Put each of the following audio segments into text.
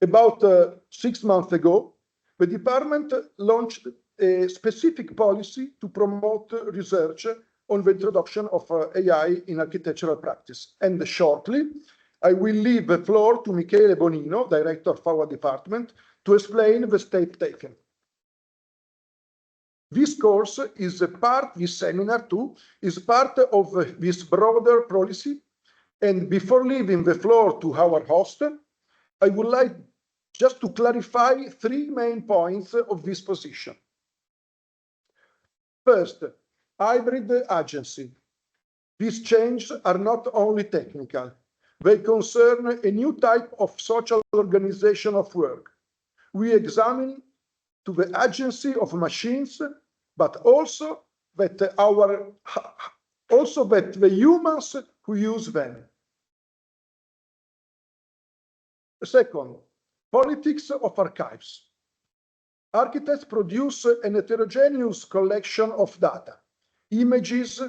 About 6 months ago, the department launched a specific policy to promote research on the introduction of AI in architectural practice. And shortly, I will leave the floor to Michele Bonino, director of our department, to explain the step taken. This course is this seminar too, is part of this broader policy. And before leaving the floor to our host, I would like just to clarify 3 main points of this position. First, hybrid agency. These changes are not only technical, they concern a new type of social organization of work. We examine to the agency of machines, but also that the humans who use them. Second, politics of archives. Architects produce an heterogeneous collection of data, images,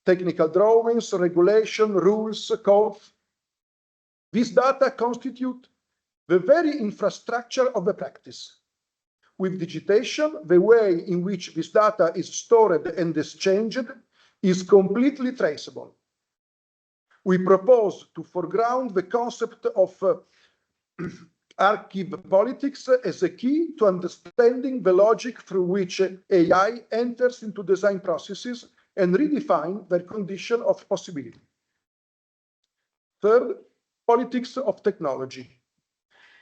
technical drawings, regulation, rules, codes. These data constitute the very infrastructure of the practice. With digitation, the way in which this data is stored and exchanged is completely traceable. We propose to foreground the concept of archive politics as a key to understanding the logic through which AI enters into design processes and redefine their condition of possibility. Third, politics of technology.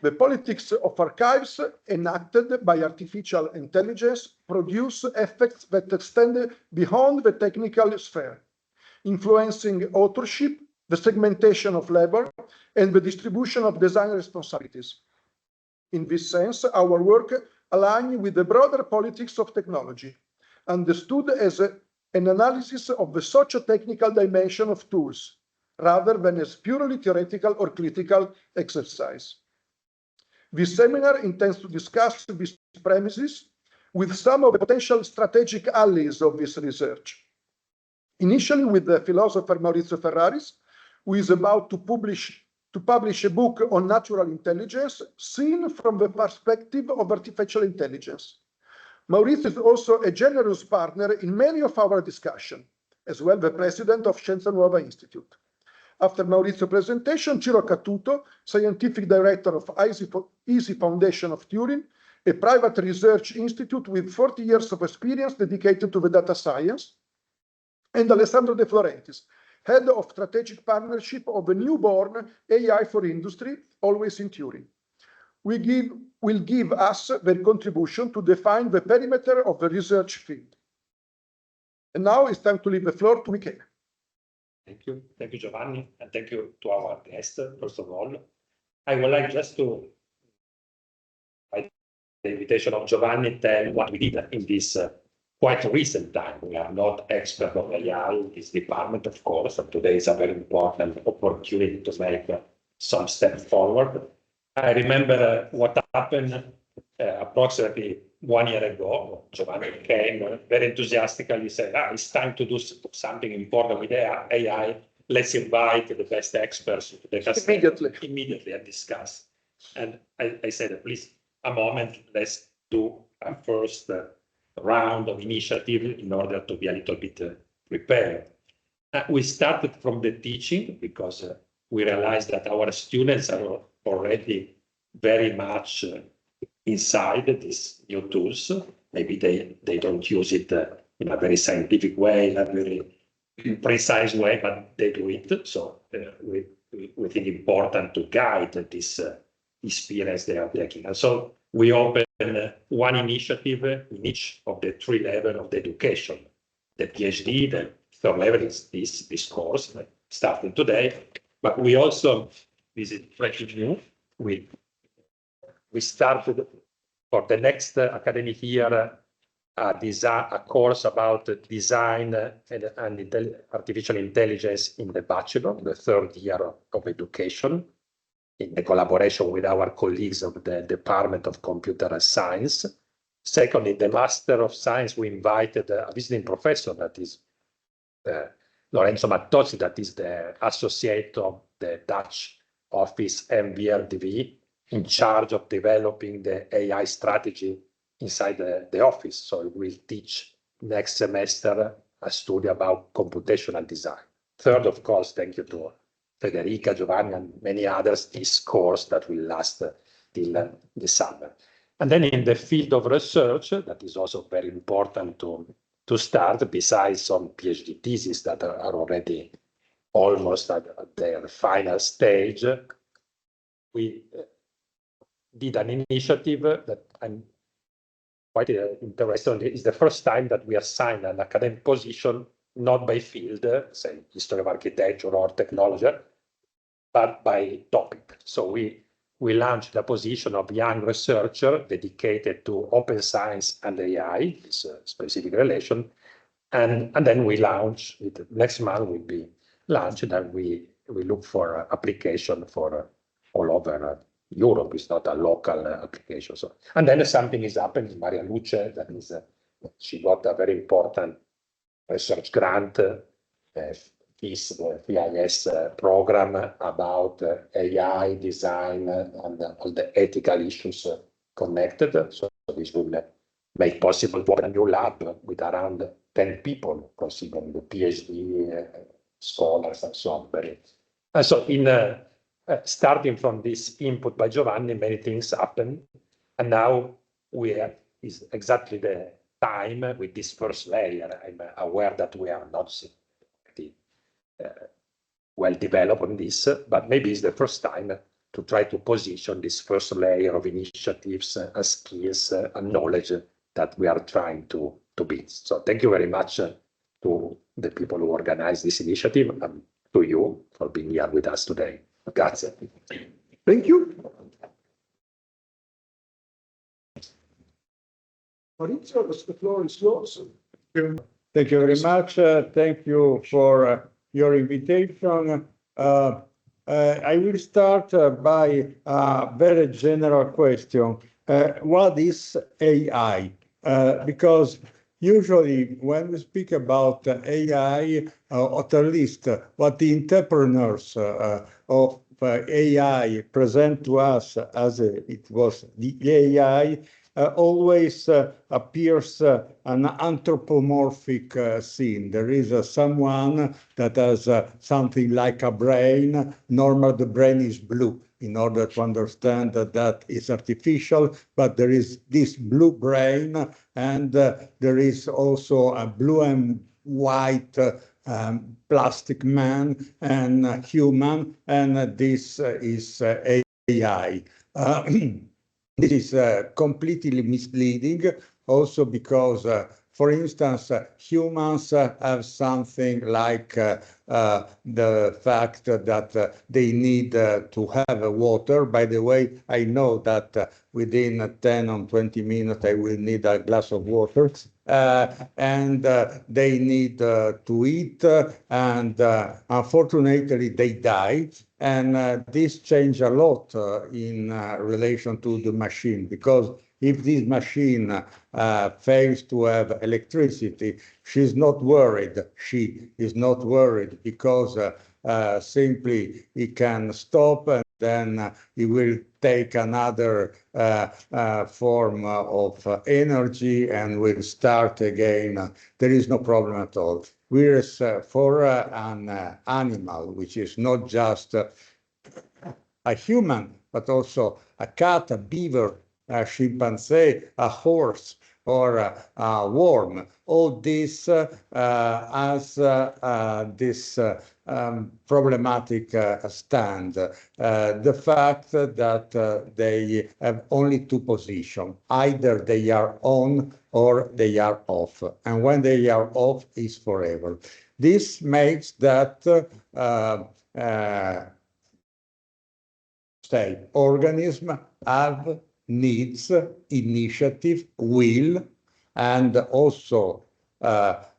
The politics of archives enacted by artificial intelligence produce effects that extend beyond the technical sphere, influencing authorship, the segmentation of labor, and the distribution of design responsibilities. In this sense, our work aligns with the broader politics of technology, understood as an analysis of the socio-technical dimension of tools, rather than as purely theoretical or critical exercise. This seminar intends to discuss these premises with some of the potential strategic allies of this research. Initially with the philosopher Maurizio Ferraris, who is about to publish a book on natural intelligence seen from the perspective of artificial intelligence. Maurizio is also a generous partner in many of our discussions, as well the president of Scienza Nuova Institute. After Maurizio's presentation, Ciro Cattuto, scientific director of EASY Foundation of Turin, a private research institute with 40 years of experience dedicated to the data science, and Alessandro De Florentiis, head of strategic partnership of the newborn AI for industry, always in Turin. Will give us their contribution to define the perimeter of the research field. And now it's time to leave the floor to Michele. Thank you, Giovanni, and thank you to our guest. First of all, I would like just to, by the invitation of Giovanni, tell what we did in this quite recent time. We are not experts of AI in this department, of course, and today is a very important opportunity to make some steps forward. I remember what happened approximately 1 year ago. Giovanni came very enthusiastically, said, it's time to do something important with AI. Let's invite the best experts to the immediately and discuss. And I said, please, a moment, let's do a first round of initiative in order to be a little bit prepared. We started from the teaching because we realized that our students are already very much inside these new tools. Maybe they don't use it in a very scientific way, in a very precise way, but they do it. So we think important to guide this experience they are taking. And so we open one initiative in each of the 3 levels of the education. The PhD, the 3rd level is this course starting today, but we also visit pretty new. We started for the next academic year a course about design and artificial intelligence in the bachelor, the 3rd year of education, in the collaboration with our colleagues of the Department of Computer Science. Second, in the Master of Science, we invited a visiting professor, that is Lorenzo Mattozzi, that is the associate of the Dutch office MVRDV, in charge of developing the AI strategy inside the office. So we'll teach next semester a study about computational design. Third, of course, thank you to Federica, Giovanni, and many others, this course that will last till the summer. And then in the field of research, that is also very important to start, besides some PhD theses that are already almost at their final stage, we did an initiative that I'm quite interested in. It's the first time that we assign an academic position, not by field, say history of architecture or technology, but by topic. So we launched the position of young researcher dedicated to open science and AI, this specific relation. And then we launch it. Next month will be launched, and we look for application for all over Europe. It's not a local application. So, and then something is happening. Maria Luce, that is, she got a very important research grant, this FIS program about AI design and all the ethical issues connected. So this will make possible to open a new lab with around 10 people, considering the PhD scholars and so on. And so in starting from this input by Giovanni, many things happen. And now is exactly the time with this first layer. I'm aware that we are not well developed on this, but maybe it's the first time to try to position this first layer of initiatives and skills and knowledge that we are trying to build. So thank you very much to the people who organized this initiative and to you for being here with us today. Grazie. Thank you. Maurizio, the floor is yours. Thank you very much. Thank you for your invitation. I will start by a very general question. What is AI? Because usually when we speak about AI, or at least what the entrepreneurs of AI present to us as it was the AI, always appears an anthropomorphic scene. There is someone that has something like a brain. Normally the brain is blue in order to understand that is artificial, but there is this blue brain, and there is also a blue and white plastic man and human, and this is AI. This is completely misleading, also because, for instance, humans have something like the fact that they need to have water. By the way, I know that within 10 or 20 minutes I will need a glass of water. And they need to eat, and unfortunately they die. And this changed a lot in relation to the machine, because if this machine fails to have electricity, she's not worried. She is not worried because simply it can stop, and then it will take another form of energy and will start again. There is no problem at all. Whereas for an animal, which is not just a human, but also a cat, a beaver, a chimpanzee, a horse, or a worm, all this has this problematic stand. The fact that they have only two positions. Either they are on or they are off. And when they are off, it's forever. This makes that organism have needs, initiative, will, and also,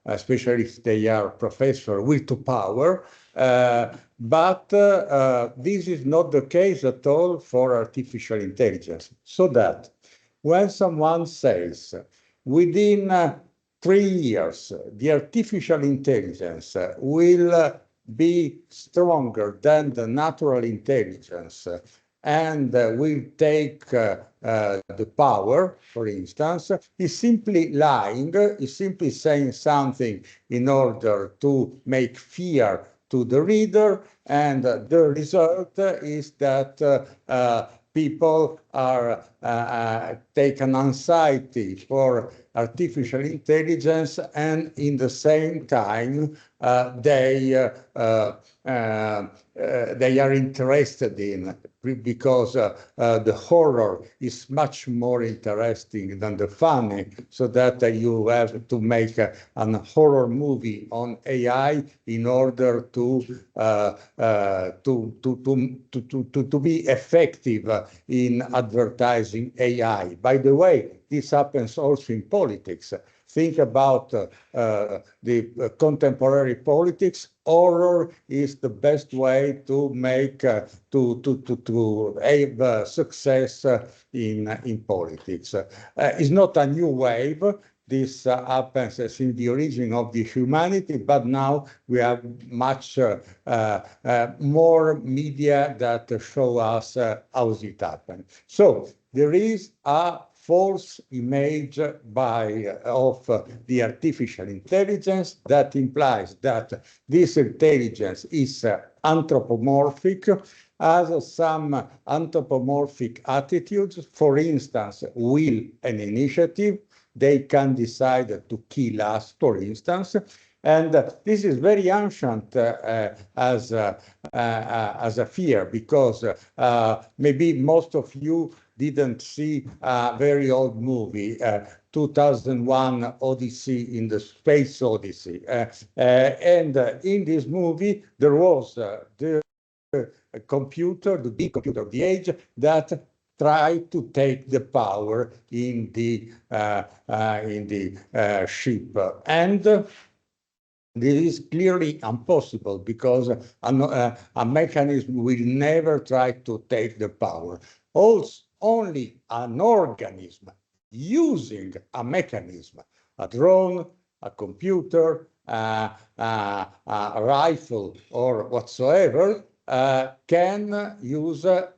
especially if they are professor, will to power. But this is not the case at all for artificial intelligence. So that when someone says within 3 years the artificial intelligence will be stronger than the natural intelligence, and will take the power, for instance, is simply lying, is simply saying something in order to make fear to the reader, and the result is that people are taken anxiety for artificial intelligence, and in the same time they are interested in, because the horror is much more interesting than the funny, so that you have to make a horror movie on AI in order to be effective in advertising AI. By the way, this happens also in politics. Think about the contemporary politics. Horror is the best way to make to have success in politics. It's not a new wave. This happens since the origin of the humanity, but now we have much more media that show us how it happened. So there is a false image of the artificial intelligence that implies that this intelligence is anthropomorphic, has some anthropomorphic attitudes. For instance, will and initiative. They can decide to kill us, for instance. And this is very ancient as a fear, because maybe most of you didn't see a very old movie, 2001 Odyssey in the Space Odyssey. And in this movie, there was the computer, the big computer of the age, that tried to take the power in the ship. And this is clearly impossible, because a mechanism will never try to take the power. Also, only an organism using a mechanism, a drone, a computer, a rifle, or whatsoever, can use a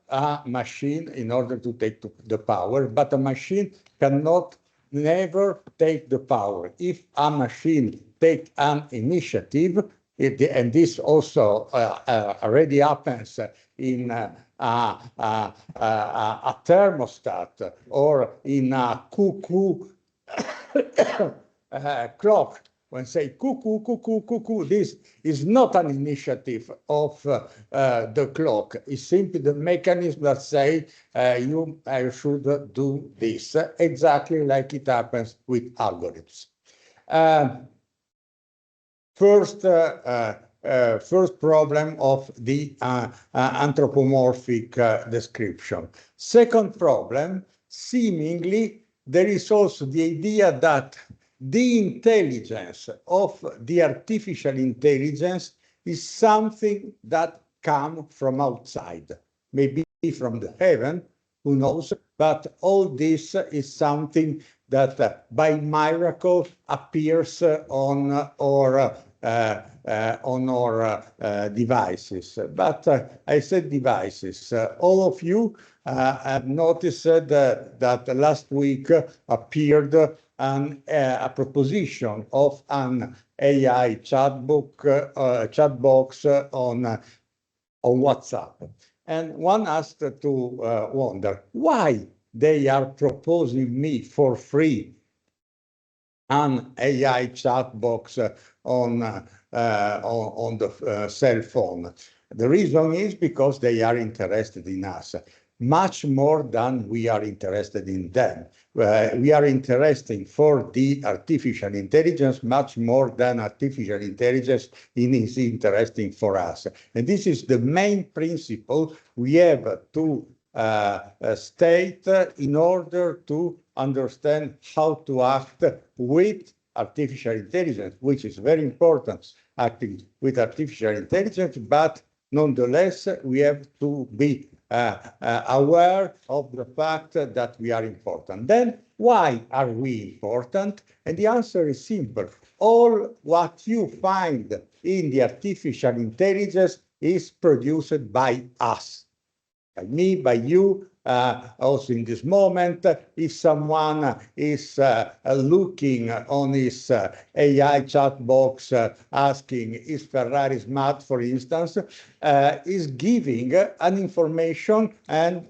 machine in order to take the power, but a machine cannot never take the power. If a machine take an initiative, and this also already happens in a thermostat or in a cuckoo clock. When say cuckoo, cuckoo, cuckoo, this is not an initiative of the clock. It's simply the mechanism that say you should do this, exactly like it happens with algorithms. First problem of the anthropomorphic description. Second problem, seemingly, there is also the idea that the intelligence of the artificial intelligence is something that comes from outside, maybe from the heaven, who knows, but all this is something that by miracle appears on our devices. But I said devices. All of you have noticed that last week appeared a proposition of an AI chat box on WhatsApp. And one asked to wonder why they are proposing me for free an AI chat box on the cell phone. The reason is because they are interested in us much more than we are interested in them. We are interested for the artificial intelligence much more than artificial intelligence is interesting for us. And this is the main principle we have to state in order to understand how to act with artificial intelligence, which is very important, acting with artificial intelligence, but nonetheless, we have to be aware of the fact that we are important. Then, why are we important? And the answer is simple. All what you find in the artificial intelligence is produced by us. by me, by you, also in this moment. If someone is looking on his AI chat box asking, is Ferraris mad, for instance, is giving an information and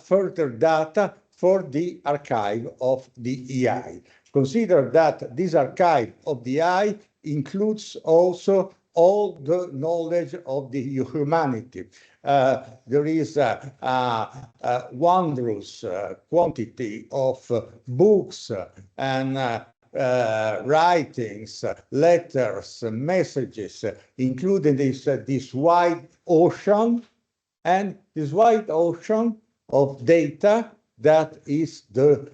further data for the archive of the EI. Consider that this archive of the EI includes also all the knowledge of the humanity. There is a wondrous quantity of books and writings, letters, messages, including this wide ocean, and this wide ocean of data that is the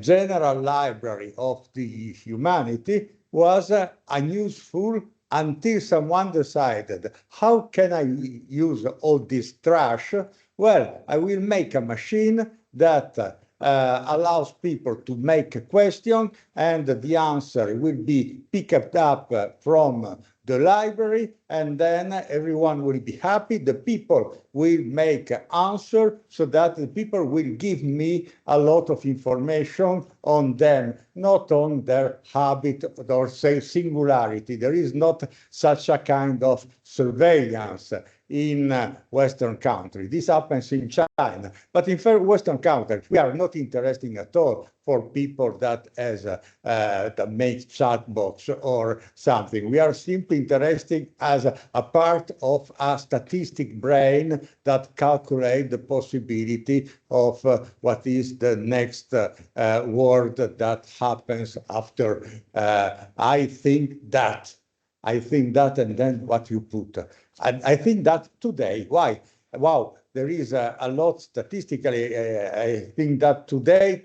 general library of the humanity was unuseful until someone decided, how can I use all this trash? Well, I will make a machine that allows people to make a question, and the answer will be picked up from the library, and then everyone will be happy. The people will make an answer so that the people will give me a lot of information on them, not on their habit or say singularity. There is not such a kind of surveillance in Western countries. This happens in China, but in Western countries, we are not interesting at all for people that make chatbots or something. We are simply interested as a part of a statistic brain that calculate the possibility of what is the next word that happens after I think that, and then what you put. And I think that today, why? Wow, there is a lot statistically. I think that today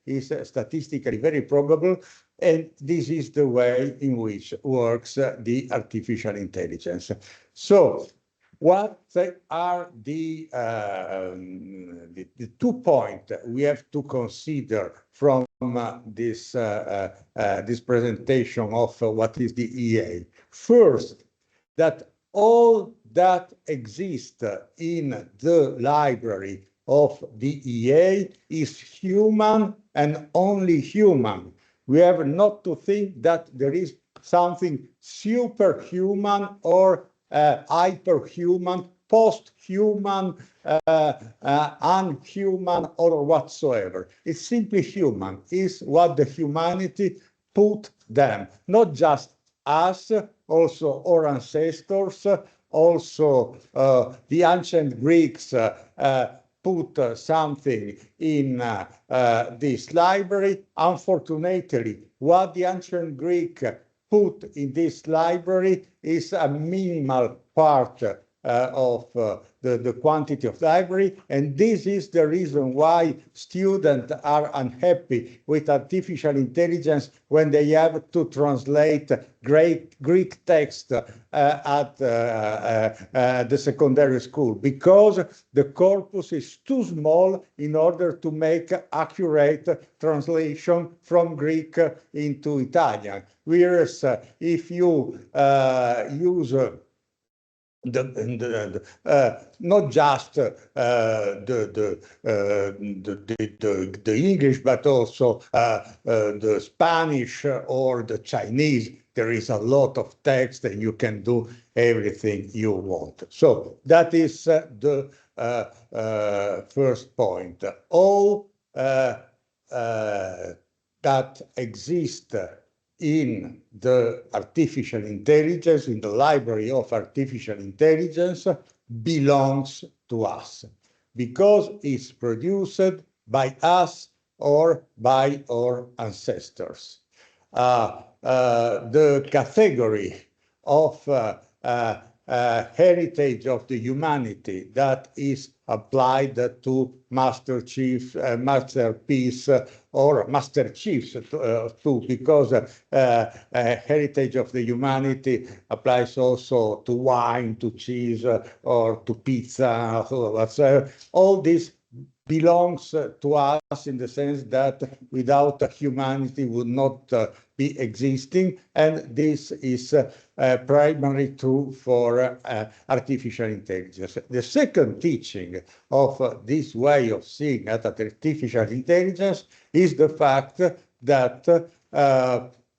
is statistically very probable, and this is the way in which works the artificial intelligence. So, what are the 2 points we have to consider from this presentation of what is the EA? First, that all that exists in the library of the EA is human and only human. We have not to think that there is something superhuman or hyperhuman, post-human, unhuman, or whatsoever. It's simply human. It's what the humanity put them, not just us, also our ancestors, also the ancient Greeks put something in this library. Unfortunately, what the ancient Greek put in this library is a minimal part of the quantity of library, and this is the reason why students are unhappy with artificial intelligence when they have to translate Greek text at the secondary school, because the corpus is too small in order to make accurate translation from Greek into Italian. Whereas if you use not just the English, but also the Spanish or the Chinese, there is a lot of text and you can do everything you want. So that is the first point. All that exists in the artificial intelligence, in the library of artificial intelligence, belongs to us because it's produced by us or by our ancestors. The category of heritage of the humanity that is applied to masterpiece or master chiefs too, because heritage of the humanity applies also to wine, to cheese, or to pizza, or whatsoever. All this belongs to us in the sense that without humanity would not be existing, and this is primarily true for artificial intelligence. The second teaching of this way of seeing at artificial intelligence is the fact that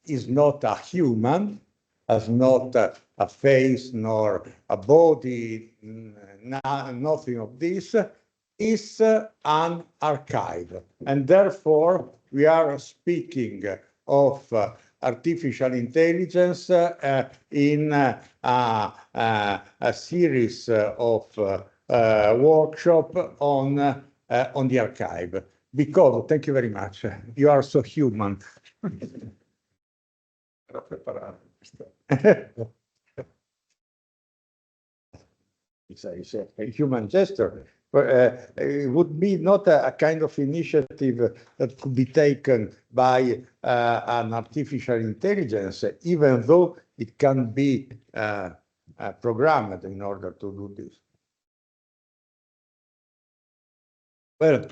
is not a human, has not a face nor a body, nothing of this, is an archive. And therefore, we are speaking of artificial intelligence in a series of workshop on the archive. Because, thank you very much, you are so human. It's a human gesture. It would be not a kind of initiative that could be taken by an artificial intelligence, even though it can be programmed in order to do this. Well,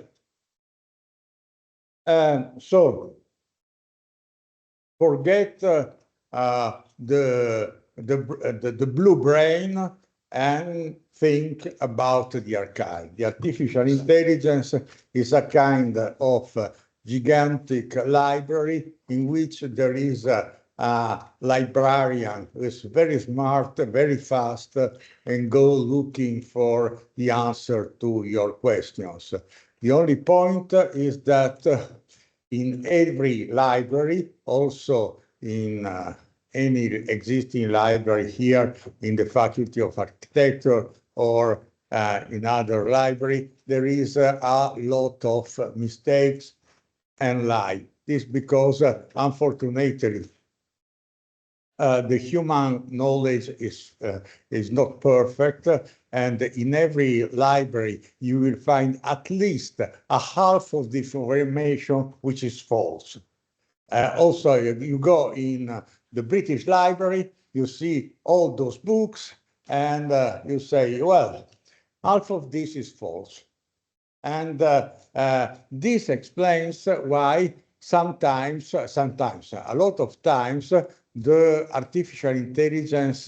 so forget the blue brain and think about the archive. The artificial intelligence is a kind of gigantic library in which there is a librarian who is very smart, very fast, and go looking for the answer to your questions. The only point is that in every library, also in any existing library here in the Faculty of Architecture or in other library, there is a lot of mistakes and lie. This because, unfortunately, the human knowledge is not perfect, and in every library you will find at least a half of the information which is false. Also, you go in the British Library, you see all those books, and you say, well, half of this is false. And this explains why sometimes, a lot of times, the artificial intelligence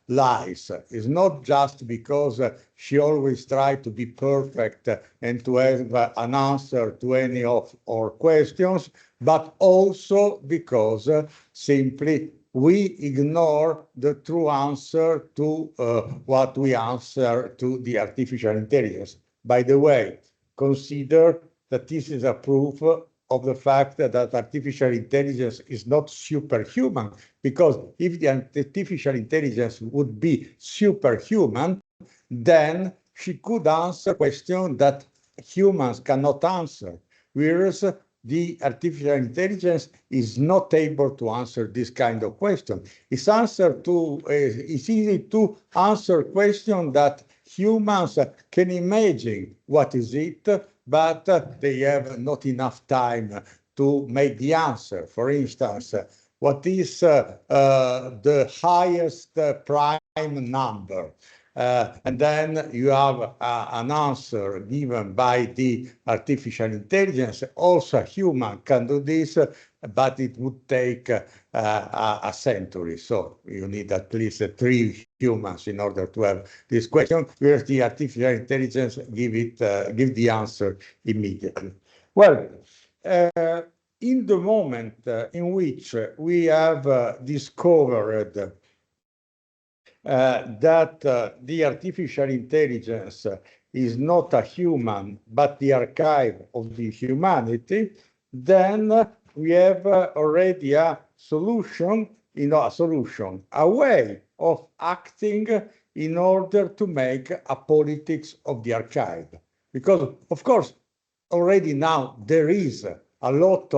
lies. It's not just because she always tries to be perfect and to have an answer to any of our questions, but also because simply we ignore the true answer to what we answer to the artificial intelligence. By the way, consider that this is a proof of the fact that artificial intelligence is not superhuman, because if the artificial intelligence would be superhuman, then she could answer questions that humans cannot answer, whereas the artificial intelligence is not able to answer this kind of question. It's easy to answer questions that humans can imagine what is it, but they have not enough time to make the answer. For instance, what is the highest prime number? And then you have an answer given by the artificial intelligence. Also, a human can do this, but it would take a century. So you need at least 3 humans in order to have this question, whereas the artificial intelligence give the answer immediately. Well, in the moment in which we have discovered that the artificial intelligence is not a human, but the archive of the humanity, then we have already a solution, a way of acting in order to make a politics of the archive. Because, of course, already now there are a lot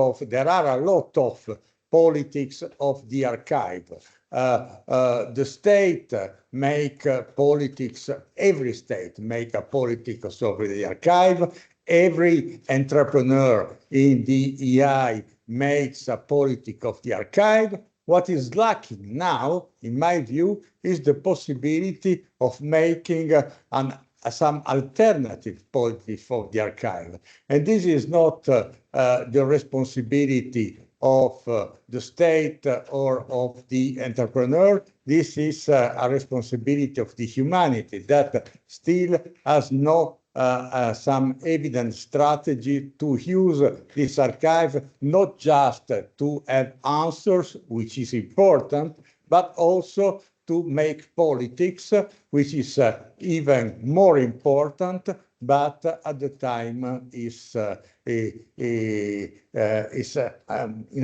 of politics of the archive. The state make politics, every state make a politics of the archive. Every entrepreneur in the AI makes a politics of the archive. What is lacking now, in my view, is the possibility of making an some alternative politics of the archive. And this is not the responsibility of the state or of the entrepreneur. This is a responsibility of the humanity that still has no some evident strategy to use this archive, not just to have answers, which is important, but also to make politics, which is even more important, but at the time is in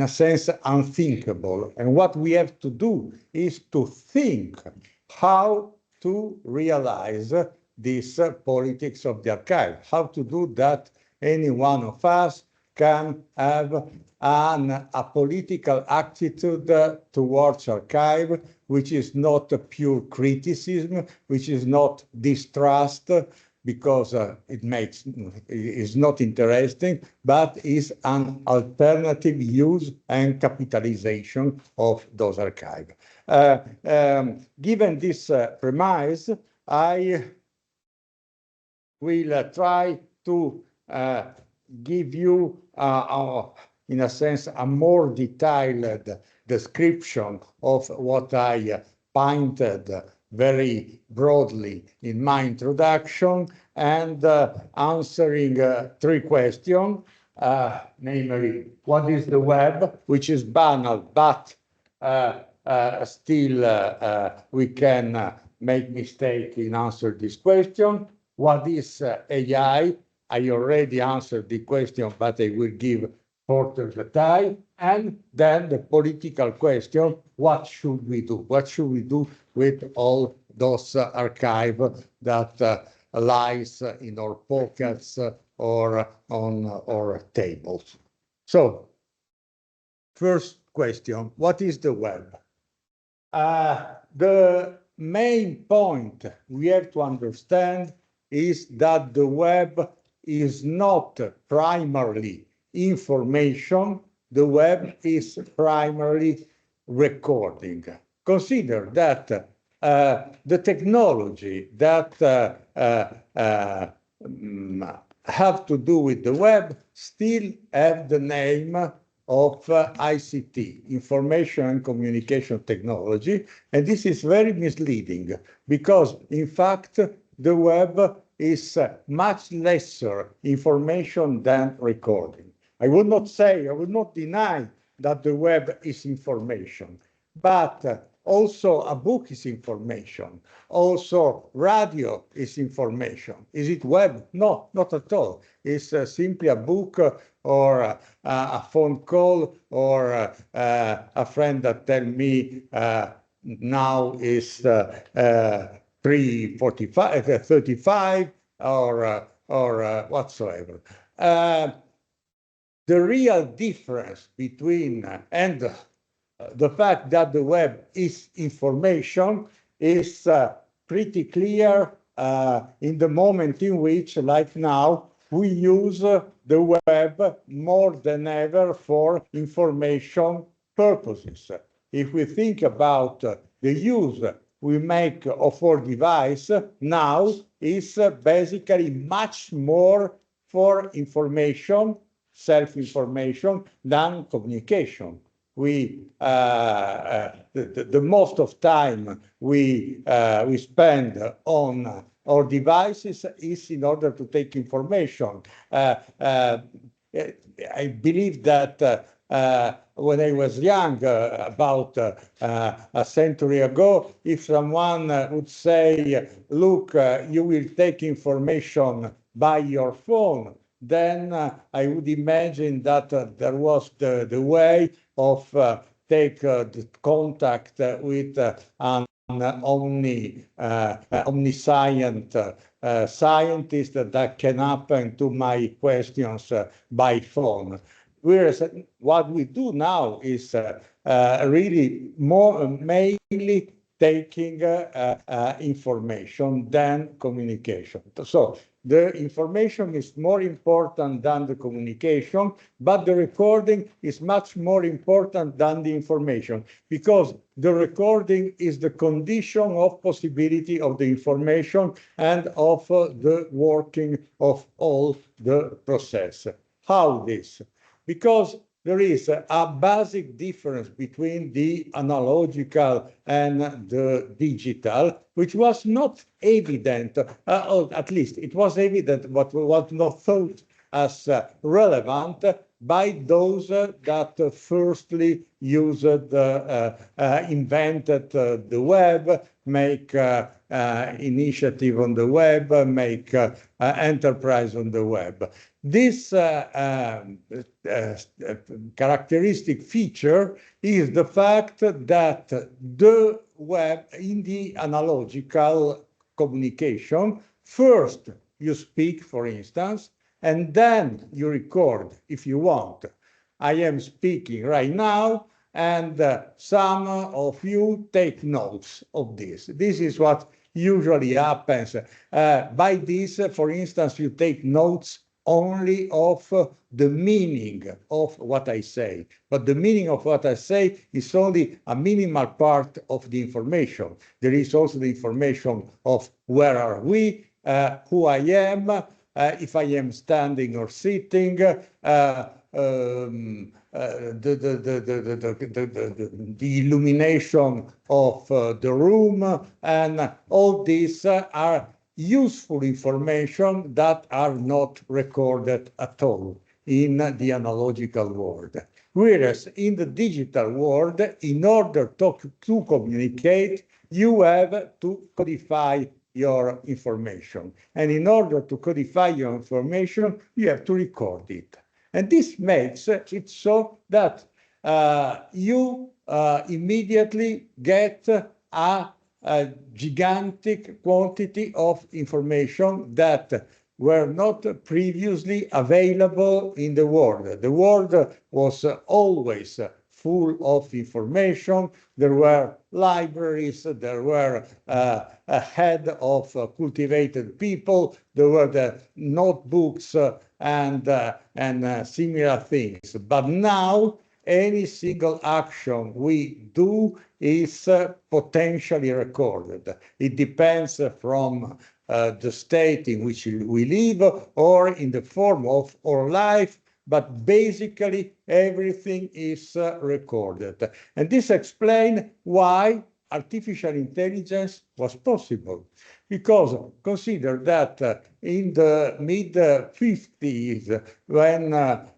a sense unthinkable. And what we have to do is to think how to realize this politics of the archive, how to do that any one of us can have a political attitude towards archive, which is not a pure criticism, which is not distrust, because it is not interesting, but is an alternative use and capitalization of those archives. Given this premise, I will try to give you, in a sense, a more detailed description of what I painted very broadly in my introduction, and answering three questions, namely, what is the web, which is banal, but still we can make mistake in answer this question. What is AI? I already answered the question, but I will give further detail. And then the political question, what should we do? What should we do with all those archives that lies in our pockets or on our tables? So, first question, what is the web? The main point we have to understand is that the web is not primarily information, the web is primarily recording. Consider that the technology that have to do with the web still have the name of ICT, Information and Communication Technology, and this is very misleading because, in fact, the web is much lesser information than recording. I would not deny that the web is information, but also a book is information. Also, radio is information. Is it web? No, not at all. It's simply a book or a phone call or a friend that tell me now is 3:45, 35, or whatsoever. The real difference between and the fact that the web is information is pretty clear in the moment in which, like now, we use the web more than ever for information purposes. If we think about the use we make of our device now is basically much more for information, self-information, than communication. We the most of time we spend on our devices is in order to take information. I believe that when I was young, about a century ago, if someone would say, look, you will take information by your phone, then I would imagine that there was the way of take the contact with an omniscient scientist that can happen to my questions by phone. Whereas what we do now is really more mainly taking information than communication. So the information is more important than the communication, but the recording is much more important than the information, because the recording is the condition of possibility of the information and of the working of all the process. How this? Because there is a basic difference between the analogical and the digital, which was not evident, or at least it was evident, but was not thought as relevant by those that firstly used, invented the web, make initiative on the web, make enterprise on the web. This characteristic feature is the fact that the web, in the analogical communication, first you speak, for instance, and then you record if you want. I am speaking right now, and some of you take notes of this. This is what usually happens. By this, for instance, you take notes only of the meaning of what I say. But the meaning of what I say is only a minimal part of the information. There is also the information of where are we, who I am, if I am standing or sitting, the illumination of the room, and all these are useful information that are not recorded at all in the analogical world. Whereas in the digital world, in order to communicate, you have to codify your information. And in order to codify your information, you have to record it. And this makes it so that you immediately get a gigantic quantity of information that were not previously available in the world. The world was always full of information. There were libraries, there were a head of cultivated people, there were the notebooks and similar things. But now, any single action we do is potentially recorded. It depends from the state in which we live or in the form of our life, but basically everything is recorded. And this explains why artificial intelligence was possible. Because consider that in the mid-50s, when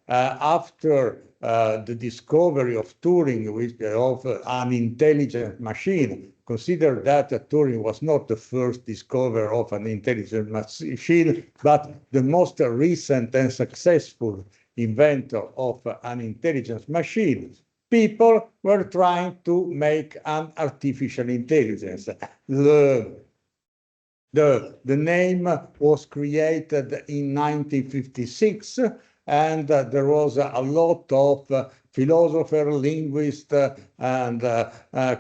after the discovery of Turing, of an intelligent machine, consider that Turing was not the first discoverer of an intelligent machine, but the most recent and successful inventor of an intelligent machine. People were trying to make an artificial intelligence. The name was created in 1956, and there was a lot of philosopher, linguist, and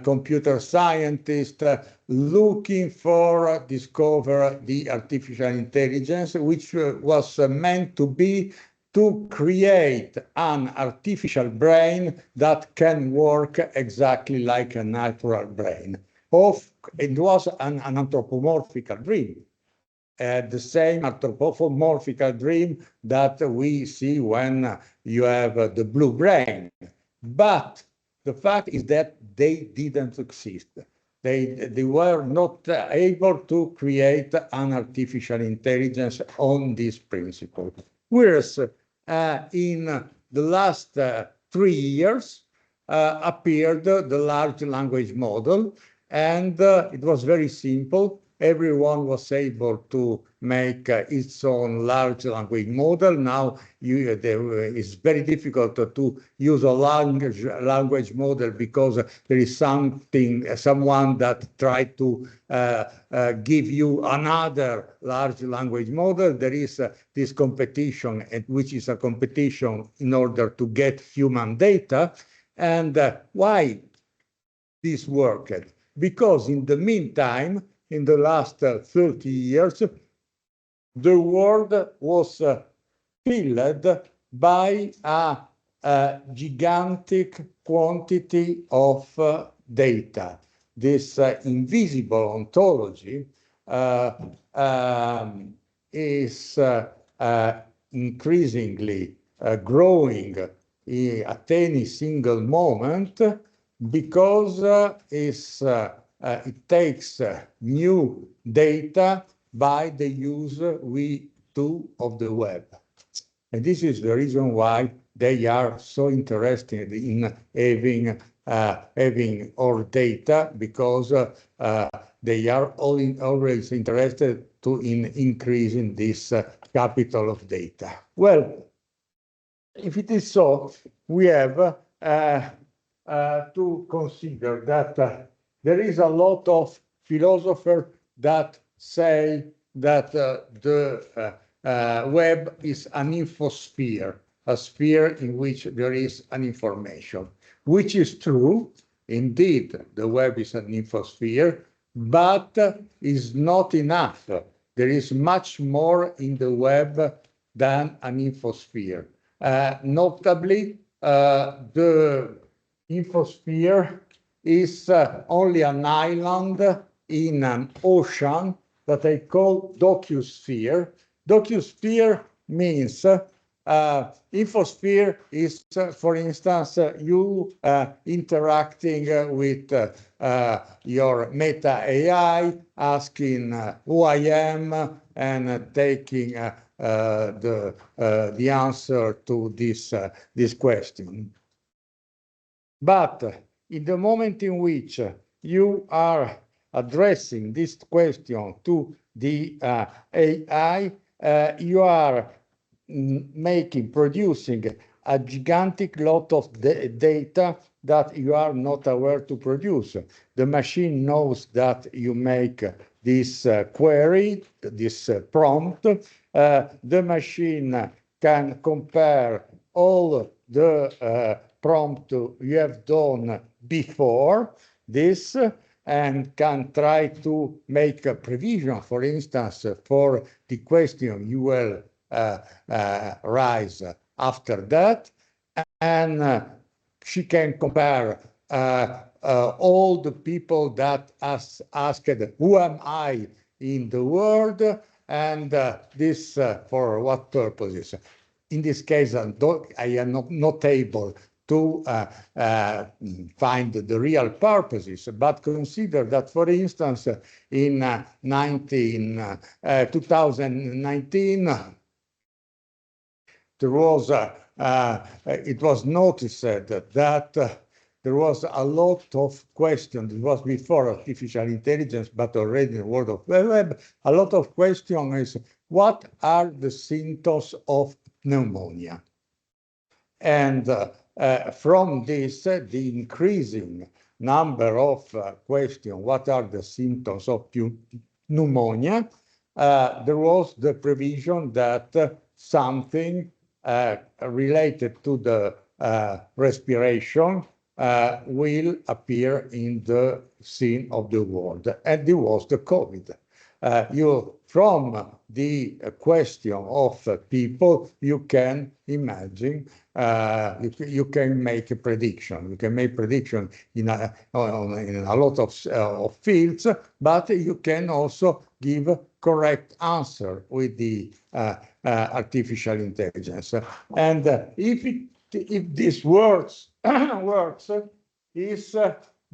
computer scientist looking for discover the artificial intelligence, which was meant to be to create an artificial brain that can work exactly like a natural brain. It was an anthropomorphical dream. The same anthropomorphical dream that we see when you have the blue brain. But the fact is that they didn't exist. They were not able to create an artificial intelligence on this principle. Whereas in the last 3 years appeared the large language model, and it was very simple. Everyone was able to make its own large language model. Now it's very difficult to use a language model because there is someone that tried to give you another large language model. There is this competition, which is a competition in order to get human data. And why this worked? because in the meantime, in the last 30 years, the world was filled by a gigantic quantity of data. This invisible ontology is increasingly growing at any single moment because it takes new data by the use we do of the web. And this is the reason why they are so interested in having our data, because they are always interested in increasing this capital of data. Well, if it is so, we have to consider that there is a lot of philosophers that say that the web is an infosphere, a sphere in which there is an information, which is true. Indeed, the web is an infosphere, but is not enough. There is much more in the web than an infosphere. Notably, the infosphere is only an island in an ocean that I call docusphere. Docusphere means infosphere is, for instance, you interacting with your Meta AI, asking who I am, and taking the answer to this question. But in the moment in which you are addressing this question to the AI, you are producing a gigantic lot of data that you are not aware to produce. The machine knows that you make this query, this prompt. The machine can compare all the prompt you have done before this, and can try to make a provision, for instance, for the question you will rise after that. And she can compare all the people that asked, who am I in the world, and this for what purposes. In this case, I am not able to find the real purposes, but consider that, for instance, in 2019, there was it was noticed that there was a lot of questions. It was before artificial intelligence, but already in the world of the web, a lot of questions is, what are the symptoms of pneumonia? And from this, the increasing number of questions, what are the symptoms of pneumonia, there was the provision that something related to the respiration will appear in the scene of the world, and it was the COVID. From the question of people, you can imagine, you can make a prediction. You can make prediction in a lot of fields, but you can also give correct answer with the artificial intelligence. And if this works, is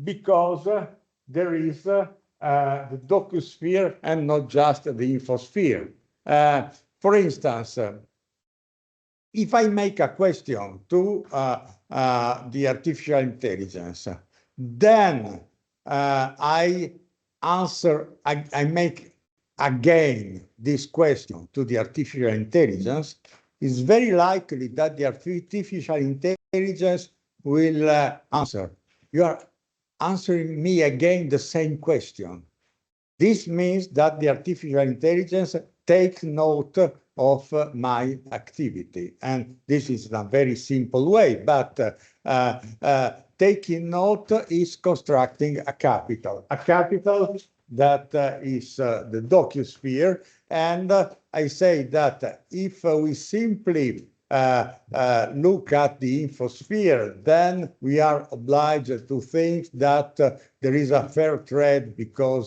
because there is the docusphere and not just the infosphere. For instance, if I make a question to the artificial intelligence, then I make again this question to the artificial intelligence, it's very likely that the artificial intelligence will answer. You are answering me again the same question. This means that the artificial intelligence takes note of my activity. And this is a very simple way, but taking note is constructing a capital that is the docusphere. And I say that if we simply look at the infosphere, then we are obliged to think that there is a fair trade between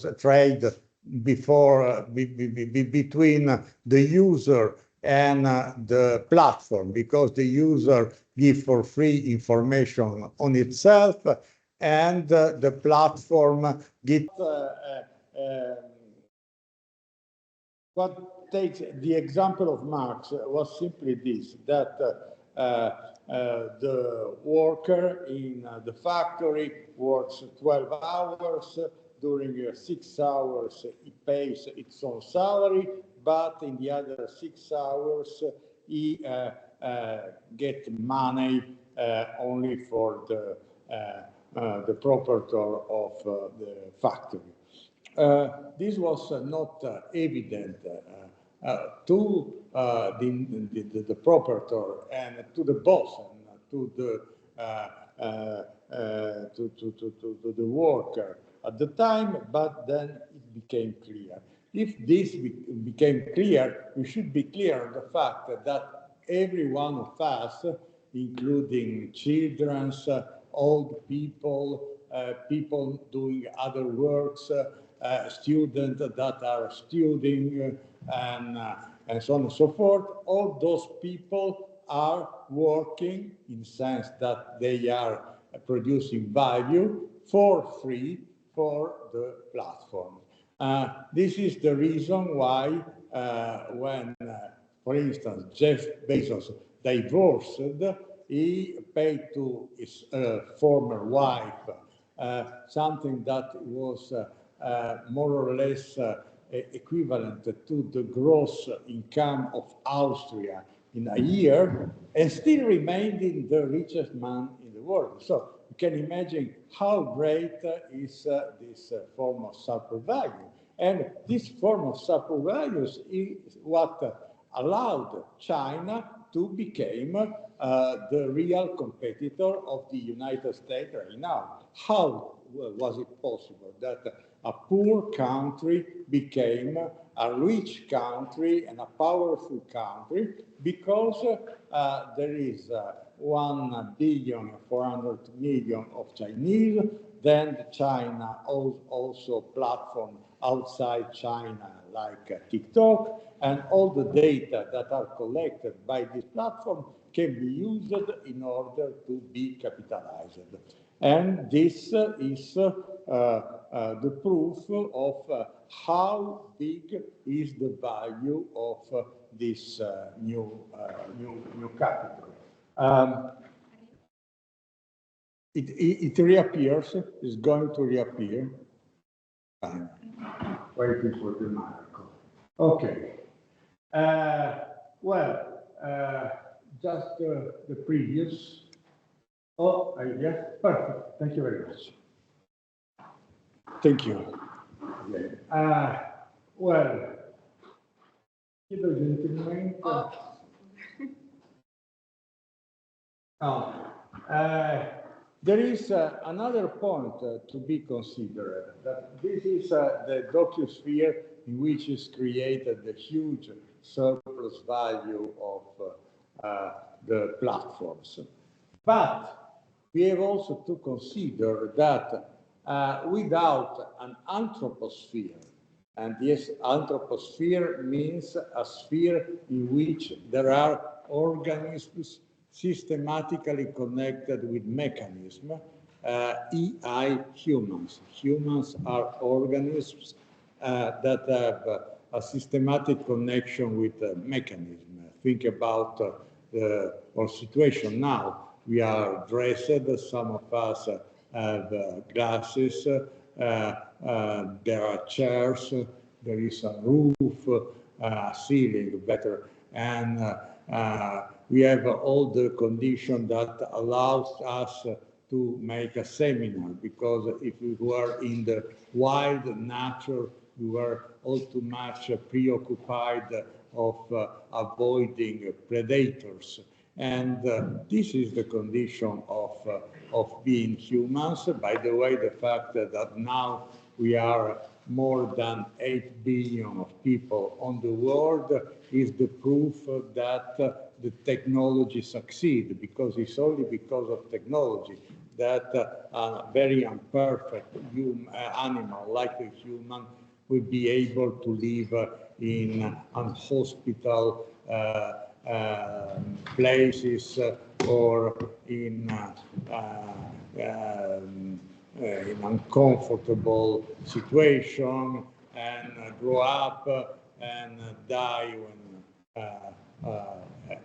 the user and the platform, because the user gives for free information on itself, and the platform gives what takes the example of Marx was simply this, that the worker in the factory works 12 hours. During 6 hours, he pays its own salary, but in the other 6 hours, he gets money only for the proprietor of the factory. This was not evident to the proprietor and to the boss and to the worker at the time, but then it became clear. If this became clear, we should be clear on the fact that every one of us, including children, old people, people doing other works, students that are studying, and so on and so forth, all those people are working in the sense that they are producing value for free for the platform. This is the reason why when, for instance, Jeff Bezos divorced, he paid to his former wife something that was more or less equivalent to the gross income of Austria in a year, and still remained the richest man in the world. So you can imagine how great is this form of super value. And this form of super values is what allowed China to become the real competitor of the United States right now. How was it possible that a poor country became a rich country and a powerful country? Because there is 1,400,000,000 of Chinese. Then China also platform outside China like TikTok, and all the data that are collected by this platform can be used in order to be capitalized. And this is the proof of how big is the value of this new capital. It reappears, is going to reappear. Waiting for the miracle. Okay. Just the previous. Oh, yes, perfect. Thank you very much. Thank you. Chiedo gentilmente. There is another point to be considered, that this is the docusphere in which is created the huge surplus value of the platforms. But we have also to consider that without an anthroposphere, and yes, anthroposphere means a sphere in which there are organisms systematically connected with mechanism, EI humans. Humans are organisms that have a systematic connection with mechanism. Think about our situation now. We are dressed, some of us have glasses, there are chairs, there is a roof, a ceiling, better, and we have all the condition that allows us to make a seminar, because if we were in the wild nature, we were all too much preoccupied of avoiding predators. And this is the condition of being humans. By the way, the fact that now we are more than 8 billion of people on the world is the proof that the technology succeeds, because it's only because of technology that a very imperfect animal like a human will be able to live in hospital places or in uncomfortable situation and grow up and die when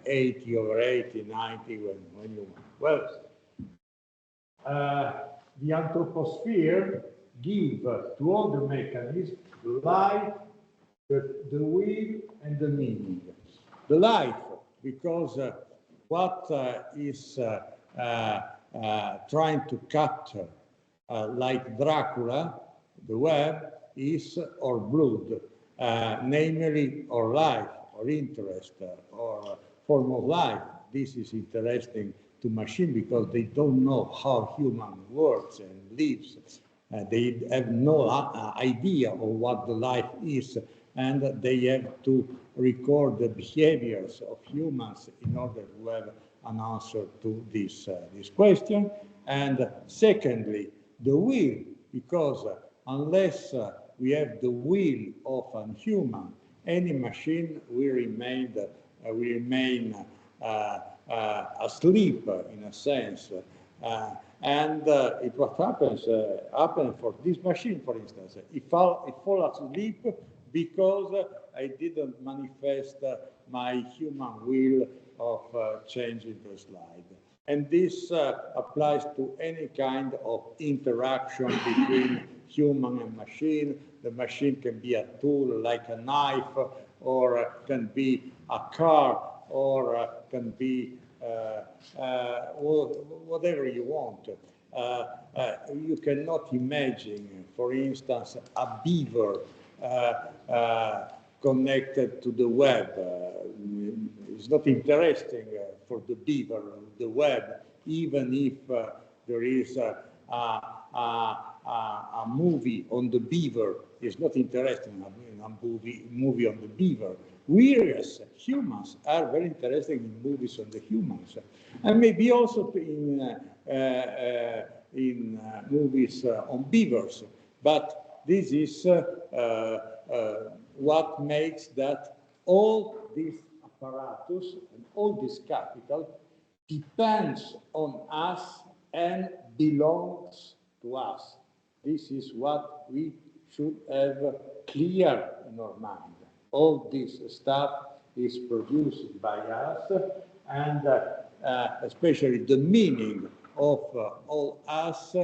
80 over 80, 90, when you, well, the anthroposphere give to all the mechanisms life, the will, and the meaning. The life, because what is trying to capture, like Dracula, the web, is our blood, namely our life, or interest, or form of life. This is interesting to machine because they don't know how human works and lives. They have no idea of what the life is, and they have to record the behaviors of humans in order to have an answer to this question. And secondly, the will, because unless we have the will of a human, any machine will remain asleep in a sense. And it what happens for this machine, for instance. It fall asleep because I didn't manifest my human will of changing the slide. And this applies to any kind of interaction between human and machine. The machine can be a tool like a knife, or can be a car, or can be whatever you want. You cannot imagine, for instance, a beaver connected to the web. It's not interesting for the beaver, the web, even if there is a movie on the beaver. It's not interesting, a movie on the beaver. Whereas humans are very interested in movies on the humans, and maybe also in movies on beavers. But this is what makes that all this apparatus and all this capital depends on us and belongs to us. This is what we should have clear in our mind. All this stuff is produced by us, and especially the meaning of all us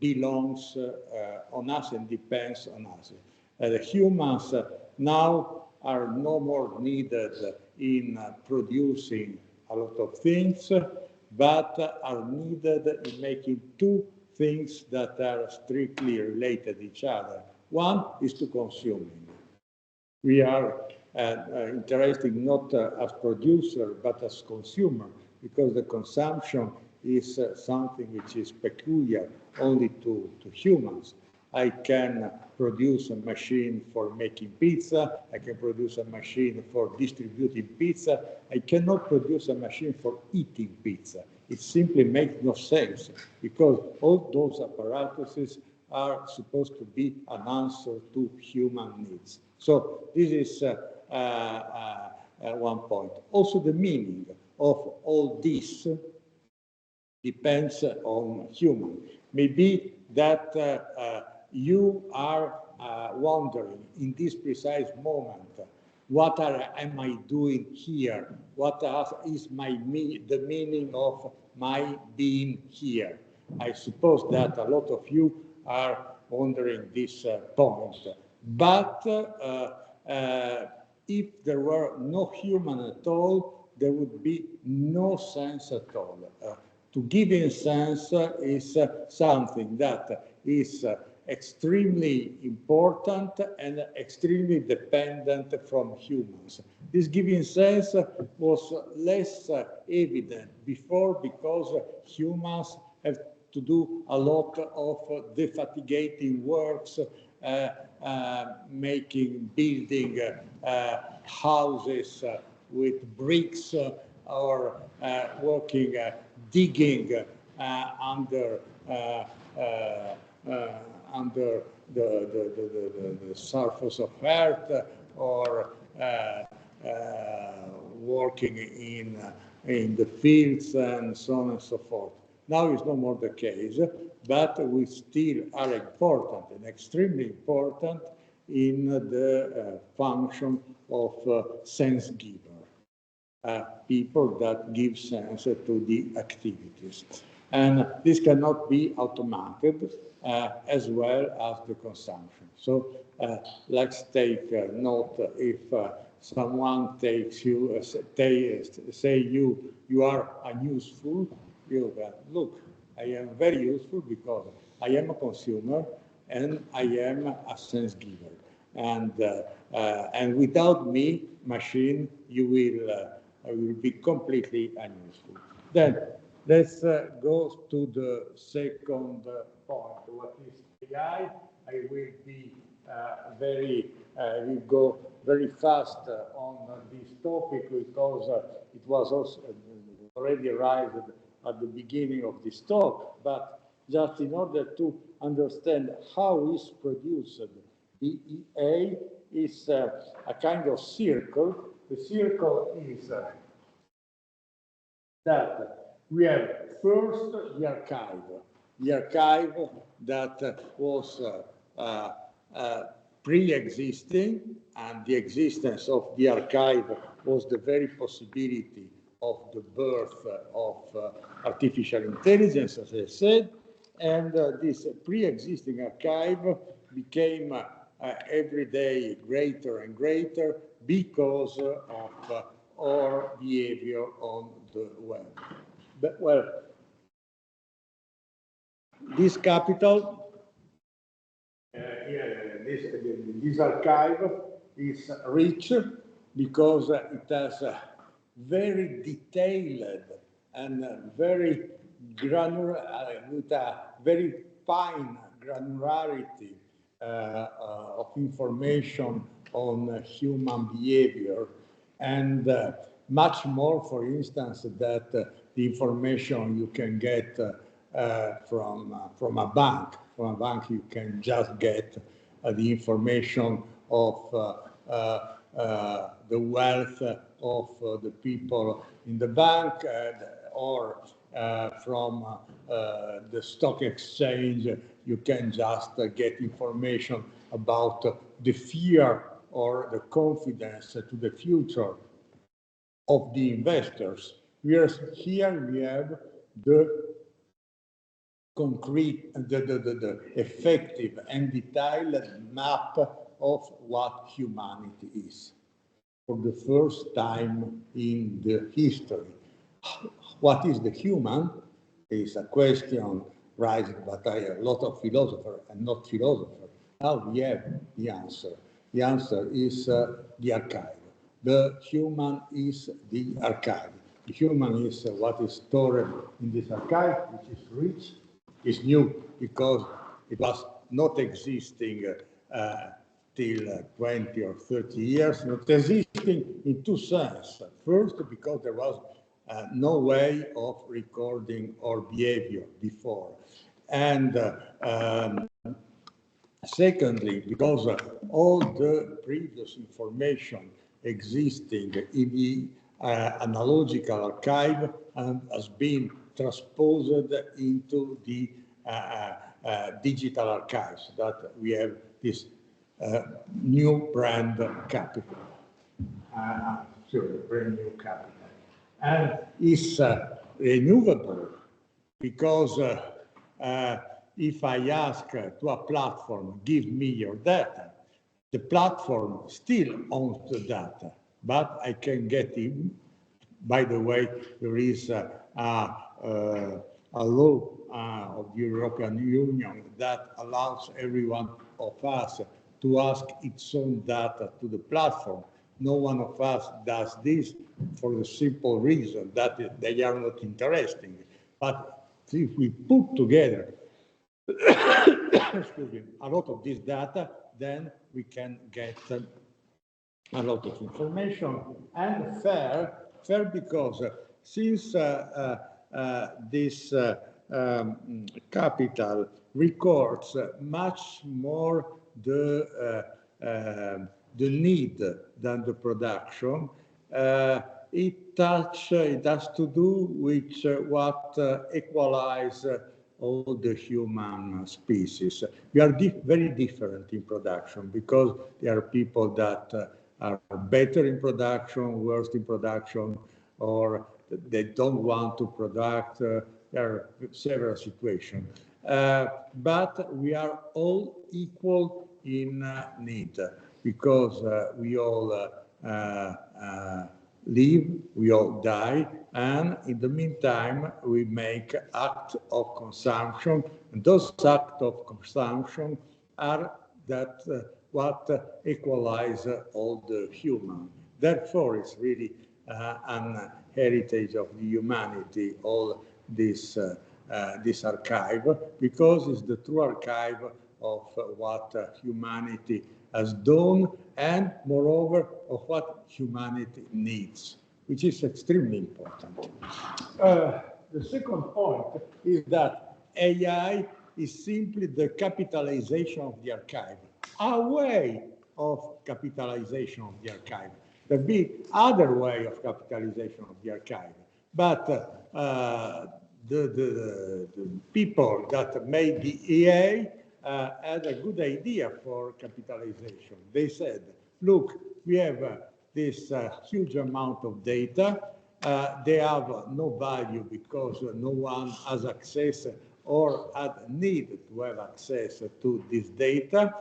belongs on us and depends on us. The humans now are no more needed in producing a lot of things, but are needed in making two things that are strictly related to each other. One is to consuming. We are interested not as producer, but as consumer, because the consumption is something which is peculiar only to humans. I can produce a machine for making pizza. I can produce a machine for distributing pizza. I cannot produce a machine for eating pizza. It simply makes no sense, because all those apparatuses are supposed to be an answer to human needs. So this is one point. Also, the meaning of all this depends on human. Maybe that you are wondering in this precise moment, what am I doing here? What is the meaning of my being here? I suppose that a lot of you are wondering this point. But if there were no human at all, there would be no sense at all. To give in sense is something that is extremely important and extremely dependent from humans. This giving sense was less evident before because humans have to do a lot of defatigating works, building houses with bricks or working, digging under the surface of earth, or working in the fields and so on and so forth. Now it's no more the case, but we still are important and extremely important in the function of sense giver, people that give sense to the activities. And this cannot be automated as well as the consumption. So let's take note if someone takes you, say you are unuseful, you look, I am very useful because I am a consumer and I am a sense giver. And without me, machine, you will be completely unuseful. Then let's go to the second point. What is AI? I will be will go very fast on this topic because it was also already arrived at the beginning of this talk, but just in order to understand how is produced, the EA is a kind of circle. The circle is that we have first the archive that was pre-existing, and the existence of the archive was the very possibility of the birth of artificial intelligence, as I said, and this pre-existing archive became every day greater and greater because of our behavior on the web. But, well, this capital, this archive is rich because it has very detailed and very granular, with a very fine granularity of information on human behavior, and much more, for instance, that the information you can get from a bank. From a bank, you can just get the information of the wealth of the people in the bank, or from the stock exchange, you can just get information about the fear or the confidence to the future of the investors. Whereas here we have the concrete, the effective and detailed map of what humanity is. For the first time in the history. What is the human is a question raised by a lot of philosophers and not philosophers. Now we have the answer. The answer is the archive. The human is the archive. The human is what is stored in this archive, which is rich, is new because it was not existing till 20 or 30 years, not existing in two senses. First, because there was no way of recording our behavior before. And secondly, because all the previous information existing in the analogical archive has been transposed into the digital archives, that we have this new brand capital. Brand new capital. And it's renewable because if I ask to a platform, give me your data, the platform still owns the data, but I can get in. By the way, there is a law of the European Union that allows every one of us to ask its own data to the platform. no one of us does this for the simple reason that they are not interesting. But if we put together excuse me, a lot of this data, then we can get a lot of information, and fair because since this capital records much more the need than the production, it has to do with what equalize all the human species. We are very different in production because there are people that are better in production, worse in production, or they don't want to product. There are several situations. But we are all equal in need because we all live, we all die, and in the meantime, we make acts of consumption, and those acts of consumption are what equalize all the human. Therefore, it's really an heritage of the humanity, all this archive, because it's the true archive of what humanity has done, and moreover of what humanity needs, which is extremely important. The second point is that AI is simply the capitalization of the archive, a way of capitalization of the archive. There be other way of capitalization of the archive, but the people that made the AI had a good idea for capitalization. They said, look, we have this huge amount of data. They have no value because no one has access or had need to have access to this data.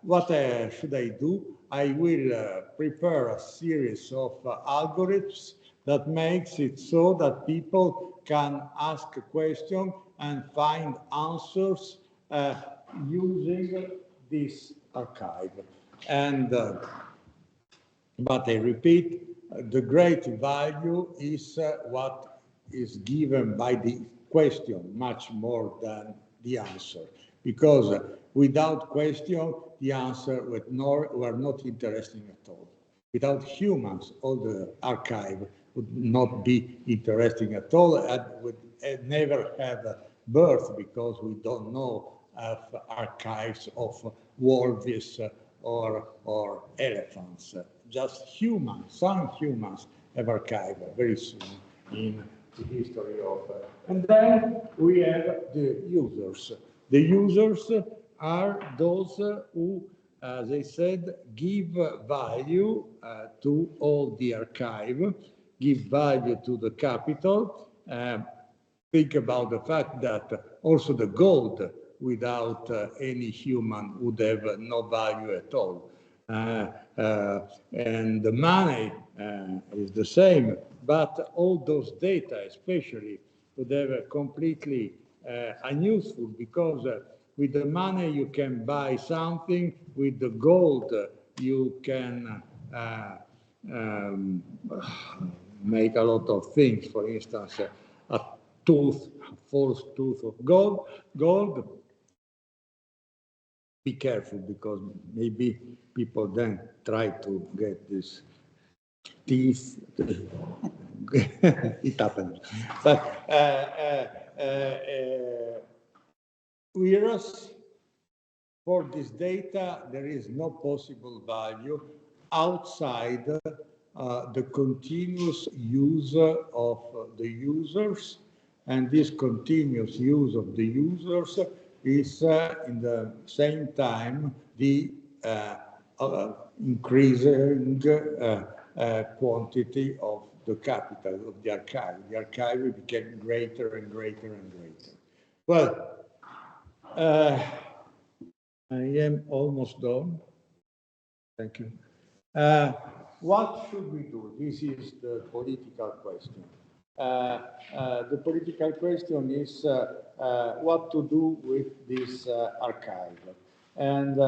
What should I do? I will prepare a series of algorithms that makes it so that people can ask a question and find answers using this archive. And but I repeat, the great value is what is given by the question much more than the answer, because without question, the answer were not interesting at all. Without humans, all the archive would not be interesting at all and would never have birth, because we don't know of archives of wolves or elephants. Just humans, some humans have archived very soon in the history of. And then we have the users. The users are those who, as I said, give value to all the archive, give value to the capital. Think about the fact that also the gold without any human would have no value at all. And the money is the same, but all those data especially would have a completely unuseful, because with the money you can buy something, with the gold you can make a lot of things. For instance, a false tooth of gold. Be careful, because maybe people then try to get this teeth. It happens. But whereas for this data, there is no possible value outside the continuous use of the users, and this continuous use of the users is in the same time the increasing quantity of the capital of the archive. The archive became greater and greater and greater. Well, I am almost done. Thank you. What should we do? This is the political question. The political question is what to do with this archive. And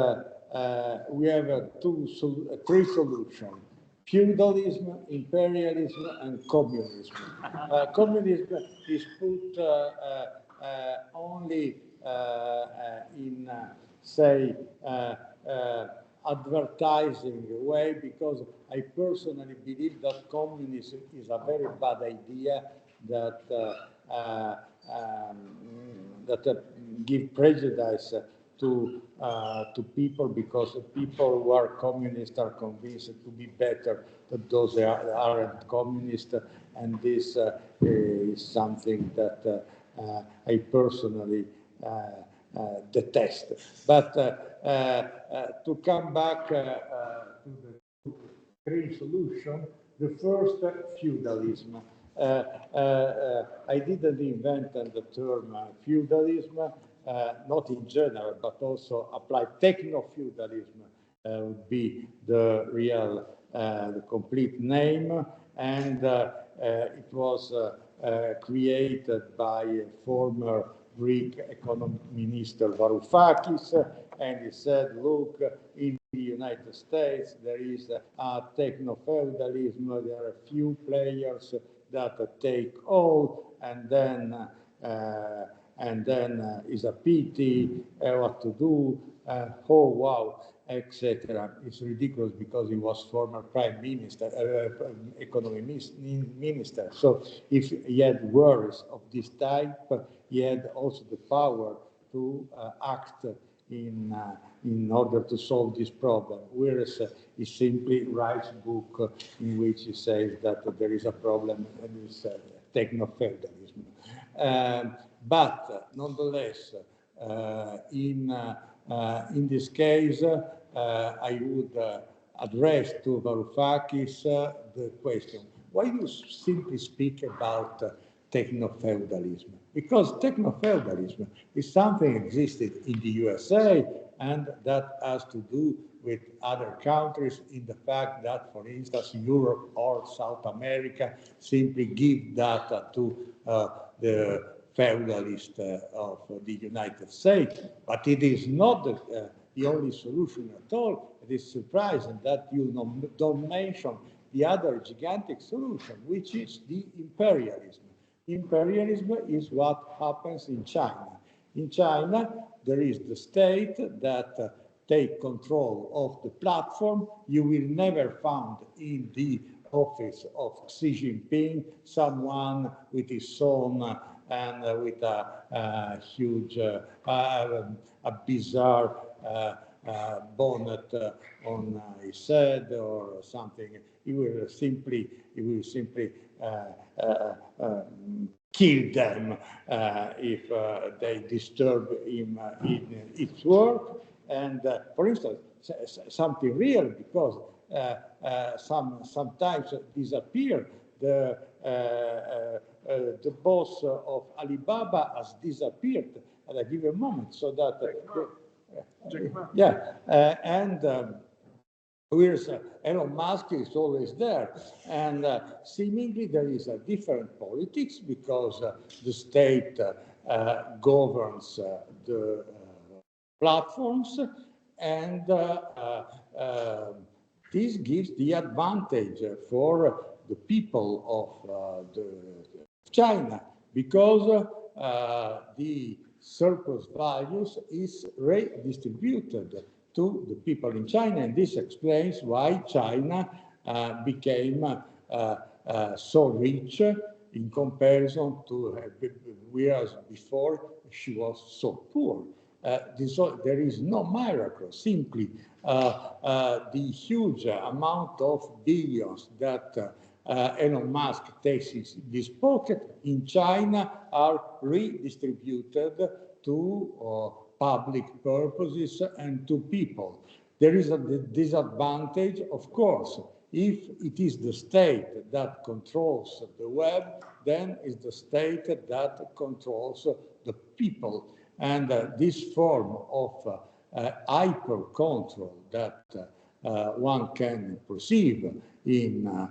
we have three solutions: feudalism, imperialism, and communism. Communism is put only in, say, advertising way, because I personally believe that communism is a very bad idea that give prejudice to people, because people who are communists are convinced to be better than those that aren't communist, and this is something that I personally detest. But to come back to the three solutions, the first, feudalism. I didn't invent the term feudalism, not in general, but also apply techno-feudalism would be the real, the complete name, and it was created by a former Greek economic minister Varoufakis, and he said, look, in the United States there is a techno-feudalism, there are a few players that take all, and then is a pity what to do, oh wow, etc. It's ridiculous, because he was former prime minister, economy minister. So if he had worries of this type, he had also the power to act in order to solve this problem, whereas he simply writes a book in which he says that there is a problem, and it's techno-feudalism. But nonetheless, in this case, I would address to Varoufakis the question: why do you simply speak about techno-feudalism? Because techno-feudalism is something existed in the USA, and that has to do with other countries, in the fact that, for instance, Europe or South America simply give data to the feudalist of the United States. But it is not the only solution at all. It is surprising that you don't mention the other gigantic solution, which is the imperialism. Imperialism is what happens in China. In China, there is the state that take control of the platform. You will never find in the office of Xi Jinping someone with his son and with a huge, a bizarre bonnet on his head or something. He will simply kill them if they disturb him in his work. And for instance, something real, because sometimes disappear. The boss of Alibaba has disappeared at a given moment, so that whereas Elon Musk is always there, and seemingly there is a different politics, because the state governs the platforms, and this gives the advantage for the people of China, because the surplus values is redistributed to the people in China, and this explains why China became so rich in comparison to whereas before she was so poor. There is no miracle, simply the huge amount of billions that Elon Musk takes in his pocket in China are redistributed to public purposes and to people. There is a disadvantage, of course. If it is the state that controls the web, then it's the state that controls the people. And this form of hyper control that one can perceive in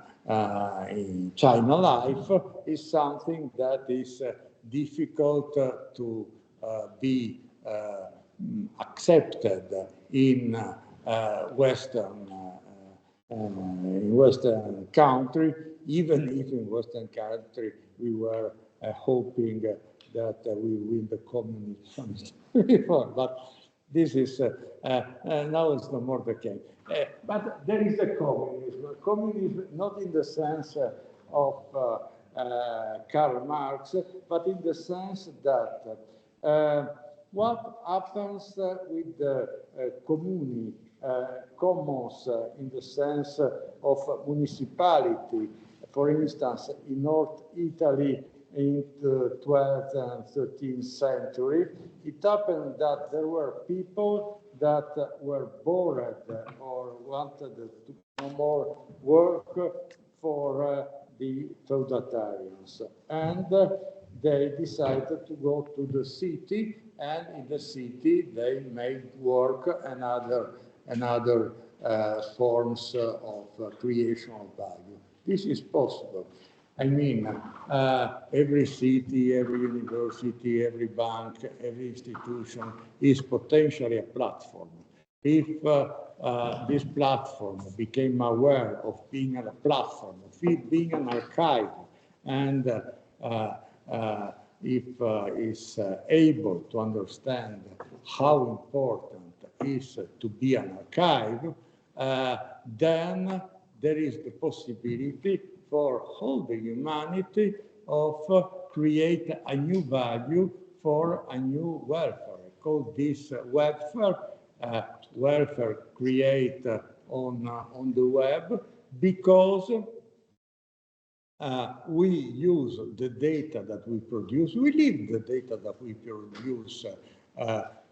China life is something that is difficult to be accepted in Western country, even if in Western country we were hoping that we win the communism before, but this is now it's no more the case. But there is a communism not in the sense of Karl Marx, but in the sense that what happens with the commons in the sense of municipality, for instance, in North Italy in the 12th and 13th century, it happened that there were people that were bored or wanted to no more work for the feudalitarians. And they decided to go to the city, and in the city they made work and other forms of creation of value. This is possible. I mean, every city, every university, every bank, every institution is potentially a platform. If this platform became aware of being a platform, of being an archive, and if is able to understand how important it is to be an archive, then there is the possibility for all the humanity of create a new value for a new welfare. I call this welfare create on the web, because we use the data that we produce, we leave the data that we produce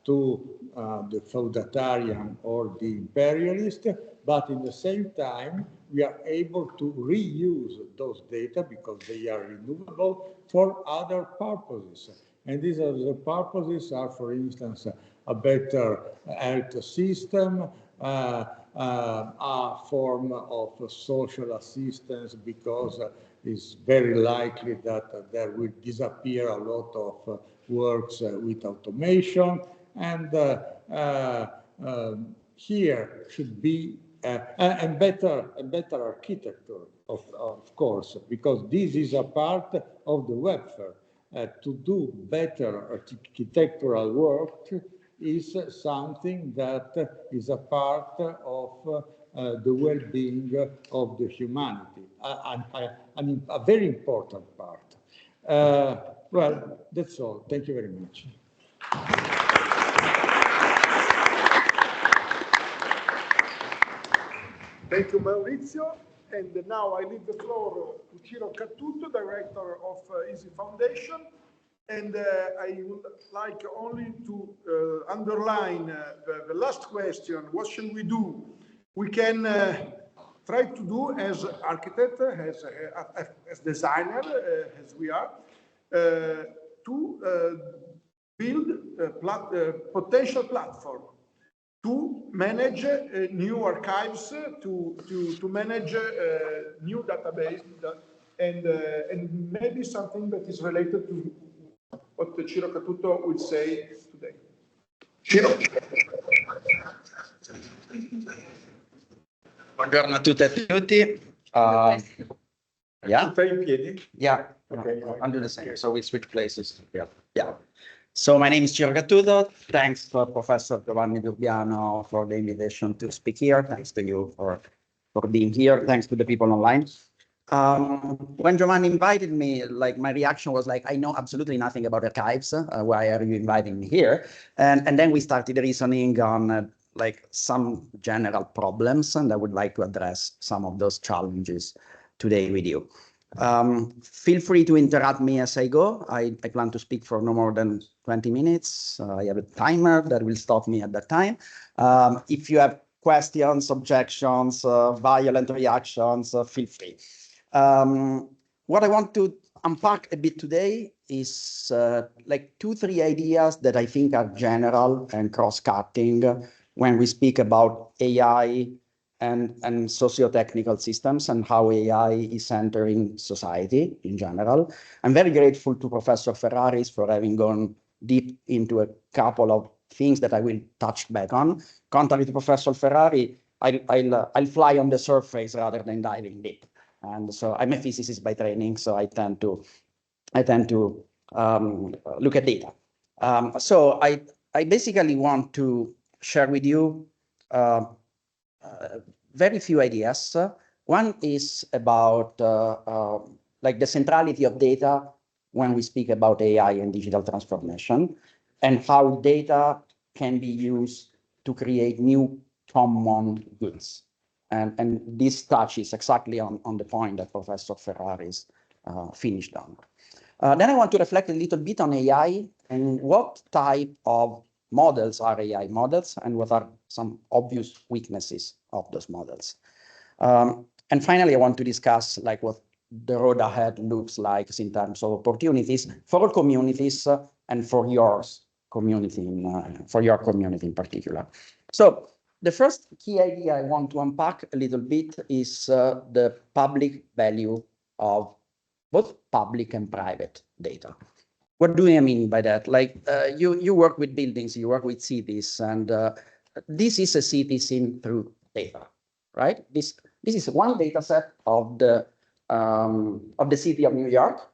to the feudalitarian or the imperialist, but in the same time, we are able to reuse those data because they are renewable for other purposes. And these other purposes are, for instance, a better health system, a form of social assistance, because it's very likely that there will disappear a lot of works with automation, and here should be and better architecture, of course, because this is a part of the welfare. To do better architectural work is something that is a part of the well-being of the humanity, a very important part. Well, that's all. Thank you very much. Thank you, Maurizio. And now I leave the floor to Ciro Cattuto, Director of EASY Foundation. And I would like only to underline the last question: what should we do? We can try to do as architect, as designer, as we are, to build a potential platform to manage new archives, to manage new database, and maybe something that is related to what Ciro Cattuto will say today. Ciro. Buongiorno a tutte e tutti. Yeah? Yeah. Okay. I'll do the same. So we switch places. Yeah. So my name is Ciro Cattuto. Thanks to Professor Giovanni DURBIANO for the invitation to speak here. Thanks to you for being here. Thanks to the people online. When Giovanni invited me, like, my reaction was like, I know absolutely nothing about archives. Why are you inviting me here? And then we started reasoning on like some general problems, and I would like to address some of those challenges today with you. Feel free to interrupt me as I go. I plan to speak for no more than 20 minutes. I have a timer that will stop me at that time. If you have questions, objections, violent reactions, feel free. What I want to unpack a bit today is like 2-3 ideas that I think are general and cross-cutting when we speak about AI and socio-technical systems and how AI is entering society in general. I'm very grateful to Professor Ferraris for having gone deep into a couple of things that I will touch back on. Contrary to Professor Ferrari, I'll fly on the surface rather than diving deep. And so I'm a physicist by training, so I tend to look at data. So I basically want to share with you very few ideas. One is about like the centrality of data when we speak about AI and digital transformation, and how data can be used to create new common goods. And this touches exactly on the point that Professor Ferraris finished on. Then I want to reflect a little bit on AI and what type of models are AI models and what are some obvious weaknesses of those models. And finally, I want to discuss like what the road ahead looks like in terms of opportunities for all communities and for your community in particular. So the first key idea I want to unpack a little bit is the public value of both public and private data. What do I mean by that? Like you work with buildings, you work with cities, and this is a city seen through data, right? This is one data set of the city of New York,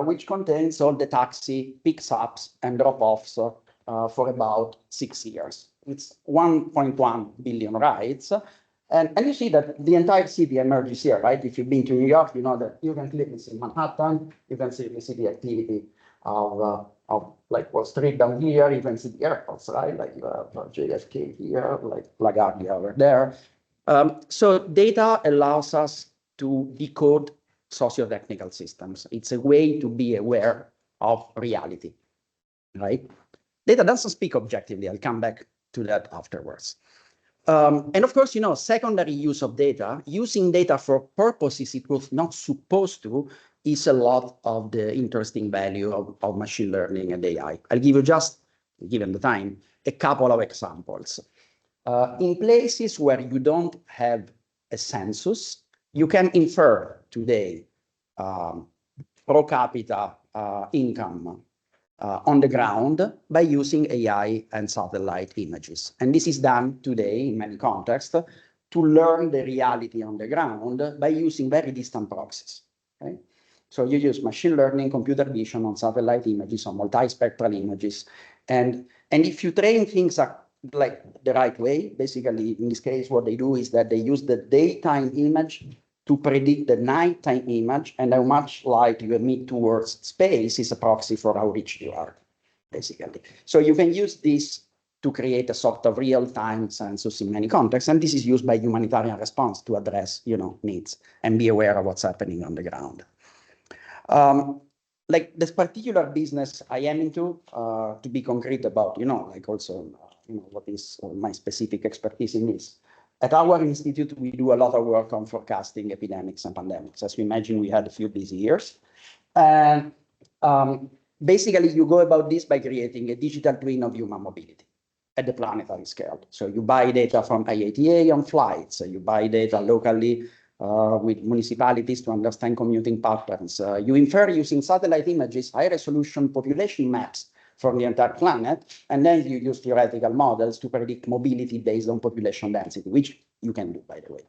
which contains all the taxi picks-ups and drop-offs for about 6 years. It's 1.1 billion rides. And you see that the entire city emerges here, right? If you've been to New York, you know that you can clearly see Manhattan, you can see the city activity of like Wall Street down here, you can see the airports, right? Like you have JFK here, like LaGuardia over there. So data allows us to decode socio-technical systems. It's a way to be aware of reality, right? Data doesn't speak objectively. I'll come back to that afterwards. And of course, you know, secondary use of data, using data for purposes it was not supposed to, is a lot of the interesting value of machine learning and AI. I'll give you just, given the time, a couple of examples. In places where you don't have a census, you can infer today pro capita income on the ground by using AI and satellite images. And this is done today in many contexts to learn the reality on the ground by using very distant proxies. Okay? So you use machine learning, computer vision on satellite images, on multispectral images. And if you train things like the right way, basically in this case, what they do is that they use the daytime image to predict the nighttime image, and how much light you emit towards space is a proxy for how rich you are, basically. So you can use this to create a sort of real-time census in many contexts, and this is used by humanitarian response to address, you know, needs and be aware of what's happening on the ground. Like this particular business I am into, to be concrete about, you know, like also, you know, what is my specific expertise in this. At our institute, we do a lot of work on forecasting epidemics and pandemics. As we imagine, we had a few busy years. And basically, you go about this by creating a digital twin of human mobility at the planetary scale. So you buy data from IATA on flights, you buy data locally with municipalities to understand commuting patterns. You infer using satellite images, high-resolution population maps from the entire planet, and then you use theoretical models to predict mobility based on population density, which you can do, by the way.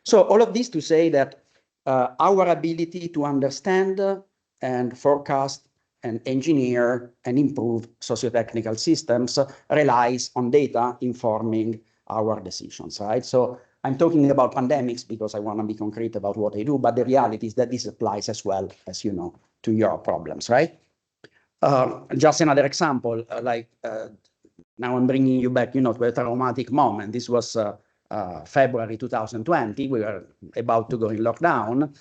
So all of this to say that our ability to understand and forecast and engineer and improve socio-technical systems relies on data informing our decisions, right? So I'm talking about pandemics because I want to be concrete about what I do, but the reality is that this applies as well, as you know, to your problems, right? Just another example, now I'm bringing you back, you know, to a traumatic moment. This was February 2020. We were about to go in lockdown.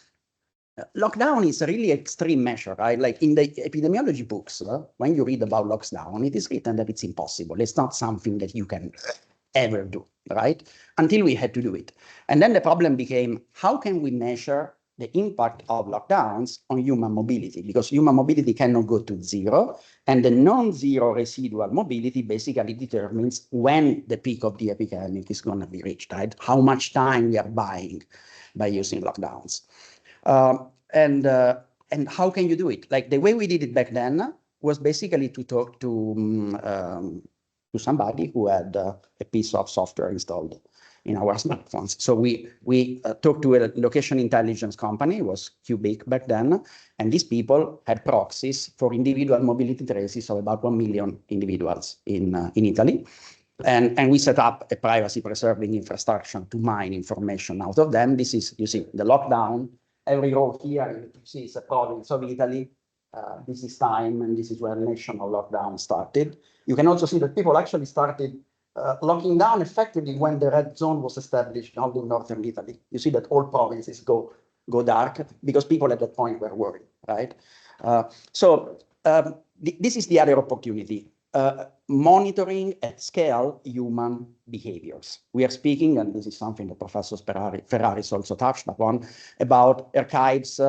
Lockdown is a really extreme measure, right? Like in the epidemiology books, when you read about lockdown, it is written that it's impossible. It's not something that you can ever do, right? Until we had to do it. And then the problem became, how can we measure the impact of lockdowns on human mobility? Because human mobility cannot go to zero, and the non-zero residual mobility basically determines when the peak of the epidemic is going to be reached, right? How much time we are buying by using lockdowns. And how can you do it? Like the way we did it back then was basically to talk to to somebody who had a piece of software installed in our smartphones. So we talked to a location intelligence company, it was Cubic back then, and these people had proxies for individual mobility traces of about 1 million individuals in Italy. And we set up a privacy-preserving infrastructure to mine information out of them. This is, you see, the lockdown. Every row here, you see, is a province of Italy. This is time, and this is where national lockdown started. You can also see that people actually started locking down effectively when the red zone was established out in northern Italy. You see that all provinces go dark because people at that point were worried, right? This is the other opportunity. Monitoring at scale human behaviors. We are speaking, and this is something that Professor Ferraris also touched upon, about archives,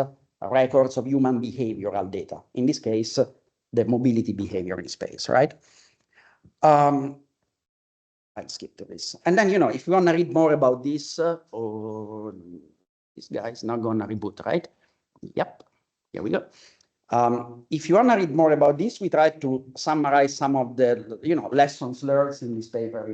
records of human behavioral data. In this case, the mobility behavior in space, right? I'll skip to this. And then, if you want to read more about this, this guy is not going to reboot, right? Yep, here we go. If you want to read more about this, we try to summarize some of the lessons learned in this paper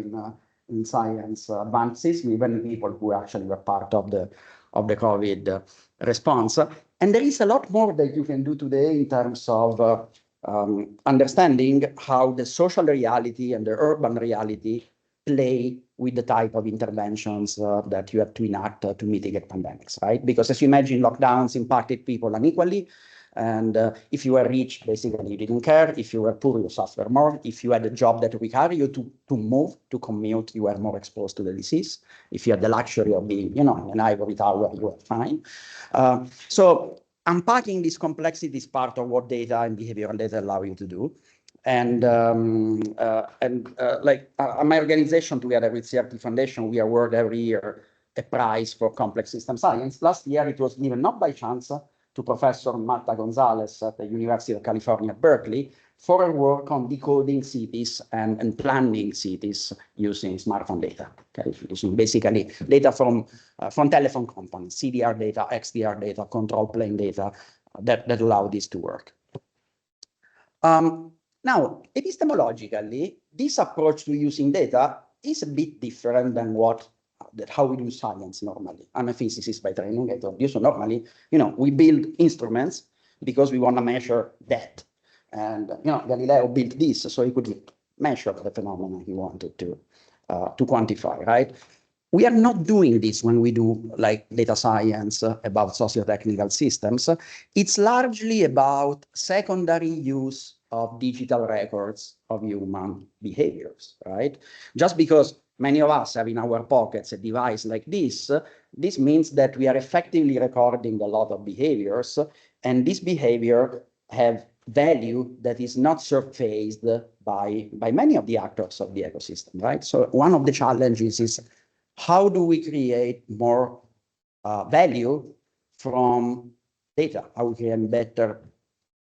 in Science Advances with many people who actually were part of the COVID response. And there is a lot more that you can do today in terms of understanding how the social reality and the urban reality play with the type of interventions that you have to enact to mitigate pandemics, right? Because as you imagine, lockdowns impacted people unequally. And if you were rich, basically you didn't care. If you were poor, you suffer more. If you had a job that required you to move, to commute, you were more exposed to the disease. If you had the luxury of being, in an ivory tower, you were fine. So unpacking this complexity is part of what data and behavioral data allow you to do. And my organization, together with CRT Foundation, we award every year a prize for complex system science. Last year, it was given not by chance to Professor Marta Gonzalez at the University of California, Berkeley, for her work on decoding cities and planning cities using smartphone data. Okay, using basically data from telephone companies, CDR data, XDR data, control plane data that allow this to work. Now, epistemologically, this approach to using data is a bit different than how we do science normally. I'm a physicist by training, I told you. So normally, we build instruments because we want to measure that. And, Galileo built this so he could measure the phenomena he wanted to quantify, right? We are not doing this when we do data science about socio-technical systems. It's largely about secondary use of digital records of human behaviors, right? Just because many of us have in our pockets a device like this, this means that we are effectively recording a lot of behaviors, and this behavior have value that is not surfaced by many of the actors of the ecosystem, right? So one of the challenges is how do we create more value from data? How we create better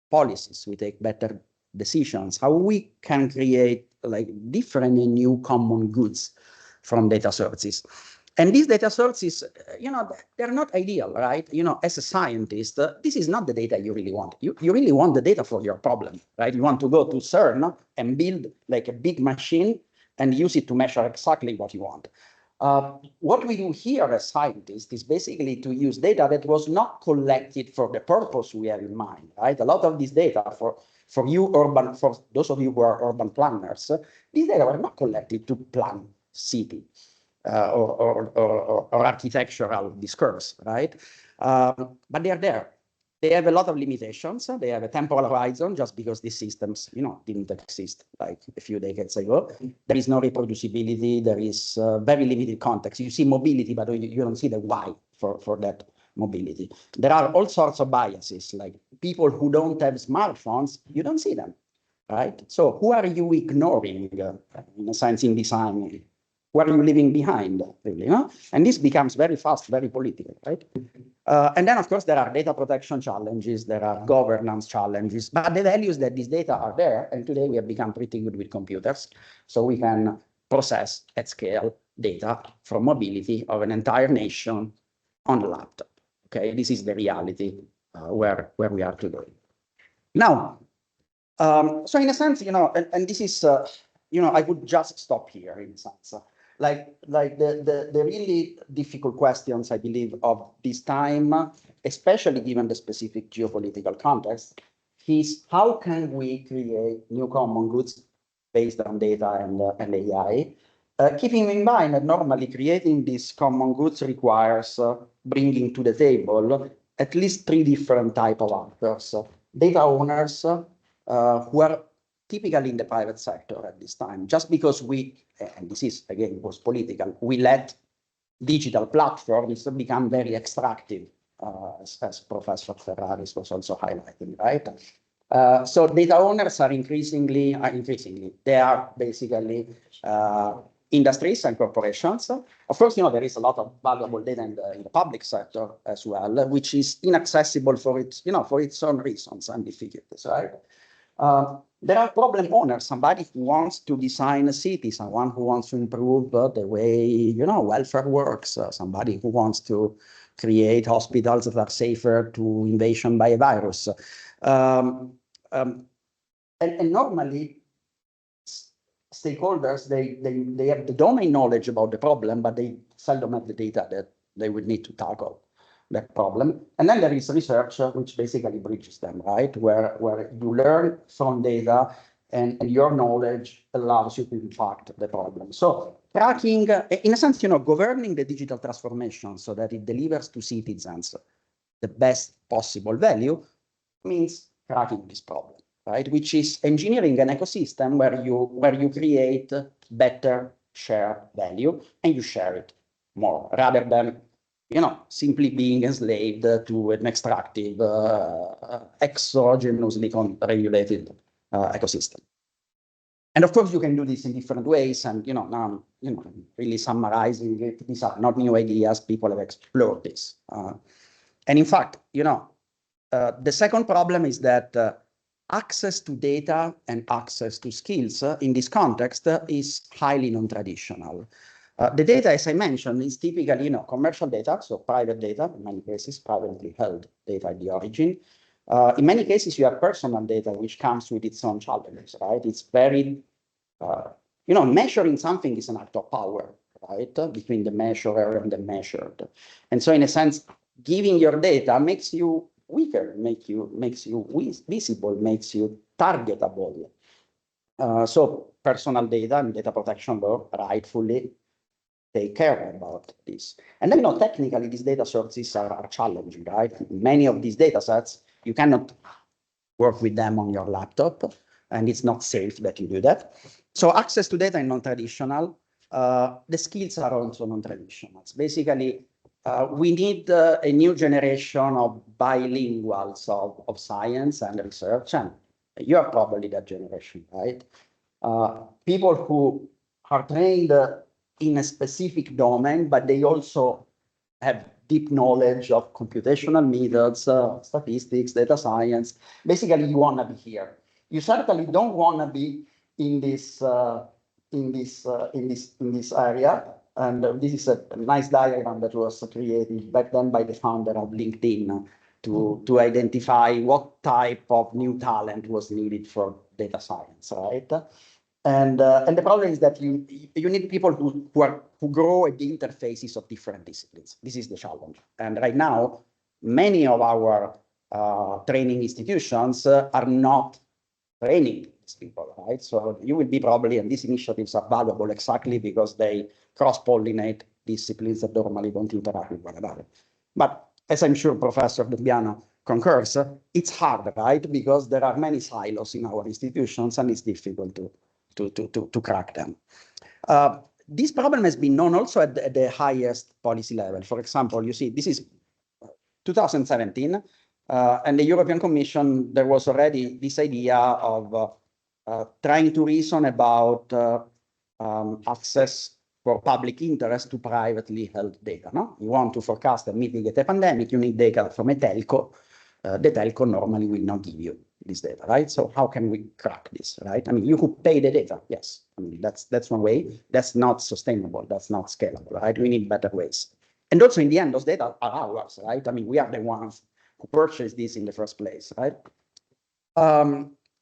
policies, we take better decisions, how we can create different and new common goods from data sources. And these data sources, they're not ideal, right? As a scientist, this is not the data you really want. You really want the data for your problem, right? You want to go to CERN and build a big machine and use it to measure exactly what you want. What we do here as scientists is basically to use data that was not collected for the purpose we have in mind, right? A lot of this data for those of you who are urban planners, these data were not collected to plan city or architectural discourse, right? But they are there. They have a lot of limitations. They have a temporal horizon just because these systems, didn't exist a few decades ago. There is no reproducibility. There is very limited context. You see mobility, but you don't see the why for that mobility. There are all sorts of biases, like people who don't have smartphones, you don't see them, right? So who are you ignoring in a sense in design? Who are you leaving behind, really? And this becomes very fast, very political, right? And then, of course, there are data protection challenges, there are governance challenges, but the value is that these data are there, and today we have become pretty good with computers, so we can process at scale data from mobility of an entire nation on a laptop. Okay, this is the reality where we are today. Now, so in a sense, and this is I would just stop here in a sense. Like the really difficult questions, I believe, of this time, especially given the specific geopolitical context, is how can we create new common goods based on data and AI, keeping in mind that normally creating these common goods requires bringing to the table at least 3 different types of actors. Data owners who are typically in the private sector at this time, just because we, and this is again was political, we let digital platforms become very extractive, as Professor Ferraris was also highlighting, right? So data owners are increasingly, they are basically industries and corporations. Of course, there is a lot of valuable data in the public sector as well, which is inaccessible for its, for its own reasons and difficulties, right? There are problem owners, somebody who wants to design a city, someone who wants to improve the way, welfare works, somebody who wants to create hospitals that are safer to invasion by a virus. And normally, stakeholders, they have the domain knowledge about the problem, but they seldom have the data that they would need to tackle that problem. And then there is research, which basically bridges them, right? Where you learn from data and your knowledge allows you to impact the problem. So tracking, in a sense, governing the digital transformation so that it delivers to citizens the best possible value means tracking this problem, right? Which is engineering an ecosystem where you create better shared value and you share it more rather than simply being enslaved to an extractive, exogenously regulated ecosystem. And of course, you can do this in different ways. And now, really summarizing it, these are not new ideas. People have explored this. And in fact, the second problem is that access to data and access to skills in this context is highly non-traditional. The data, as I mentioned, is typically commercial data, so private data, in many cases, privately held data at the origin. In many cases, you have personal data, which comes with its own challenges, right? It's very, measuring something is an act of power, right? Between the measurer and the measured. And so in a sense, giving your data makes you weaker, makes you visible, makes you targetable. So personal data and data protection law rightfully take care about this. And then, technically, these data sources are challenging, right? Many of these data sets, you cannot work with them on your laptop, and it's not safe that you do that. So access to data is non-traditional. The skills are also non-traditional. Basically, we need a new generation of bilinguals of science and research, and you are probably that generation, right? People who are trained in a specific domain, but they also have deep knowledge of computational methods, statistics, data science. Basically, you want to be here. You certainly don't want to be in this area. And this is a nice diagram that was created back then by the founder of LinkedIn to identify what type of new talent was needed for data science, right? And the problem is that you need people who grow at the interfaces of different disciplines. This is the challenge. And right now, many of our training institutions are not training these people, right? So you will be probably, and these initiatives are valuable exactly because they cross-pollinate disciplines that normally don't interact with one another. But as I'm sure Professor Durbiano concurs, it's hard, right? Because there are many silos in our institutions and it's difficult to crack them. This problem has been known also at the highest policy level. For example, you see, this is 2017, and the European Commission, there was already this idea of trying to reason about access for public interest to privately held data. No? You want to forecast and mitigate a pandemic, you need data from a telco. The telco normally will not give you this data, right? So how can we crack this, right? I mean, you could pay the data, yes. I mean, that's one way. That's not sustainable. That's not scalable, right? We need better ways. And also, in the end, those data are ours, right? I mean, we are the ones who purchased this in the first place, right?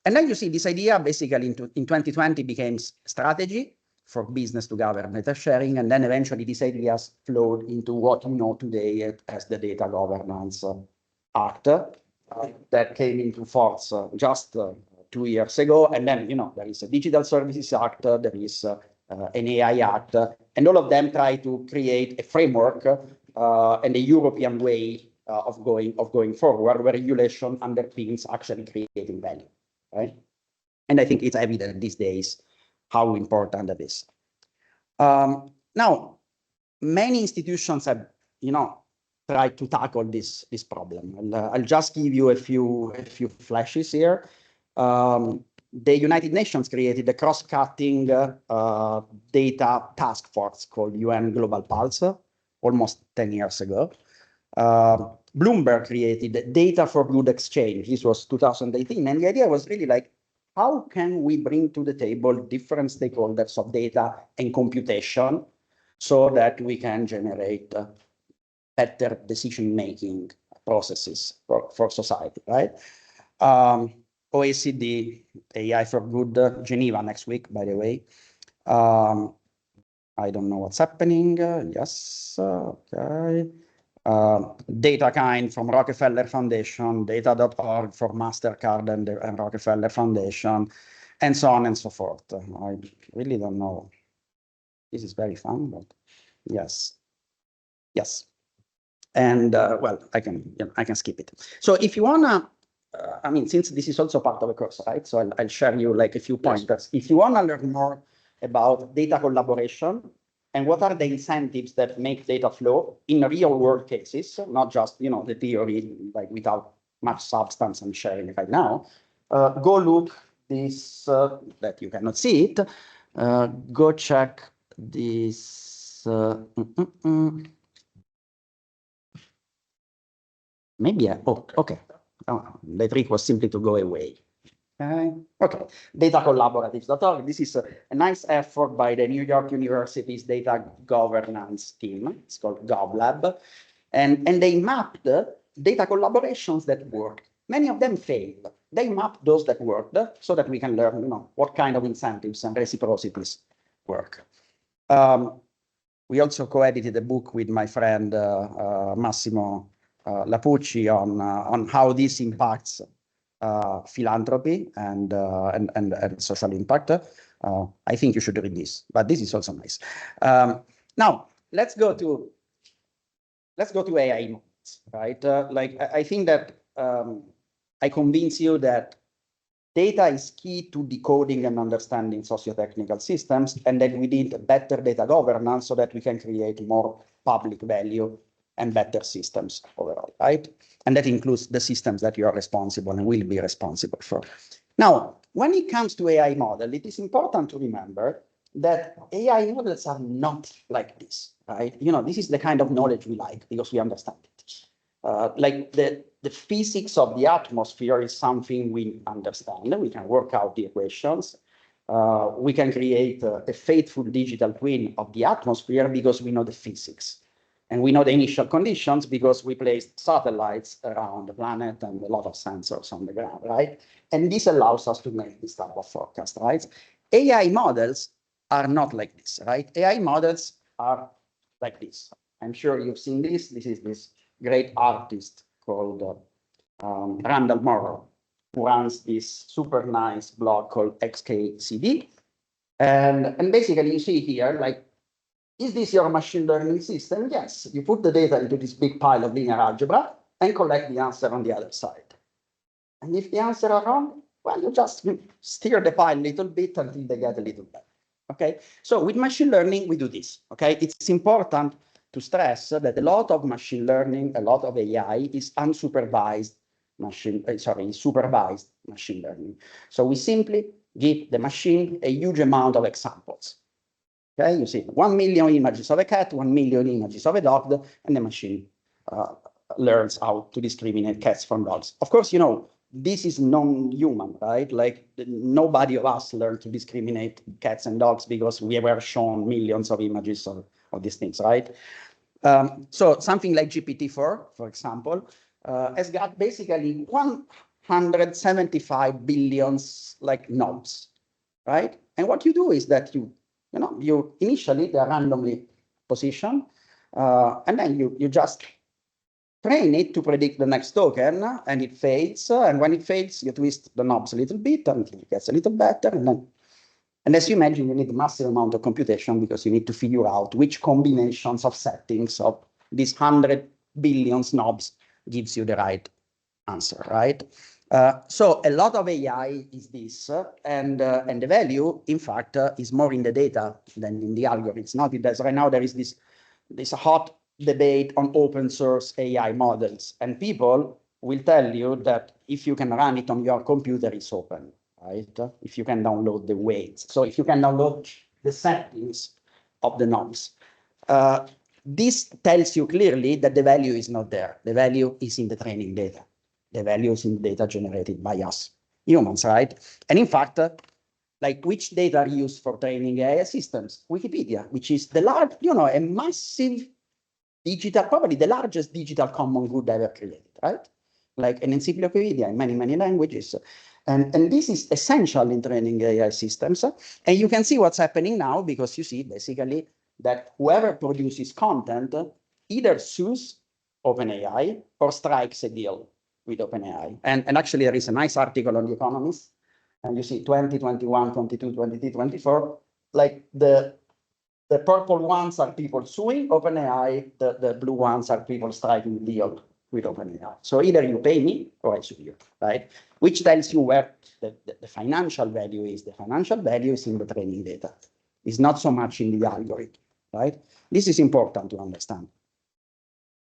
And then you see this idea basically in 2020 became strategy for business to govern data sharing. And then eventually these ideas flowed into what you know today as the Data Governance Act that came into force just 2 years ago. And then, you know, there is a Digital Services Act, there is an AI Act, and all of them try to create a framework and a European way of going forward, where regulation underpins actually creating value, right? And I think it's evident these days how important that is. Now, many institutions have, you know, tried to tackle this problem. I'll just give you a few flashes here. The United Nations created a cross-cutting data task force called UN Global Pulse almost 10 years ago. Bloomberg created Data for Good Exchange. This was 2018. And the idea was really like, how can we bring to the table different stakeholders of data and computation so that we can generate better decision-making processes for society, right? OECD, AI for Good, Geneva next week, by the way. I don't know what's happening. Yes, okay. DataKind from Rockefeller Foundation, data.org for MasterCard and Rockefeller Foundation, and so on and so forth. I really don't know. This is very fun, but yes. Yes. And well, I can skip it. So if you wanna, I mean, since this is also part of the course, right? So I'll share you like a few pointers. If you wanna learn more about data collaboration and what are the incentives that make data flow in real world cases, not just, you know, the theory, like without much substance I'm sharing right now, go look this, that you cannot see it, go check this, maybe, oh, okay. Oh, the trick was simply to go away. Okay, datacollaboratives.org. This is a nice effort by the New York University's data governance team. It's called GovLab. And they mapped data collaborations that work. Many of them failed. They mapped those that worked so that we can learn, you know, what kind of incentives and reciprocities work. We also co-edited a book with my friend Massimo Lapucci on how this impacts philanthropy and social impact. I think you should read this, but this is also nice. Now let's go to AI models, right? Like I think that I convince you that data is key to decoding and understanding socio-technical systems, and that we need better data governance so that we can create more public value and better systems overall, right? And that includes the systems that you are responsible and will be responsible for. Now, when it comes to AI model, it is important to remember that AI models are not like this, right? You know, this is the kind of knowledge we like because we understand it. Like the physics of the atmosphere is something we understand. We can work out the equations. We can create a faithful digital twin of the atmosphere because we know the physics. And we know the initial conditions because we placed satellites around the planet and a lot of sensors on the ground, right? And this allows us to make this type of forecast, right? AI models are not like this, right? AI models are like this. I'm sure you've seen this. This is this great artist called Randall Morrow, who runs this super nice blog called XKCD. And basically you see here, like, is this your machine learning system? Yes, you put the data into this big pile of linear algebra and collect the answer on the other side. And if the answer are wrong, well, you just steer the pile a little bit until they get a little better. Okay, so with machine learning, we do this. Okay, it's important to stress that a lot of machine learning, a lot of AI is unsupervised supervised machine learning. So we simply give the machine a huge amount of examples. Okay, you see 1 million images of a cat, 1 million images of a dog, and the machine learns how to discriminate cats from dogs. Of course, you know, this is non-human, right? Like nobody of us learned to discriminate cats and dogs because we were shown millions of images of these things, right? So something like GPT-4, for example, has got basically 175 billions like knobs, right? And what you do is that you initially they're randomly positioned, and then you just train it to predict the next token, and it fails. And when it fails, you twist the knobs a little bit, and it gets a little better. And as you imagine, you need a massive amount of computation because you need to figure out which combinations of settings of these 100 billion knobs gives you the right answer, right? So a lot of AI is this, and the value, in fact, is more in the data than in the algorithms. Not that right now there is this hot debate on open source AI models, and people will tell you that if you can run it on your computer, it's open, right? If you can download the weights, so if you can download the settings of the knobs. This tells you clearly that the value is not there. The value is in the training data. The value is in the data generated by us, humans, right? And in fact, like which data are used for training AI systems? Wikipedia, which is the large, a massive digital, probably the largest digital common good ever created, right? Like an encyclopedia in many, many languages. And this is essential in training AI systems. And you can see what's happening now because you see basically that whoever produces content either sues OpenAI or strikes a deal with OpenAI. And actually there is a nice article on The Economist, and you see 2021, 22, 23, 24, like the purple ones are people suing OpenAI, the blue ones are people striking a deal with OpenAI. So either you pay me or I sue you, right? Which tells you where the financial value is. The financial value is in the training data. It's not so much in the algorithm, right? This is important to understand.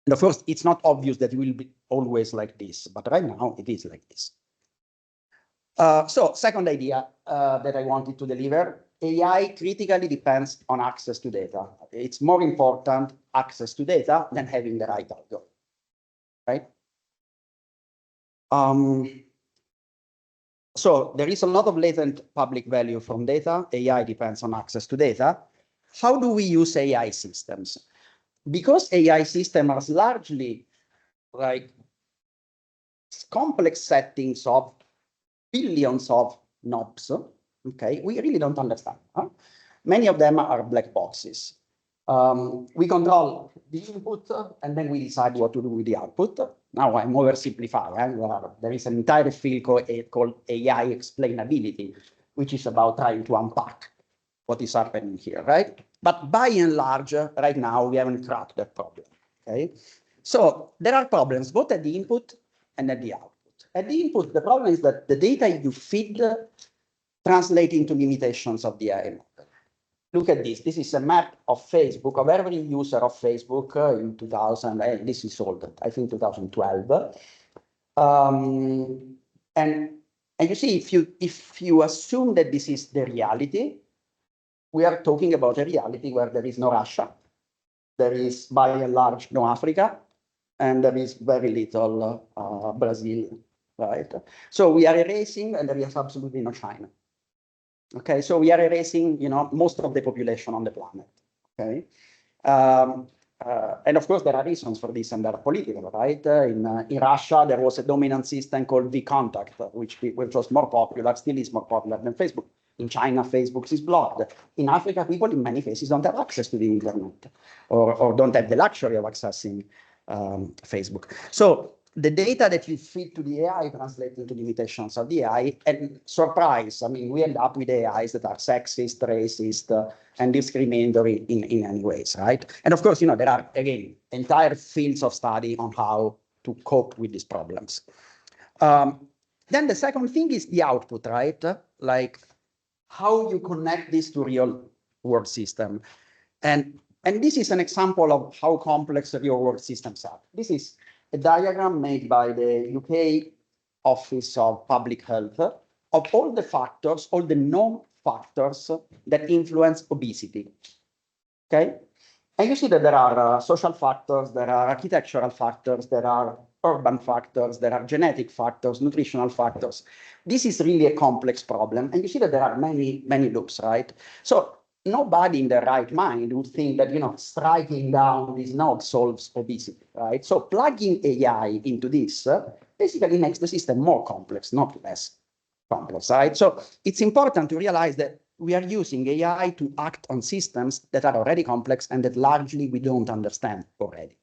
And of course, it's not obvious that it will be always like this, but right now it is like this. So second idea that I wanted to deliver, AI critically depends on access to data. It's more important access to data than having the right algorithm, right? So there is a lot of latent public value from data. AI depends on access to data. How do we use AI systems? Because AI systems are largely like complex settings of billions of knobs, okay, we really don't understand. Many of them are black boxes. We control the input and then we decide what to do with the output. Now I'm oversimplifying. There is an entire field called AI explainability, which is about trying to unpack what is happening here, right? But by and large, right now, we haven't cracked that problem, okay? So there are problems both at the input and at the output. At the input, the problem is that the data you feed translate into limitations of the AI model. Look at this. This is a map of Facebook, of every user of Facebook in 2000. This is old, I think 2012. And you see, if you assume that this is the reality, we are talking about a reality where there is no Russia, there is by and large no Africa, and there is very little Brazil, right? So we are erasing, and there is absolutely no China. Okay, so we are erasing, most of the population on the planet. Okay, and of course there are reasons for this, and they are political, right? In Russia there was a dominant system called vContact, which was more popular, still is more popular than Facebook. In China, Facebook is blocked. In Africa, people in many cases don't have access to the internet or don't have the luxury of accessing Facebook. So the data that you feed to the AI translates into limitations of the AI, and surprise, I mean, we end up with AIs that are sexist, racist, and discriminatory in any ways, right? And of course, there are, again, entire fields of study on how to cope with these problems. Then the second thing is the output, right? Like how you connect this to real world system. And this is an example of how complex real world systems are. This is a diagram made by the UK Office of Public Health of all the factors, all the known factors that influence obesity, okay? And you see that there are social factors, there are architectural factors, there are urban factors, there are genetic factors, nutritional factors. This is really a complex problem. And you see that there are many, many loops, right? So nobody in their right mind would think that, striking down this node solves obesity, right? So plugging AI into this basically makes the system more complex, not less complex, right? So it's important to realize that we are using AI to act on systems that are already complex and that largely we don't understand already.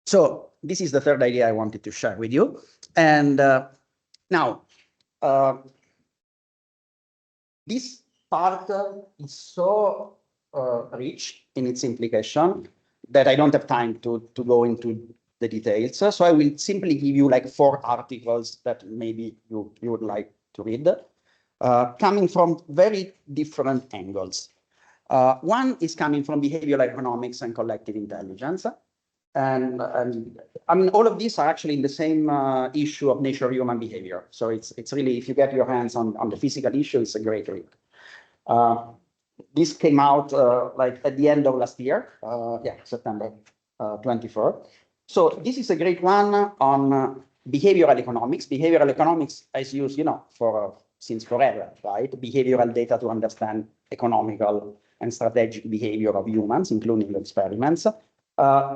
So this is the third idea I wanted to share with you. And now, this part is so rich in its implication that I don't have time to go into the details. So I will simply give you like 4 articles that maybe you would like to read, coming from very different angles. One is coming from behavioral economics and collective intelligence. And I mean, all of these are actually in the same issue of nature of human behavior. So it's really, if you get your hands on the physical issue, it's a great read. This came out like at the end of last year, September 24. So this is a great one on behavioral economics. Behavioral economics is used, since forever, right? Behavioral data to understand economical and strategic behavior of humans, including experiments.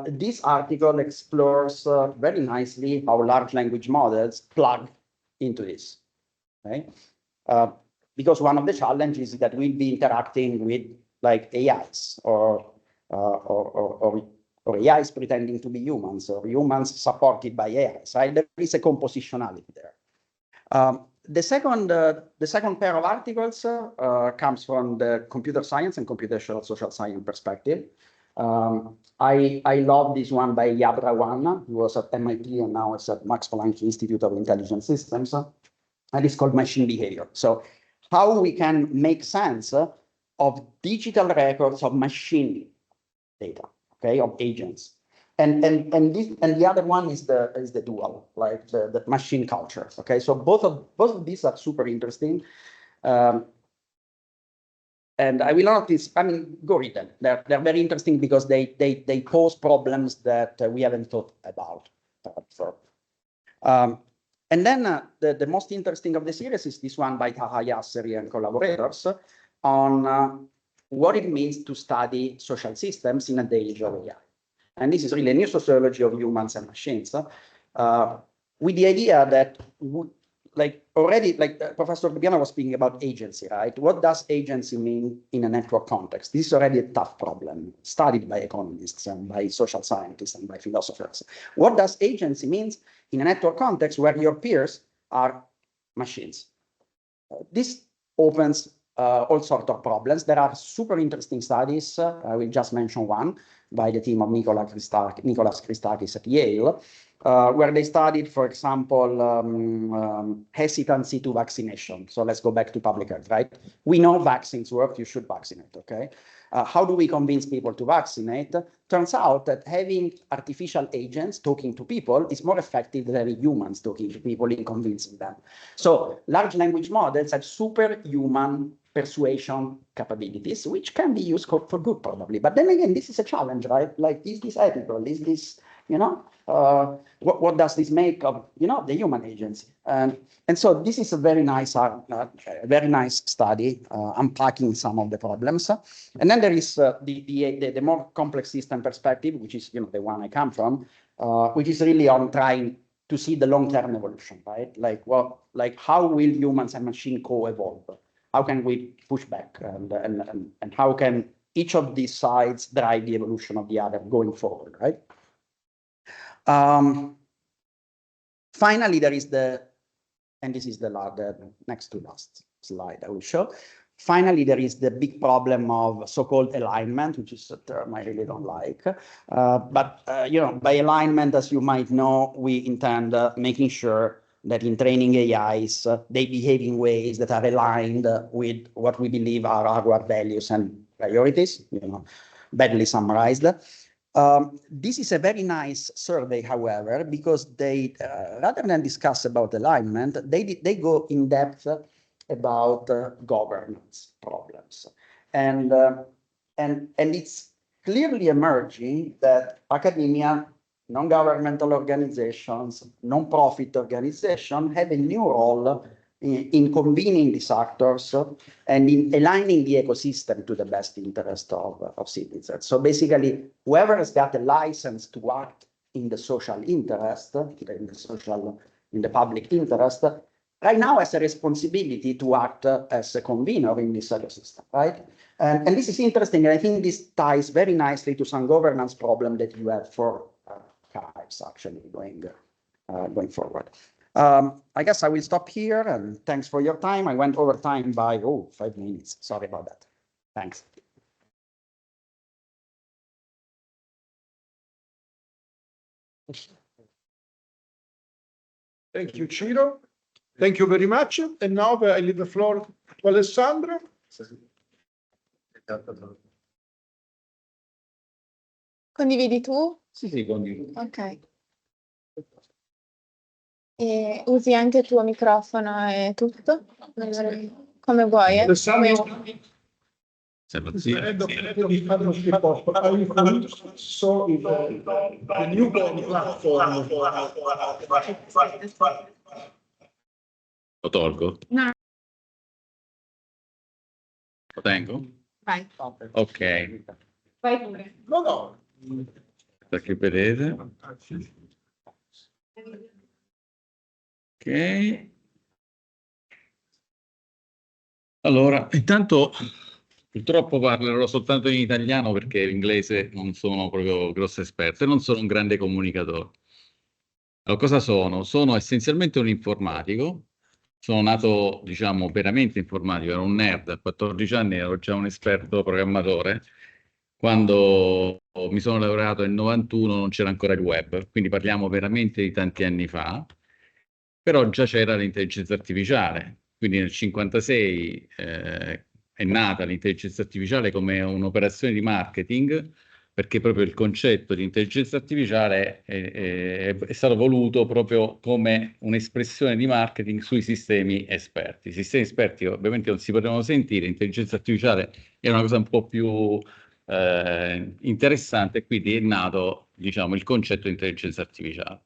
This article explores very nicely how large language models plug into this, right? Because one of the challenges is that we'll be interacting with like AIs or AIs pretending to be humans or humans supported by AIs, right? There is a compositionality there. The second pair of articles comes from the computer science and computational social science perspective. I love this one by Yabrawan, who was at MIT and now is at Max Planck Institute of Intelligent Systems, and it's called machine behavior. So how we can make sense of digital records of machine data, okay, of agents. And the other one is the dual, like the machine culture. Okay, so both of these are super interesting. And I will not, go read them. They're very interesting because they pose problems that we haven't thought about before. And then the most interesting of the series is this one by Taha Yasseri and collaborators on what it means to study social systems in a age of AI. And this is really a new sociology of humans and machines, with the idea that, Professor DURBIANO was speaking about agency, right? What does agency mean in a network context? This is already a tough problem, studied by economists and by social scientists and by philosophers. What does agency mean in a network context where your peers are machines? This opens all sorts of problems. There are super interesting studies. I will just mention one by the team of Nicholas Christakis at Yale, where they studied, for example, hesitancy to vaccination. So let's go back to public health, right? We know vaccines work, you should vaccinate, okay? How do we convince people to vaccinate? Turns out that having artificial agents talking to people is more effective than having humans talking to people in convincing them. So large language models have superhuman persuasion capabilities, which can be used for good probably. But then again, this is a challenge, right? Like, is this ethical? Is this, what does this make of, the human agency? And so this is a very nice study unpacking some of the problems. And then there is the more complex system perspective, which is, the one I come from, which is really on trying to see the long-term evolution, right? Like how will humans and machine co-evolve? How can we push back and how can each of these sides drive the evolution of the other going forward, right? Finally, there is and this is the next to last slide I will show. Finally, there is the big problem of so-called alignment, which is a term I really don't like. But by alignment, as you might know, we intend making sure that in training AIs, they behave in ways that are aligned with what we believe are our values and priorities, badly summarized. This is a very nice survey, however, because they, rather than discuss about alignment, they go in depth about governance problems. And it's clearly emerging that academia, non-governmental organizations, non-profit organizations have a new role in convening these actors and in aligning the ecosystem to the best interest of citizens. So basically, whoever has got a license to act in the social interest, in the public interest, right now has a responsibility to act as a convener in this ecosystem, right? And this is interesting, and I think this ties very nicely to some governance problem that you have for archives actually going forward. I guess I will stop here, and thanks for your time. I went over time by 5 minutes. Sorry about that. Thanks. Thank you, Ciro. Thank you very much. And now I leave the floor to Alessandro. Condividi tu? Sì, condivido. Ok. E usi anche il tuo microfono e tutto? Come vuoi, eh? Alessandro, Sì. So the newborn platform. Lo tolgo? No. Lo tengo? Vai. Ok, Vai pure. No. perché vedete? Ok. Allora, intanto purtroppo parlerò soltanto in italiano perché l'inglese non sono proprio grosso esperto e non sono un grande comunicatore. Allora, cosa sono? Sono essenzialmente un informatico. Sono nato, diciamo, veramente informatico, ero un nerd, a 14 anni ero già un esperto programmatore. Quando mi sono laureato nel 91 non c'era ancora il web, quindi parliamo veramente di tanti anni fa, però già c'era l'intelligenza artificiale. Quindi nel 56 è nata l'intelligenza artificiale come un'operazione di marketing, perché proprio il concetto di intelligenza artificiale è stato voluto proprio come un'espressione di marketing sui sistemi esperti. I sistemi esperti ovviamente non si potevano sentire, l'intelligenza artificiale è una cosa un po' più interessante, quindi è nato, diciamo, il concetto di intelligenza artificiale.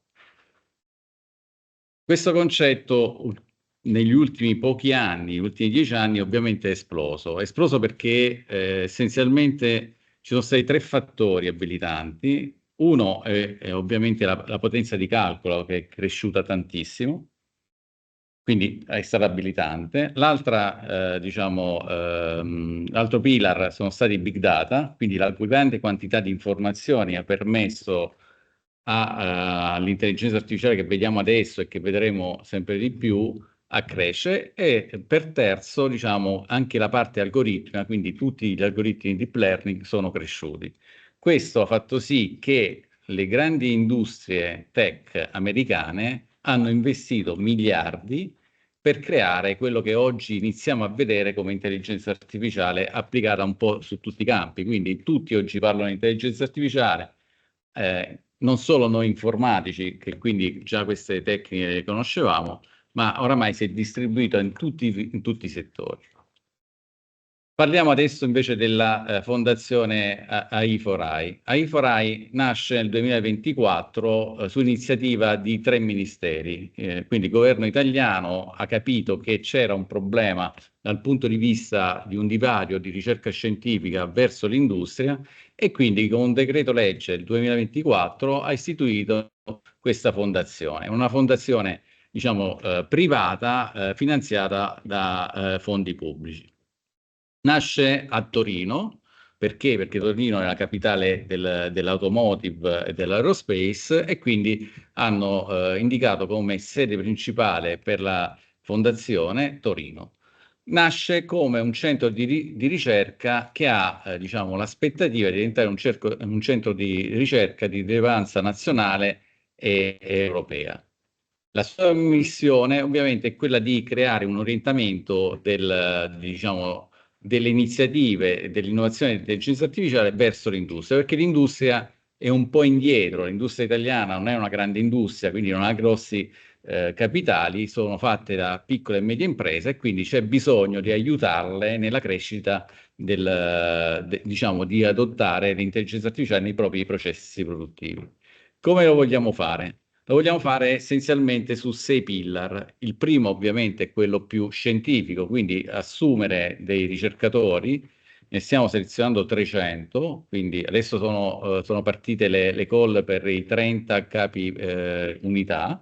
Questo concetto negli ultimi pochi anni, negli ultimi 10 anni, ovviamente è esploso. È esploso perché essenzialmente ci sono stati 3 fattori abilitanti. Uno è ovviamente la potenza di calcolo, che è cresciuta tantissimo, quindi è stata abilitante. L'altro pillar sono stati i big data, quindi la grande quantità di informazioni ha permesso all'intelligenza artificiale che vediamo adesso e che vedremo sempre di più a crescere, e per terzo, diciamo, anche la parte algoritmica, quindi tutti gli algoritmi di deep learning sono cresciuti. Questo ha fatto sì che le grandi industrie tech americane hanno investito miliardi per creare quello che oggi iniziamo a vedere come intelligenza artificiale applicata un po' su tutti i campi. Quindi tutti oggi parlano di intelligenza artificiale, non solo noi informatici, che quindi già queste tecniche le conoscevamo, ma oramai si è distribuito in tutti i settori. Parliamo adesso invece della fondazione AI4I. AI4I nasce nel 2024 su iniziativa di 3 ministeri. Quindi il governo italiano ha capito che c'era un problema dal punto di vista di un divario di ricerca scientifica verso l'industria, e quindi con un decreto legge del 2024 ha istituito questa fondazione. Una fondazione, diciamo, privata, finanziata da fondi pubblici. Nasce a Torino, perché? Perché Torino è la capitale dell'automotive e dell'aerospace, e quindi hanno indicato come sede principale per la fondazione Torino. Nasce come un centro di ricerca che ha diciamo, l'aspettativa di diventare un centro di ricerca di rilevanza nazionale e europea. La sua missione ovviamente è quella di creare un orientamento diciamo, delle iniziative e dell'innovazione dell'intelligenza artificiale verso l'industria, perché l'industria è un po' indietro. L'industria italiana non è una grande industria, quindi non ha grossi capitali, sono fatte da piccole e medie imprese, e quindi c'è bisogno di aiutarle nella crescita diciamo, di adottare l'intelligenza artificiale nei propri processi produttivi. Come lo vogliamo fare? Lo vogliamo fare essenzialmente su 6 pillar. Il primo ovviamente è quello più scientifico, quindi assumere dei ricercatori ne stiamo selezionando 300, quindi adesso sono partite le call per i 30 capi unità,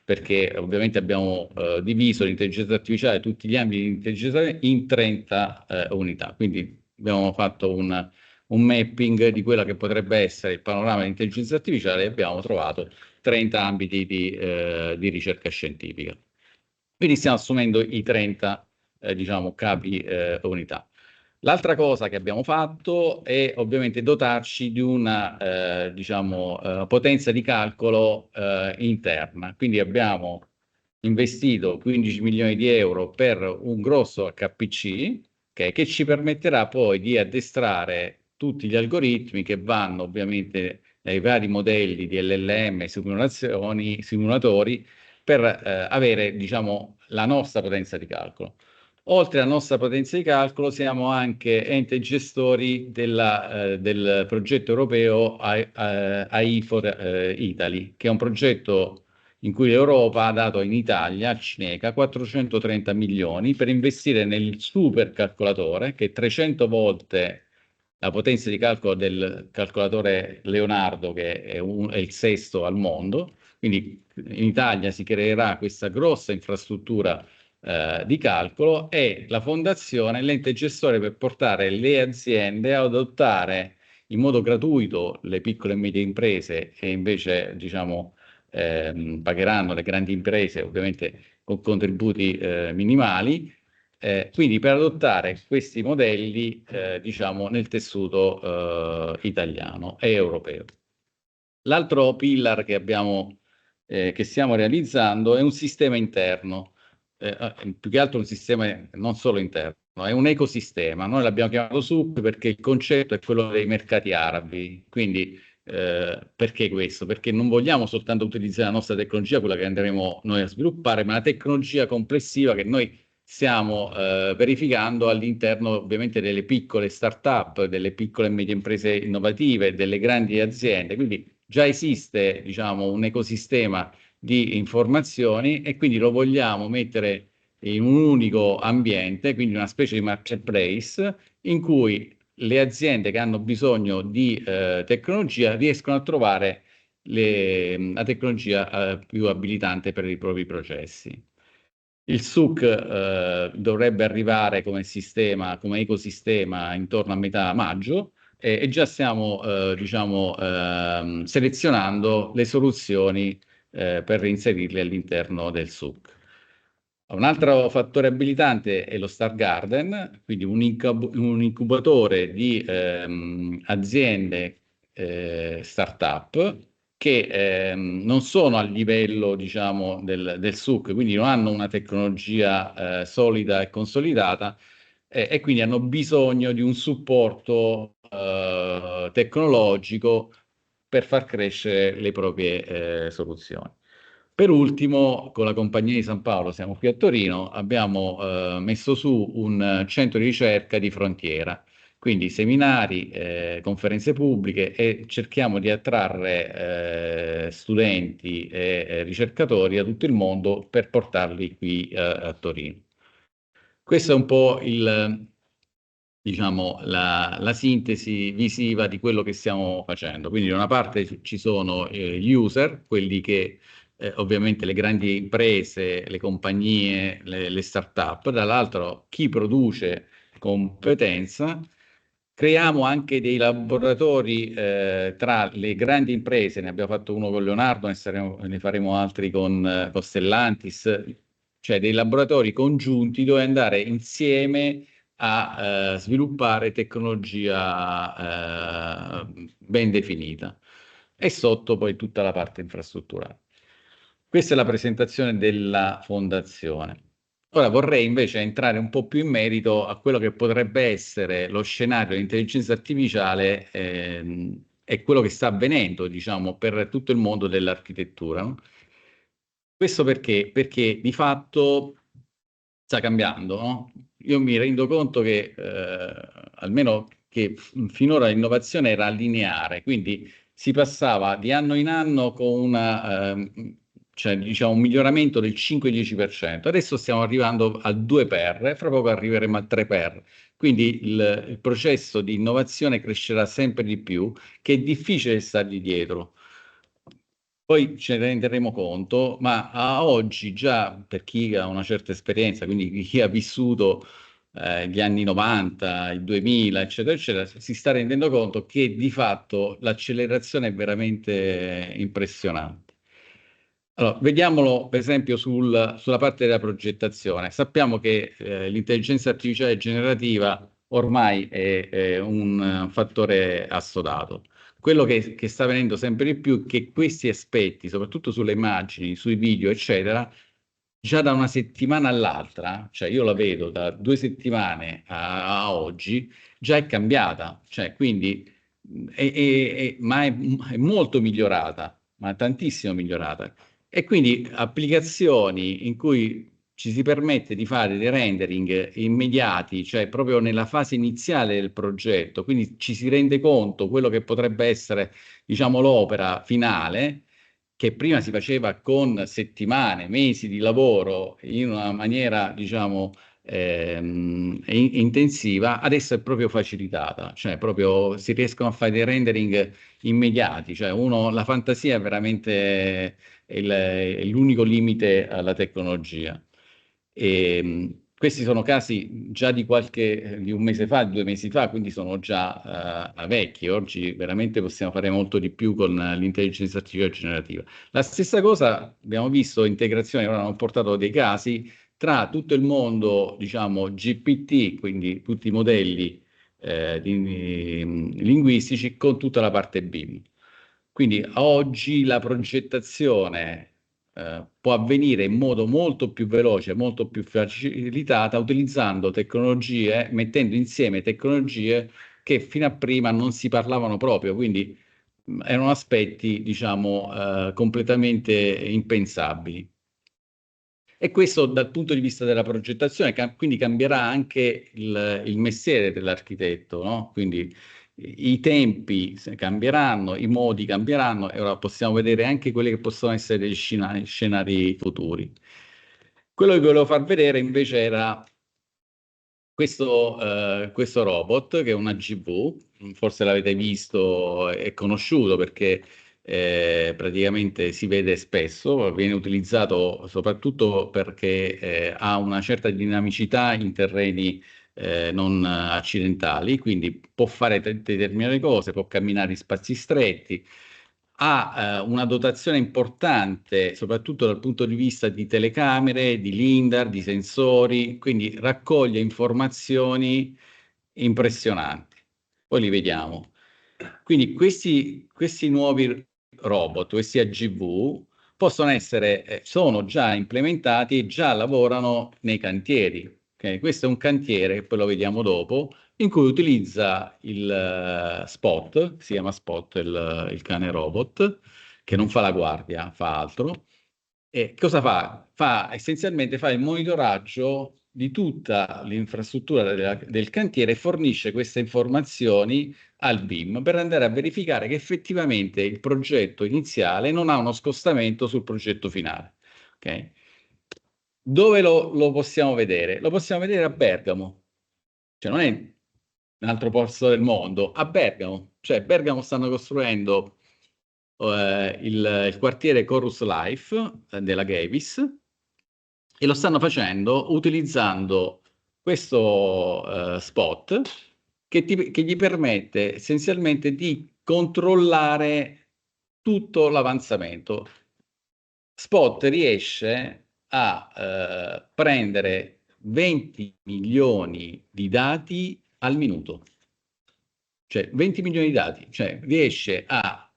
perché ovviamente abbiamo diviso l'intelligenza artificiale, tutti gli ambiti di intelligenza artificiale in 30 unità, quindi abbiamo fatto un mapping di quella che potrebbe essere il panorama dell'intelligenza artificiale e abbiamo trovato 30 ambiti di ricerca scientifica. Quindi stiamo assumendo i 30 diciamo, capi unità. L'altra cosa che abbiamo fatto è ovviamente dotarci di una diciamo, potenza di calcolo interna. Quindi abbiamo investito 15 milioni di euro per un grosso HPC che ci permetterà poi di addestrare tutti gli algoritmi che vanno ovviamente nei vari modelli di LLM, simulatori, per avere diciamo, la nostra potenza di calcolo. Oltre alla nostra potenza di calcolo, siamo anche enti gestori del progetto europeo AI for Italy, che è un progetto in cui l'Europa ha dato in Italia, al Cineca, 430 milioni per investire nel supercalcolatore, che è 300 volte la potenza di calcolo del calcolatore Leonardo, che è il sesto al mondo. Quindi in Italia si creerà questa grossa infrastruttura di calcolo e la fondazione è l'ente gestore per portare le aziende ad adottare in modo gratuito le piccole e medie imprese e invece diciamo pagheranno le grandi imprese ovviamente con contributi minimali, quindi per adottare questi modelli diciamo nel tessuto italiano e europeo. L'altro pillar che stiamo realizzando è un sistema interno, più che altro un sistema non solo interno, è un ecosistema. Noi l'abbiamo chiamato SUP perché il concetto è quello dei mercati arabi. Quindi perché questo? Perché non vogliamo soltanto utilizzare la nostra tecnologia, quella che andremo noi a sviluppare, ma la tecnologia complessiva che noi stiamo verificando all'interno ovviamente delle piccole start-up, delle piccole e medie imprese innovative, delle grandi aziende. Quindi già esiste, diciamo, un ecosistema di informazioni e quindi lo vogliamo mettere in un unico ambiente, quindi una specie di marketplace in cui le aziende che hanno bisogno di tecnologia riescono a trovare la tecnologia più abilitante per i propri processi. Il SUC dovrebbe arrivare come sistema, come ecosistema intorno a metà maggio e già stiamo diciamo, selezionando le soluzioni per reinserirle all'interno del SUC. Un altro fattore abilitante è lo Star Garden, quindi un incubatore di aziende start-up che non sono a livello diciamo, del SUC, quindi non hanno una tecnologia solida e consolidata e quindi hanno bisogno di un supporto tecnologico per far crescere le proprie soluzioni. Per ultimo, con la compagnia di San Paolo, siamo qui a Torino, abbiamo messo su un centro di ricerca di frontiera, quindi seminari, conferenze pubbliche e cerchiamo di attrarre studenti e ricercatori da tutto il mondo per portarli qui a Torino. Questa è un po' diciamo, la sintesi visiva di quello che stiamo facendo. Quindi da una parte ci sono gli user, quelli che ovviamente le grandi imprese, le compagnie, le start-up, dall'altro chi produce competenza. Creiamo anche dei laboratori tra le grandi imprese, ne abbiamo fatto uno con Leonardo, ne faremo altri con Stellantis, cioè dei laboratori congiunti dove andare insieme a sviluppare tecnologia ben definita e sotto poi tutta la parte infrastrutturale. Questa è la presentazione della fondazione. Ora vorrei invece entrare un po' più in merito a quello che potrebbe essere lo scenario dell'intelligenza artificiale e quello che sta avvenendo, diciamo, per tutto il mondo dell'architettura, no? Questo perché? Perché di fatto sta cambiando, no? Io mi rendo conto che almeno che finora l'innovazione era lineare, quindi si passava di anno in anno con una cioè diciamo un miglioramento del 5-10%. Adesso stiamo arrivando al 2x, fra poco arriveremo al 3x. Quindi il processo di innovazione crescerà sempre di più, che è difficile stargli dietro. Poi ce ne renderemo conto, ma a oggi già per chi ha una certa esperienza, quindi chi ha vissuto gli anni 90, il 2000, eccetera, eccetera, si sta rendendo conto che di fatto l'accelerazione è veramente impressionante. Allora, vediamolo per esempio sulla parte della progettazione. Sappiamo che l'intelligenza artificiale generativa ormai è un fattore assodato. Quello che sta avvenendo sempre di più è che questi aspetti, soprattutto sulle immagini, sui video, eccetera, già da una settimana all'altra, cioè io la vedo da 2 settimane a oggi, già è cambiata, cioè quindi ma è molto migliorata, ma tantissimo migliorata. E quindi applicazioni in cui ci si permette di fare dei rendering immediati, cioè proprio nella fase iniziale del progetto, quindi ci si rende conto quello che potrebbe essere, diciamo, l'opera finale, che prima si faceva con settimane, mesi di lavoro in una maniera, diciamo, intensiva, adesso è proprio facilitata, cioè proprio si riescono a fare dei rendering immediati, cioè la fantasia è veramente è l'unico limite alla tecnologia. Questi sono casi già di un mese fa, 2 mesi fa, quindi sono già vecchi. Oggi veramente possiamo fare molto di più con l'intelligenza artificiale generativa. La stessa cosa abbiamo visto, integrazione, ora hanno portato dei casi tra tutto il mondo, diciamo, GPT, quindi tutti i modelli linguistici, con tutta la parte BIM. Quindi oggi la progettazione può avvenire in modo molto più veloce, molto più facilitata, utilizzando tecnologie, mettendo insieme tecnologie che fino a prima non si parlavano proprio, quindi erano aspetti, diciamo, completamente impensabili. E questo dal punto di vista della progettazione, quindi cambierà anche il mestiere dell'architetto, no? Quindi i tempi cambieranno, i modi cambieranno e ora possiamo vedere anche quelli che possono essere degli scenari futuri. Quello che volevo far vedere invece era questo robot, che è una GV, forse l'avete visto, è conosciuto perché praticamente si vede spesso, viene utilizzato soprattutto perché ha una certa dinamicità in terreni non accidentali, quindi può fare determinate cose, può camminare in spazi stretti, ha una dotazione importante, soprattutto dal punto di vista di telecamere, di LiDAR, di sensori, quindi raccoglie informazioni impressionanti. Poi li vediamo. Quindi questi nuovi robot, questi AGV, possono essere, sono già implementati e già lavorano nei cantieri. Okay? Questo è un cantiere, che poi lo vediamo dopo, in cui utilizza il Spot, si chiama Spot il cane robot, che non fa la guardia, fa altro. E cosa fa? Essenzialmente fa il monitoraggio di tutta l'infrastruttura del cantiere e fornisce queste informazioni al BIM per andare a verificare che effettivamente il progetto iniziale non ha uno scostamento sul progetto finale. Okay? Dove lo possiamo vedere? Lo possiamo vedere a Bergamo, cioè non è un altro posto del mondo, a Bergamo. Cioè Bergamo stanno costruendo il quartiere Chorus Life della Gavis e lo stanno facendo utilizzando questo spot che gli permette essenzialmente di controllare tutto l'avanzamento. Spot riesce a prendere 20 milioni di dati al minuto, cioè 20 milioni di dati, cioè riesce a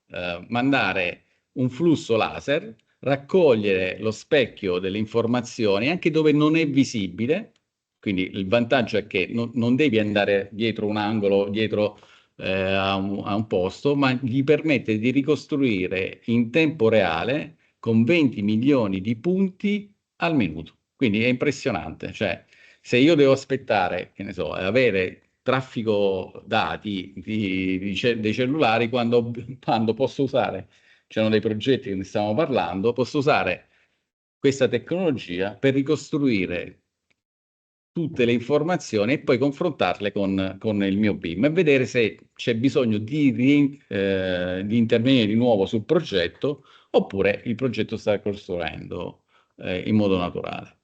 mandare un flusso laser, raccogliere lo specchio delle informazioni anche dove non è visibile, quindi il vantaggio è che non devi andare dietro un angolo, dietro a un posto, ma gli permette di ricostruire in tempo reale con 20 milioni di punti al minuto. Quindi è impressionante, cioè se io devo aspettare, che ne so, avere traffico dati dei cellulari quando posso usare, c'erano dei progetti che ne stavamo parlando, posso usare questa tecnologia per ricostruire tutte le informazioni e poi confrontarle con il mio BIM e vedere se c'è bisogno di intervenire di nuovo sul progetto oppure il progetto sta costruendo in modo naturale.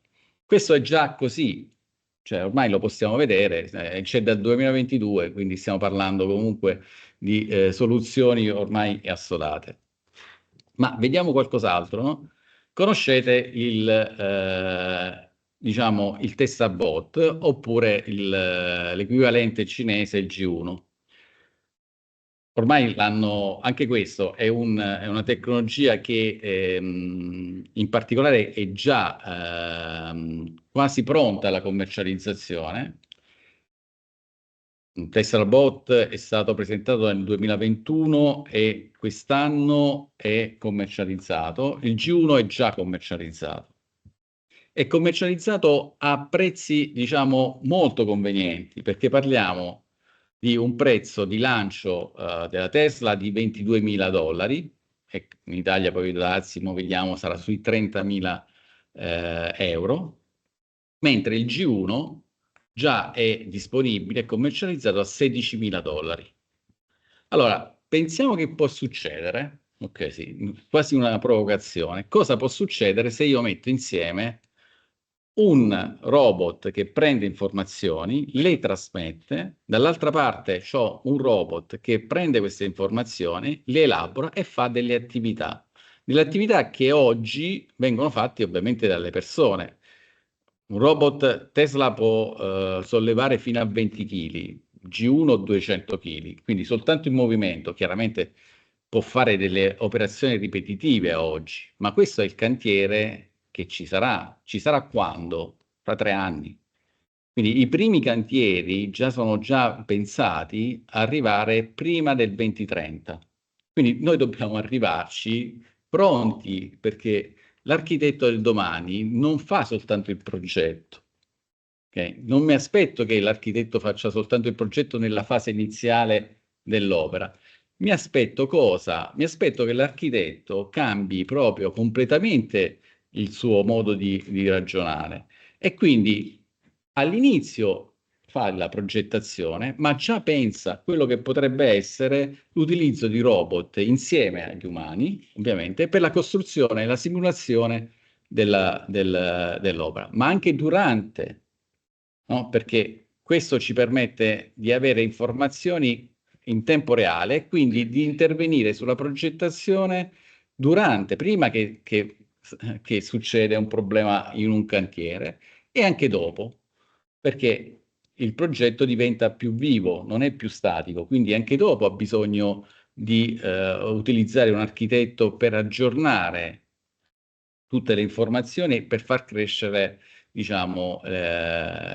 Questo è già così, cioè ormai lo possiamo vedere, c'è dal 2022, quindi stiamo parlando comunque di soluzioni ormai assodate. Ma vediamo qualcos'altro, no? Conoscete diciamo, il Testabot oppure l'equivalente cinese, il G1. Ormai anche questo è una tecnologia che in particolare è già quasi pronta alla commercializzazione. Il Testabot è stato presentato nel 2021 e quest'anno è commercializzato. Il G1 è già commercializzato. È commercializzato a prezzi, diciamo, molto convenienti, perché parliamo di un prezzo di lancio della Tesla di $22.000, e in Italia poi il massimo vediamo sarà sui 30.000 euro, mentre il G1 già è disponibile e commercializzato a $16.000. Allora, pensiamo che può succedere, ok, sì, quasi una provocazione. Cosa può succedere se io metto insieme un robot che prende informazioni, le trasmette, dall'altra parte ho un robot che prende queste informazioni, le elabora e fa delle attività che oggi vengono fatte ovviamente dalle persone. Un robot Tesla può sollevare fino a 20 kg, G1 200 kg, quindi soltanto in movimento, chiaramente può fare delle operazioni ripetitive oggi, ma questo è il cantiere che ci sarà quando? Fra 3 anni. Quindi i primi cantieri sono già pensati a arrivare prima del 2030. Quindi noi dobbiamo arrivarci pronti, perché l'architetto del domani non fa soltanto il progetto. Okay? Non mi aspetto che l'architetto faccia soltanto il progetto nella fase iniziale dell'opera. Mi aspetto cosa? Mi aspetto che l'architetto cambi proprio completamente il suo modo di ragionare e quindi all'inizio fa la progettazione, ma già pensa a quello che potrebbe essere l'utilizzo di robot insieme agli umani, ovviamente, per la costruzione e la simulazione dell'opera, ma anche durante, no? Perché questo ci permette di avere informazioni in tempo reale e quindi di intervenire sulla progettazione prima che succede un problema in un cantiere e anche dopo, perché il progetto diventa più vivo, non è più statico, quindi anche dopo ha bisogno di utilizzare un architetto per aggiornare tutte le informazioni per far crescere, diciamo,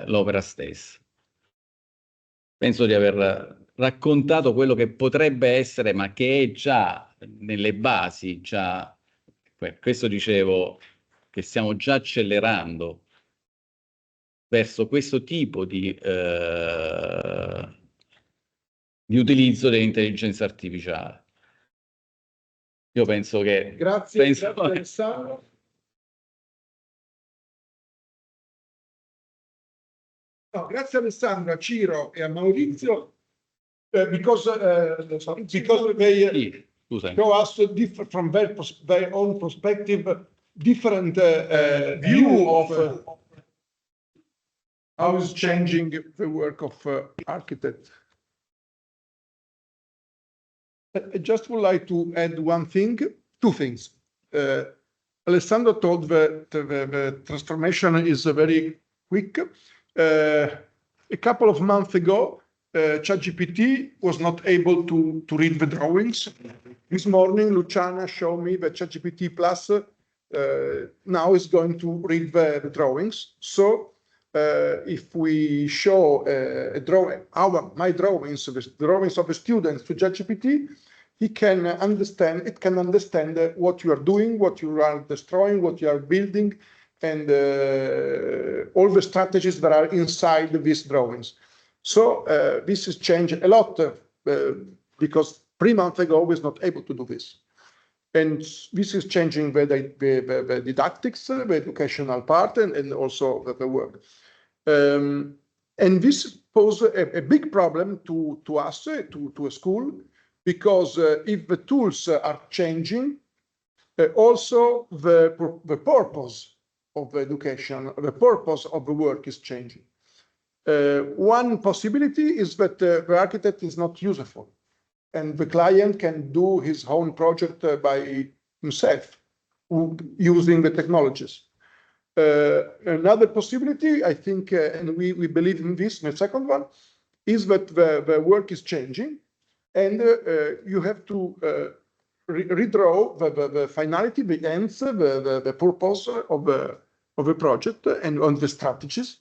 l'opera stessa. Penso di aver raccontato quello che potrebbe essere, ma che è già nelle basi, questo dicevo, che stiamo già accelerando verso questo tipo di utilizzo dell'intelligenza artificiale. Io penso che... Grazie Alessandro. No, grazie Alessandro, a Ciro e a Maurizio, because they show us from their own perspective different view of how is changing the work of architects. I just would like to add two things. Alessandro told that the transformation is very quick. A couple of months ago, ChatGPT was not able to read the drawings. This morning, Luciana showed me that ChatGPT Plus now is going to read the drawings. So if we show my drawings, the drawings of the students to ChatGPT, it can understand what you are doing, what you are destroying, what you are building, and all the strategies that are inside these drawings. So this has changed a lot because 3 months ago we was not able to do this. And this is changing the didactics, the educational part, and also the work. And this poses a big problem to us, to a school, because if the tools are changing, also the purpose of the education, the purpose of the work is changing. One possibility is that the architect is not useful, and the client can do his own project by himself, using the technologies. Another possibility, I think, and we believe in this, in the second one, is that the work is changing, and you have to redraw the finality, the ends, the purpose of the project and on the strategies.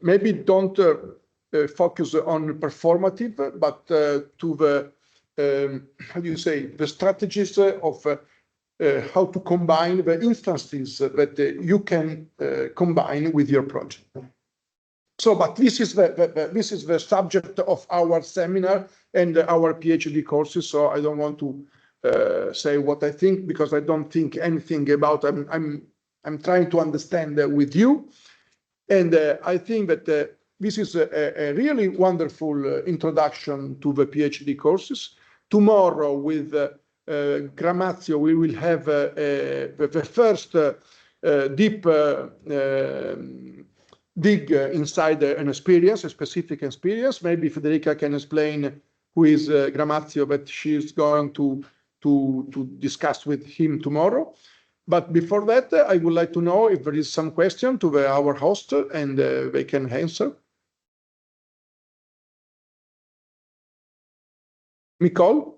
Maybe don't focus on performative, but to the, how do you say, the strategies of how to combine the instances that you can combine with your project. So, but this is the subject of our seminar and our PhD courses. So I don't want to say what I think, because I don't think anything about. I'm trying to understand with you, and I think that this is a really wonderful introduction to the PhD courses. Tomorrow with Gramazio, we will have the first deep dig inside an experience, a specific experience. Maybe Federica can explain who is Gramazio, but she's going to discuss with him tomorrow. But before that, I would like to know if there is some question to our host, and they can answer. Nicole?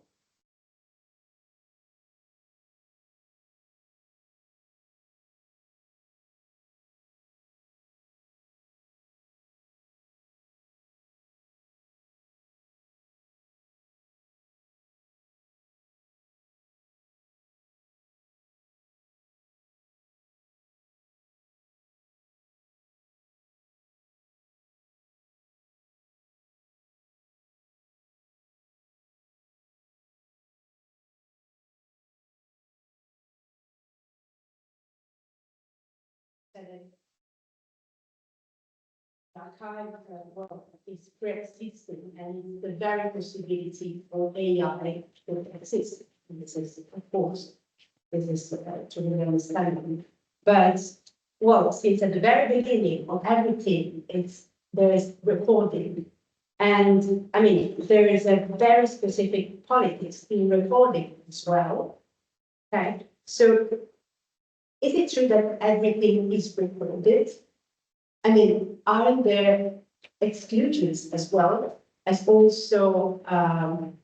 Archive is pre-existing, and it's the very possibility for AI to exist. This is, of course, this is to really understand. But well, since at the very beginning of everything, there is recording, and I mean there is a very specific politics in recording as well. Okay, so is it true that everything is recorded? I mean, aren't there exclusions as well, as also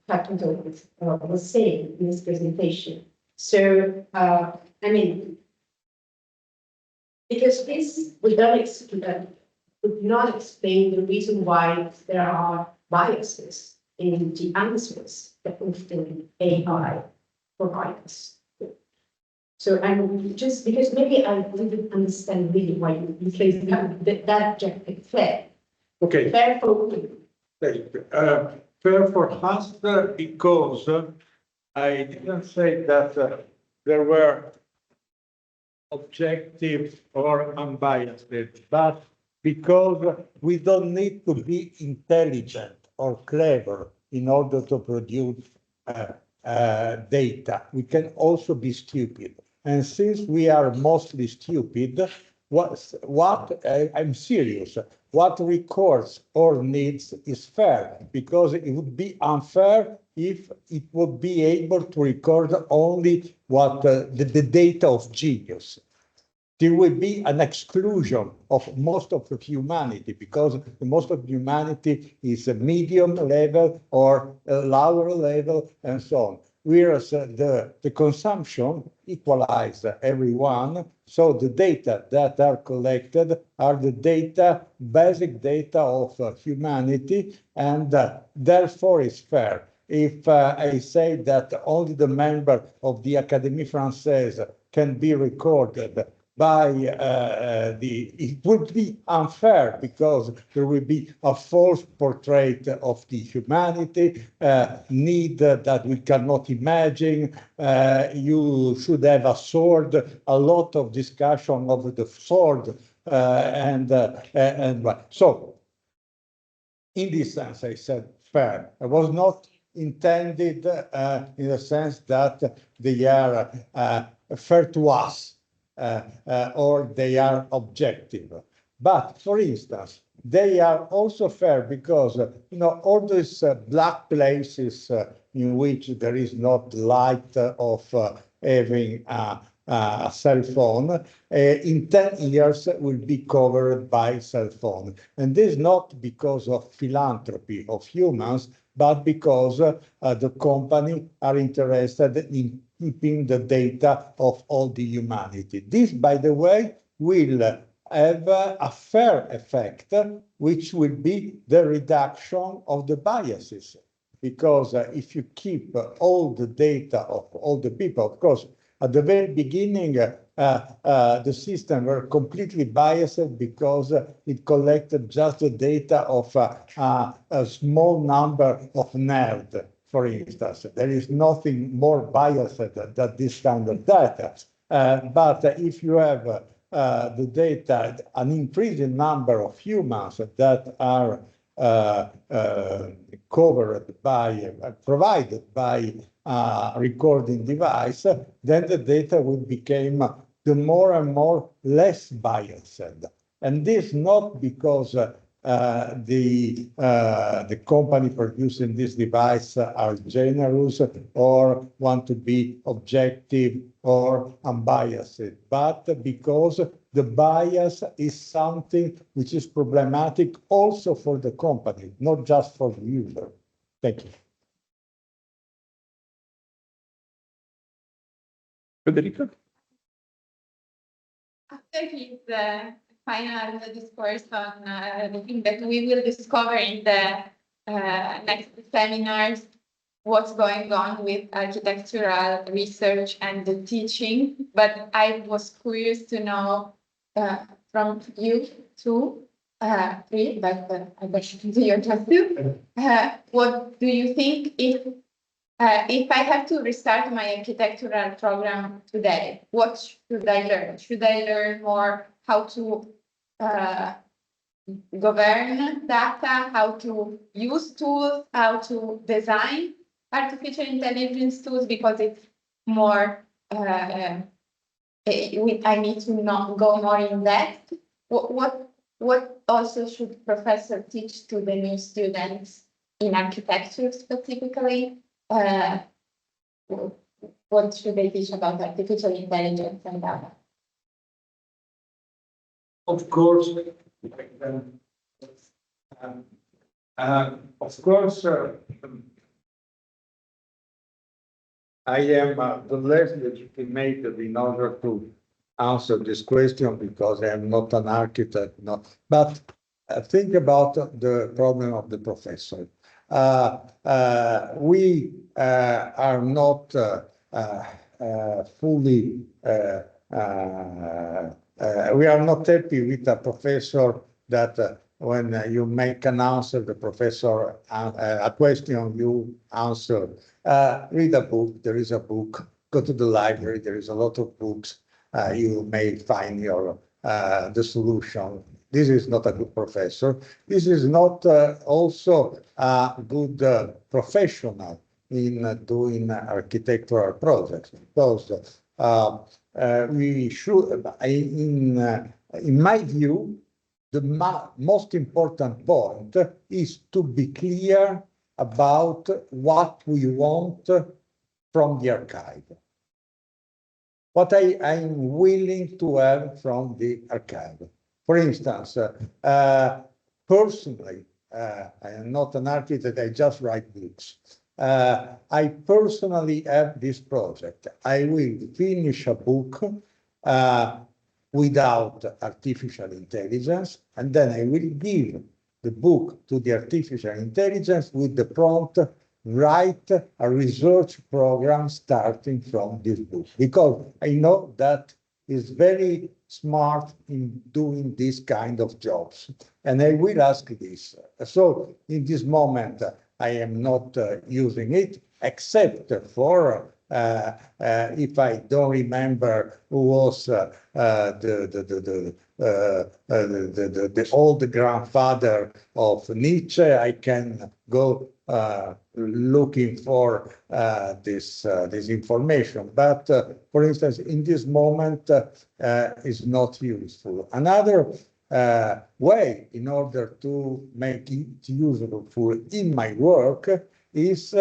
Cattuto was saying in his presentation? So, I mean, because this would not explain the reason why there are biases in the answers that often AI provides. So I'm just, because maybe I didn't understand really why you placed that objective fair. Okay. Fair for fair for us, because I didn't say that there were objective or unbiased, but because we don't need to be intelligent or clever in order to produce data. We can also be stupid. And since we are mostly stupid, I'm serious, what records or needs is fair, because it would be unfair if it would be able to record only what the data of genius. There will be an exclusion of most of humanity, because most of humanity is a medium level or a lower level and so on. Whereas the consumption equalize everyone, so the data that are collected are the data, basic data of humanity, and therefore it's fair. If I say that only the member of the Académie Française can be recorded by it would be unfair because there will be a false portrait of the humanity, need that we cannot imagine. You should have a sword, a lot of discussion of the sword, so in this sense, I said fair. I was not intended in the sense that they are fair to us. Or they are objective. But for instance, they are also fair because, all these black places in which there is not light of having a cell phone, in 10 years will be covered by cell phone. And this is not because of philanthropy of humans, but because the company are interested in keeping the data of all the humanity. This, by the way, will have a fair effect, which will be the reduction of the biases. Because if you keep all the data of all the people, of course, at the very beginning, the system were completely biased because it collected just the data of a small number of nerds, for instance. There is nothing more biased than this kind of data. But if you have the data, an increasing number of humans that are covered by, provided by recording device, then the data will become the more and more less biased. And this not because the company producing this device are generous or want to be objective or unbiased, but because the bias is something which is problematic also for the company, not just for the user. Thank you. Federica? After his final discourse on the thing that we will discover in the next seminars, what's going on with architectural research and the teaching, but I was curious to know from you two, three, but I question to you just two, what do you think if I have to restart my architectural program today, what should I learn? Should I learn more how to govern data, how to use tools, how to design artificial intelligence tools, because it's more, I need to not go more in depth. What also should professor teach to the new students in architecture specifically? What should they teach about artificial intelligence and data? Of course, I am the less legitimated in order to answer this question because I am not an architect. But think about the problem of the professor. We are not fully. We are not happy with a professor that when you make an answer, the professor a question you answer. Read a book. There is a book. Go to the library. There is a lot of books. You may find your the solution. This is not a good professor. This is not also a good professional in doing architectural projects, because we should, in my view, the most important point is to be clear about what we want from the archive. What I'm willing to have from the archive. For instance, personally, I am not an architect, I just write books. I personally have this project. I will finish a book without artificial intelligence, and then I will give the book to the artificial intelligence with the prompt, write a research program starting from this book. Because I know that is very smart in doing this kind of jobs. And I will ask this. So in this moment, I am not using it, except for if I don't remember who was the old grandfather of Nietzsche, I can go looking for this information. But for instance, in this moment, is not useful. Another way in order to make it useful in my work is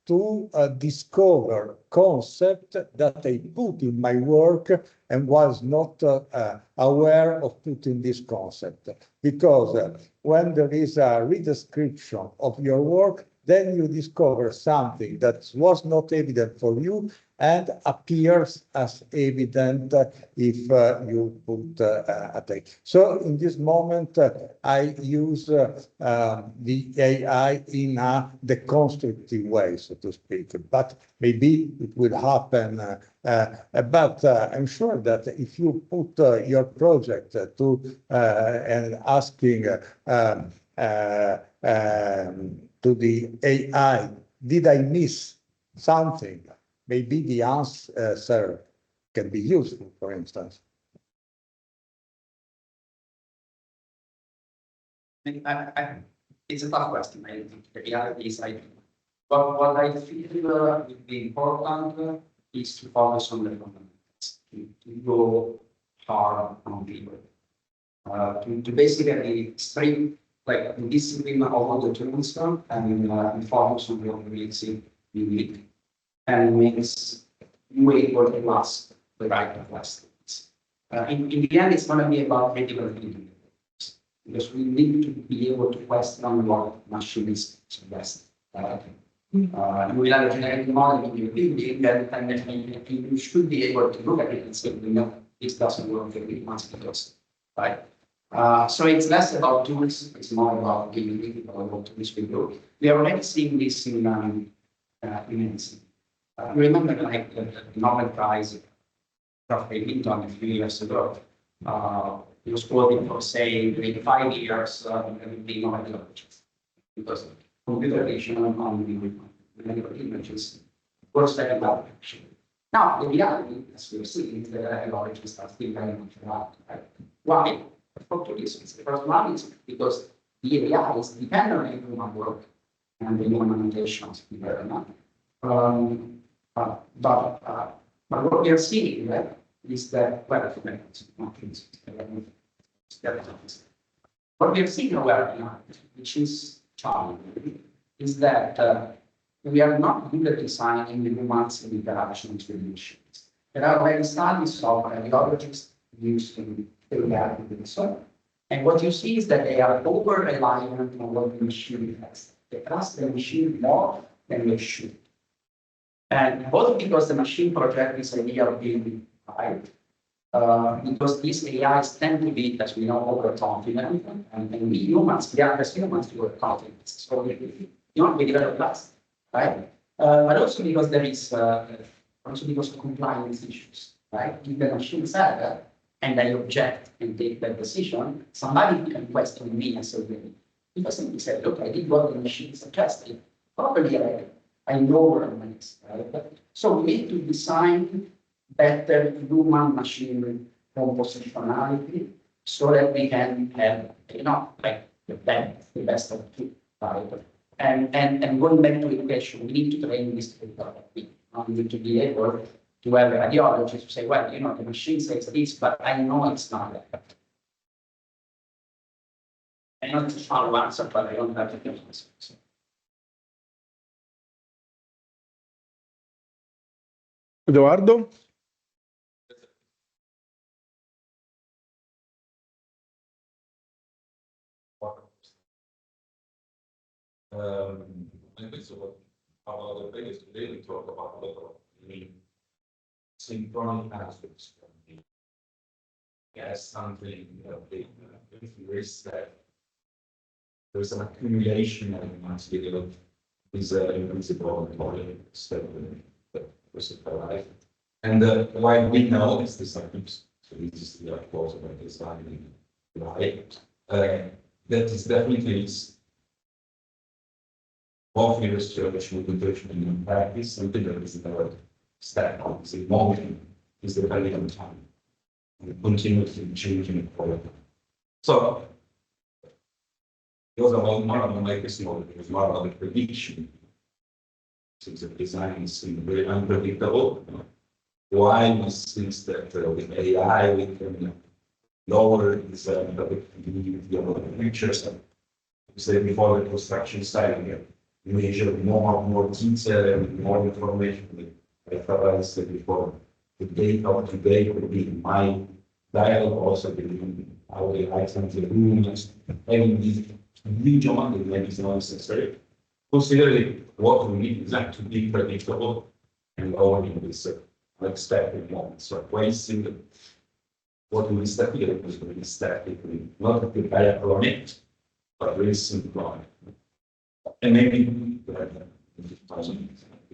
to discover concept that I put in my work and was not aware of putting this concept. Because when there is a redescription of your work, then you discover something that was not evident for you and appears as evident if you put a text. So in this moment, I use the AI in a deconstructive way, so to speak. But maybe it will happen. But I'm sure that if you put your project to and asking to the AI, did I miss something? Maybe the answer can be useful, for instance. It's a tough question. I think the reality is, what I feel would be important is to focus on the fundamentals, to go hard on people, to basically strip like the discipline of all the tools and focus on the ability you need, and makes you able to ask the right questions. In the end, it's going to be about critical thinking, because we need to be able to question what machines suggest. You will have a generic model in your building, and you should be able to look at it and say, no, this doesn't work for me, must be lost, right? So it's less about tools, it's more about giving about what tools we do. We are already seeing this in medicine. Remember, like the Nobel Prize of Polito a few years ago, he was quoted for saying, in 5 years, there will be no radiologists, because computer vision on the medical images was very well. Now, the reality, as we've seen, is that radiologists are still very much around. Right? Why? For two reasons. The first one is because the AI is dependent on human work and the human annotations we learn. But what we are seeing, right, is that, well, what we are seeing, however, which is challenging, is that we are not good at designing the humans and interactions with machines. There are already studies of radiologists using reality and so on. And what you see is that they are over-reliant on what the machine has. They trust the machine more than they should. And both because the machine project this idea of being right, because these AIs tend to be, as we know, overconfident, and we humans, we are as humans, we are confident. So we develop trust, right? But also because there is, also because of compliance issues, right? If the machine said that, and I object and take that decision, somebody can question me as a way. If I simply say, look, I did what the machine suggested, probably I know where I'm right? So we need to design better human-machine compositionality so that we can have, like the best of two, right? And going back to education, we need to train this people. We need to be able to have a radiologist to say, well, the machine says this, but I know it's not that. I know it's a shallow answer, but I don't have to give answer. So. Edoardo? In questo parlavo del previous today, we talk about a lot of synchronic aspects. Yes, something risk that there's an accumulation of material is in principle that was arrived. And why we know is the So this is the approach of designing, right? That is definitely of research with in practice, something that is never static, it's evolving, is depending on time, and continuously changing quality. So, those are all more of my personal, it was more about the prediction. Since the design is very unpredictable, why we think that with AI we can lower this predictability of the features. Say before the construction site, we measure more detail and more information. Like I said before, the data of today would be my dialogue also between how the items, the rooms, having these regional that is not necessary. Considering what we need is like to be predictable and lowering this unexpected moments. So wasting what we step here is going to be statically, not prepare on it, but really simplify. And maybe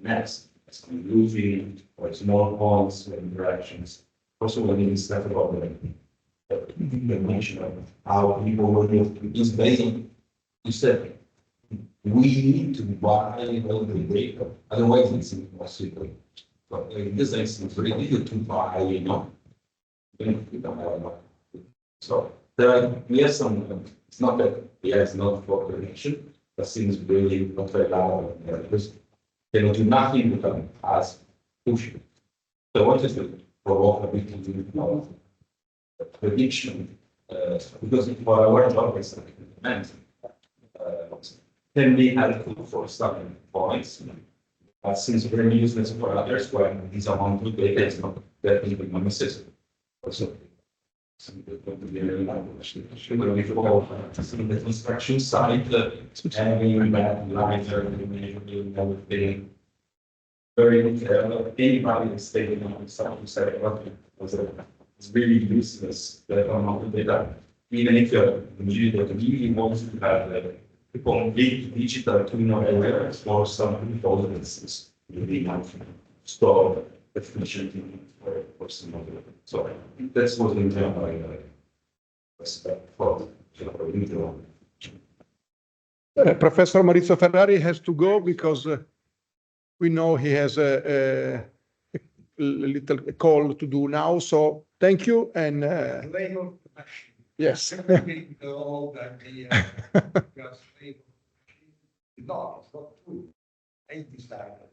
next, some roofing or small points or interactions. Also, when you step about the mention of how people will move is based on, you said, we need to buy all the data, otherwise it's impossible. But in this instance, it's really difficult to buy, so we have some, it's not that it's not for prediction, that seems really not very loud because they don't do nothing without us pushing. So what is the provoke a bit of prediction? Because for our job it's can be helpful for starting points, but since very useless for others when these amount of data is not that even necessary. Also, the construction site, having that lighter, everything very anybody is stating on something say it's really useless that amount of data, even if you really wants to have a complete digital twin of awareness for some intelligences, really not store efficiently for some of it. So that's what in general respect for Unito. Professor Maurizio Ferrari has to go because we know he has a little call to do now. So thank you and yes. No, it's not true. I decided.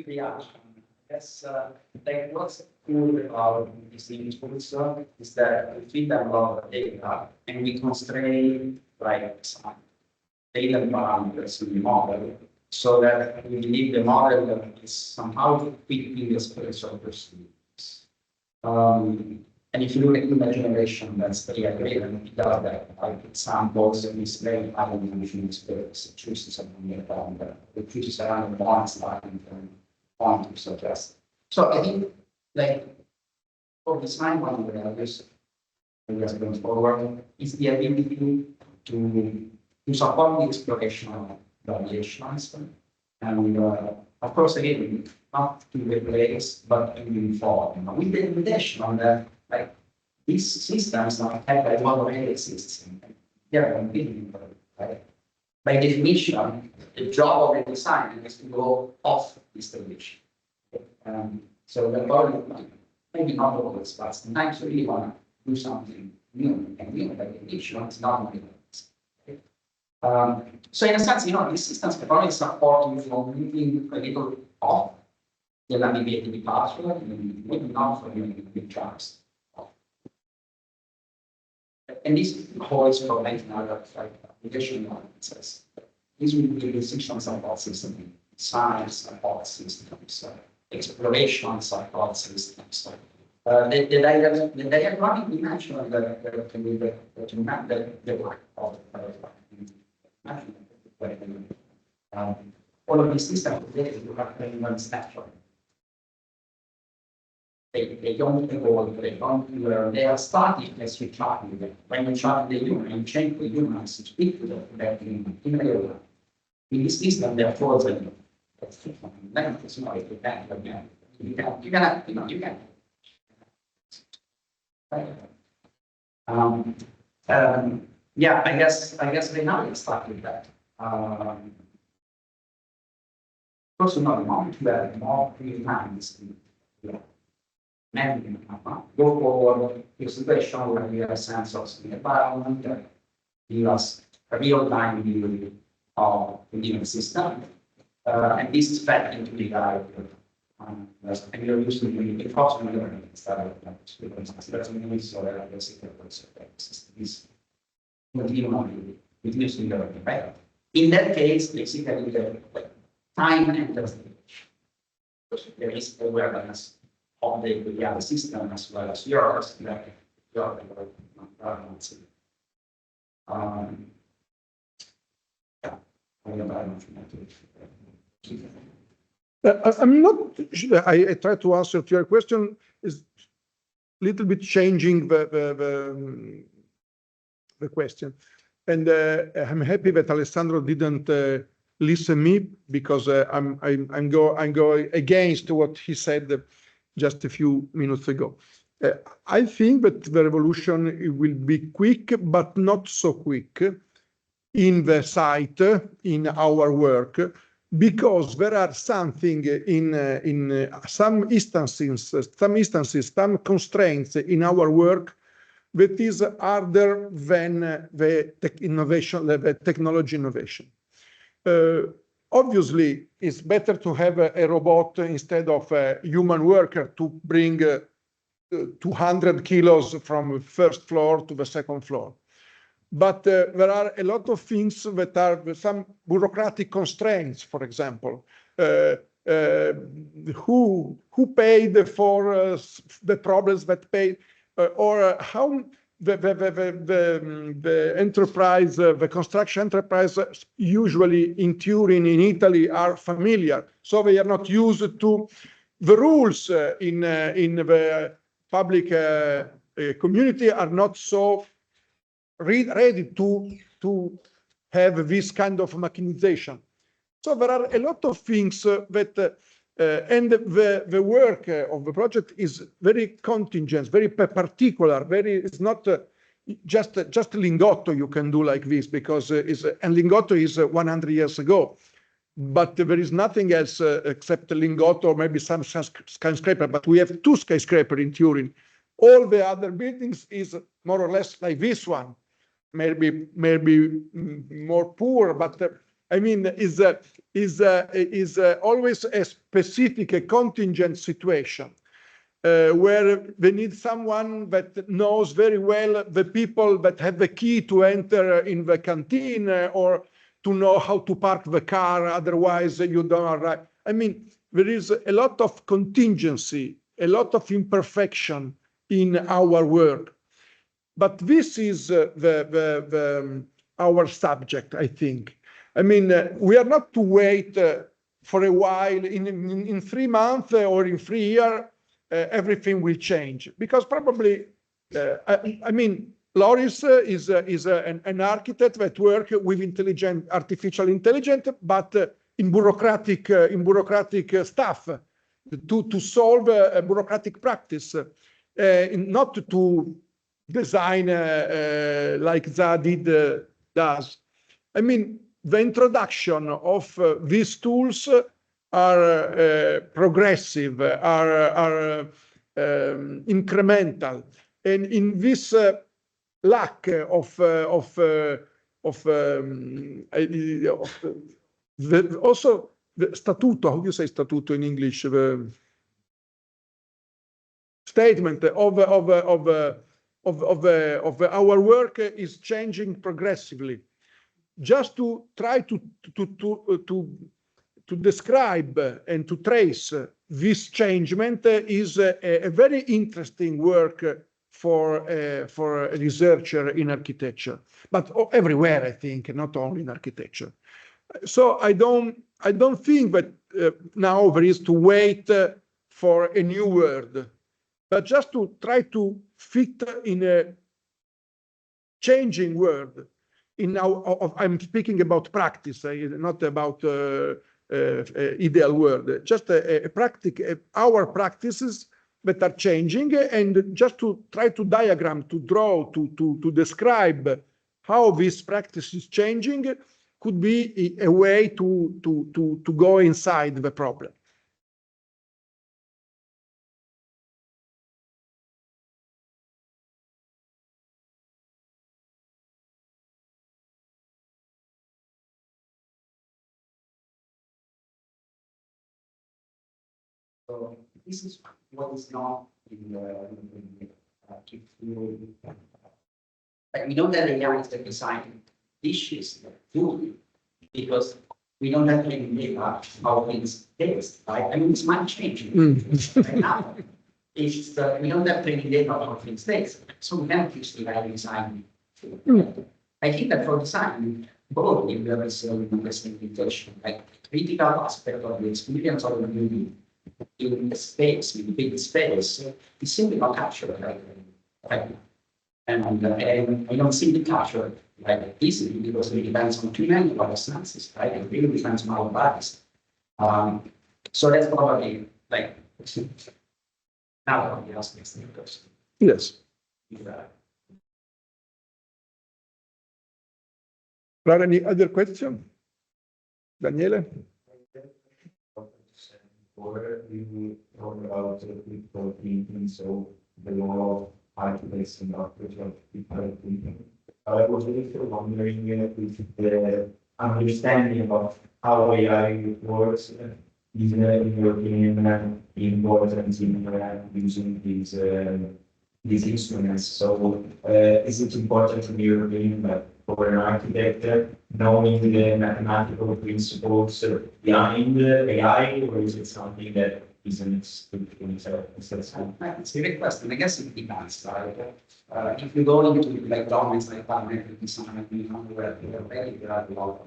Reaction. Yes, like what's cool about these inputs is that we feed them a lot of data and we constrain like some data parameters in the model so that we believe the model is somehow fitting the spatial perspectives. And if you look at image generation, that's the idea, and it does that. Like examples and display other dimension space, it chooses something that it chooses around the one slide and to suggest. So I think, like, for design one of the values going forward is the ability to support the exploration of variations and of course again not to replace but to inform with the invitation that like these systems have a lot of exists. They are competing, right? By definition, the job of the design is to go off this tradition. So the problem, maybe not always, but sometimes you really want to do something new, and new by definition is not new. So in a sense, these systems can only support you from moving a little off the navigating pathway, maybe not for big jumps. And this holds for many other application analysis. These will be decisions about system science about systems, exploration about systems. The diagrammatic dimension of all of these systems you have one snapshot. They don't evolve, they don't learn, they are static as you chart them. When you chart the human, you change the humans to speak to them in real life. in this system, therefore, yeah, I guess we now can start with that. First of all, the moment you have more free time is go forward to a situation where we have a sense of the environment, give us a real-time view of the given system, and this is fed into the guide. And you're using the approximate learning instead of this using learning, right? In that case, basically, the time enters the picture. Because there is awareness of the other system as well as yours, that you're I'm not. I try to answer to your question is a little bit changing the question, and I'm happy that Alessandro didn't listen me because I'm going against what he said just a few minutes ago. I think that the revolution will be quick, but not so quick in the site, in our work, because there are something in some instances, some constraints in our work that is harder than the technology innovation. Obviously, it's better to have a robot instead of a human worker to bring 200 kilos from the first floor to the second floor. But there are a lot of things that are some bureaucratic constraints, for example. Who paid for the problems that paid, or how the enterprise, the construction enterprise, usually in Turin, in Italy, are familiar. So they are not used to the rules in the public community are not so ready to have this kind of mechanization. So there are a lot of things that, and the work of the project is very contingent, very particular, it's not just Lingotto you can do like this, because and Lingotto is 100 years ago. But there is nothing else except Lingotto, or maybe some skyscraper, but we have 2 skyscrapers in Turin. All the other buildings is more or less like this one. Maybe more poor, but I mean, is always a specific, a contingent situation where they need someone that knows very well the people that have the key to enter in the canteen or to know how to park the car. Otherwise, you don't arrive. I mean, there is a lot of contingency, a lot of imperfection in our work. But this is our subject, I think. I mean, we are not to wait for a while. In 3 months or in 3 years, everything will change. Because probably, I mean, Loris is an architect that works with artificial intelligence, but in bureaucratic stuff to solve a bureaucratic practice, not to design like Zadid does. I mean, the introduction of these tools are progressive, are incremental, and in this lack of also the statuto. How do you say statuto in English? The statement of our work is changing progressively. Just to try to describe and to trace this changement is a very interesting work for a researcher in architecture, but everywhere, I think, not only in architecture. So I don't think that now there is to wait for a new word, but just to try to fit in a changing world, I'm speaking about practice, not about ideal world, just our practices that are changing, and just to try to diagram, to draw, to describe how this practice is changing could be a way to go inside the problem. So this is what is not in like we don't have AI that design dishes, food, because we don't have any data how things taste, right? I mean, it's might change right now. It's we don't have any data how things taste, so we can't use the AI design food. I think that for design, both in the investigation, like critical aspect of the experience of the movie in the space, in big space, is simply not captured right now. And I don't see the capture like easily because it depends on too many of our senses, right? It really depends on our bodies. So that's probably like now what the aspects of the Yes. Are any other question? Daniele? Or you talk about critical thinking, so the law of architects and architecture of critical thinking. I was also wondering if the understanding of how AI works is, in your opinion, important in using these instruments. So, is it important in your opinion that for an architect knowing the mathematical principles behind AI, or is it something that isn't in itself? It's a great question. I guess it depends, right? If you go into like domains like Partmership, design, where there are a lot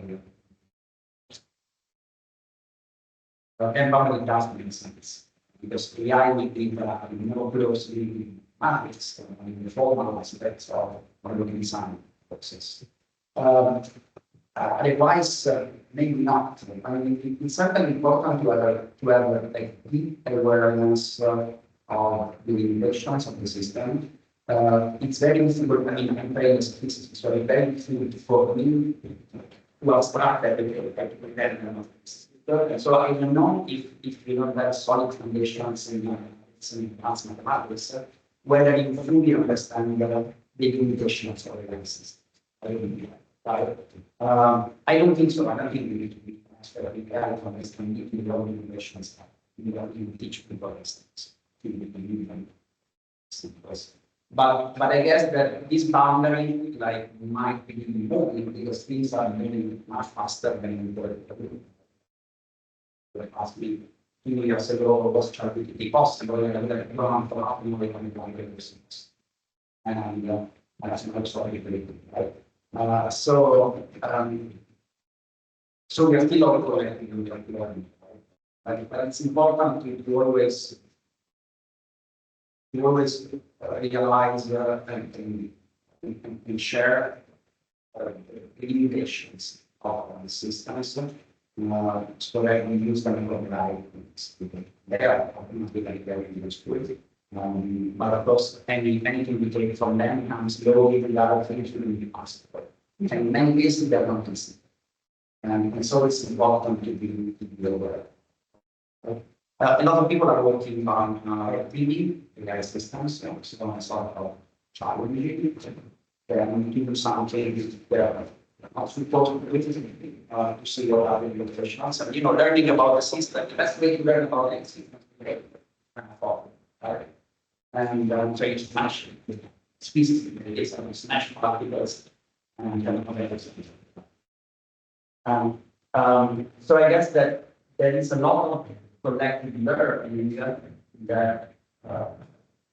of and probably does make sense because AI will be more closely matrix in the formal aspects of the design process. Otherwise, maybe not. I mean, it's certainly important to have like deep awareness of the limitations of the system. It's very difficult. I mean, I'm very physicist, so it's very difficult for me to abstract everything. So I don't know if you don't have solid foundations in advanced mathematics, whether you fully understand the limitations of the system. I don't think so. I don't think we need to be transferred in from this community without limitations. We don't even teach people these things. But I guess that this boundary like might be moving because things are moving much faster than the past few years ago was totally possible and that run for optimal economic systems. And that's not sorry, right? So we are still all collecting learning, right? But it's important to always realize and share the limitations of the systems, so that we use them for the they are ultimately very useful. But of course, anything we take from them comes slowly without things will be possible. And in many cases, they are not consistent. And so it's important to be aware. A lot of people are working on 3D AI systems, so it's a sort of challenging. They are going to do something that not supposed to see what are the limitations. And learning about the system, the best way to learn about the system is right? And so it's national species, it's national particles, and so I guess that there is a lot of collective learning that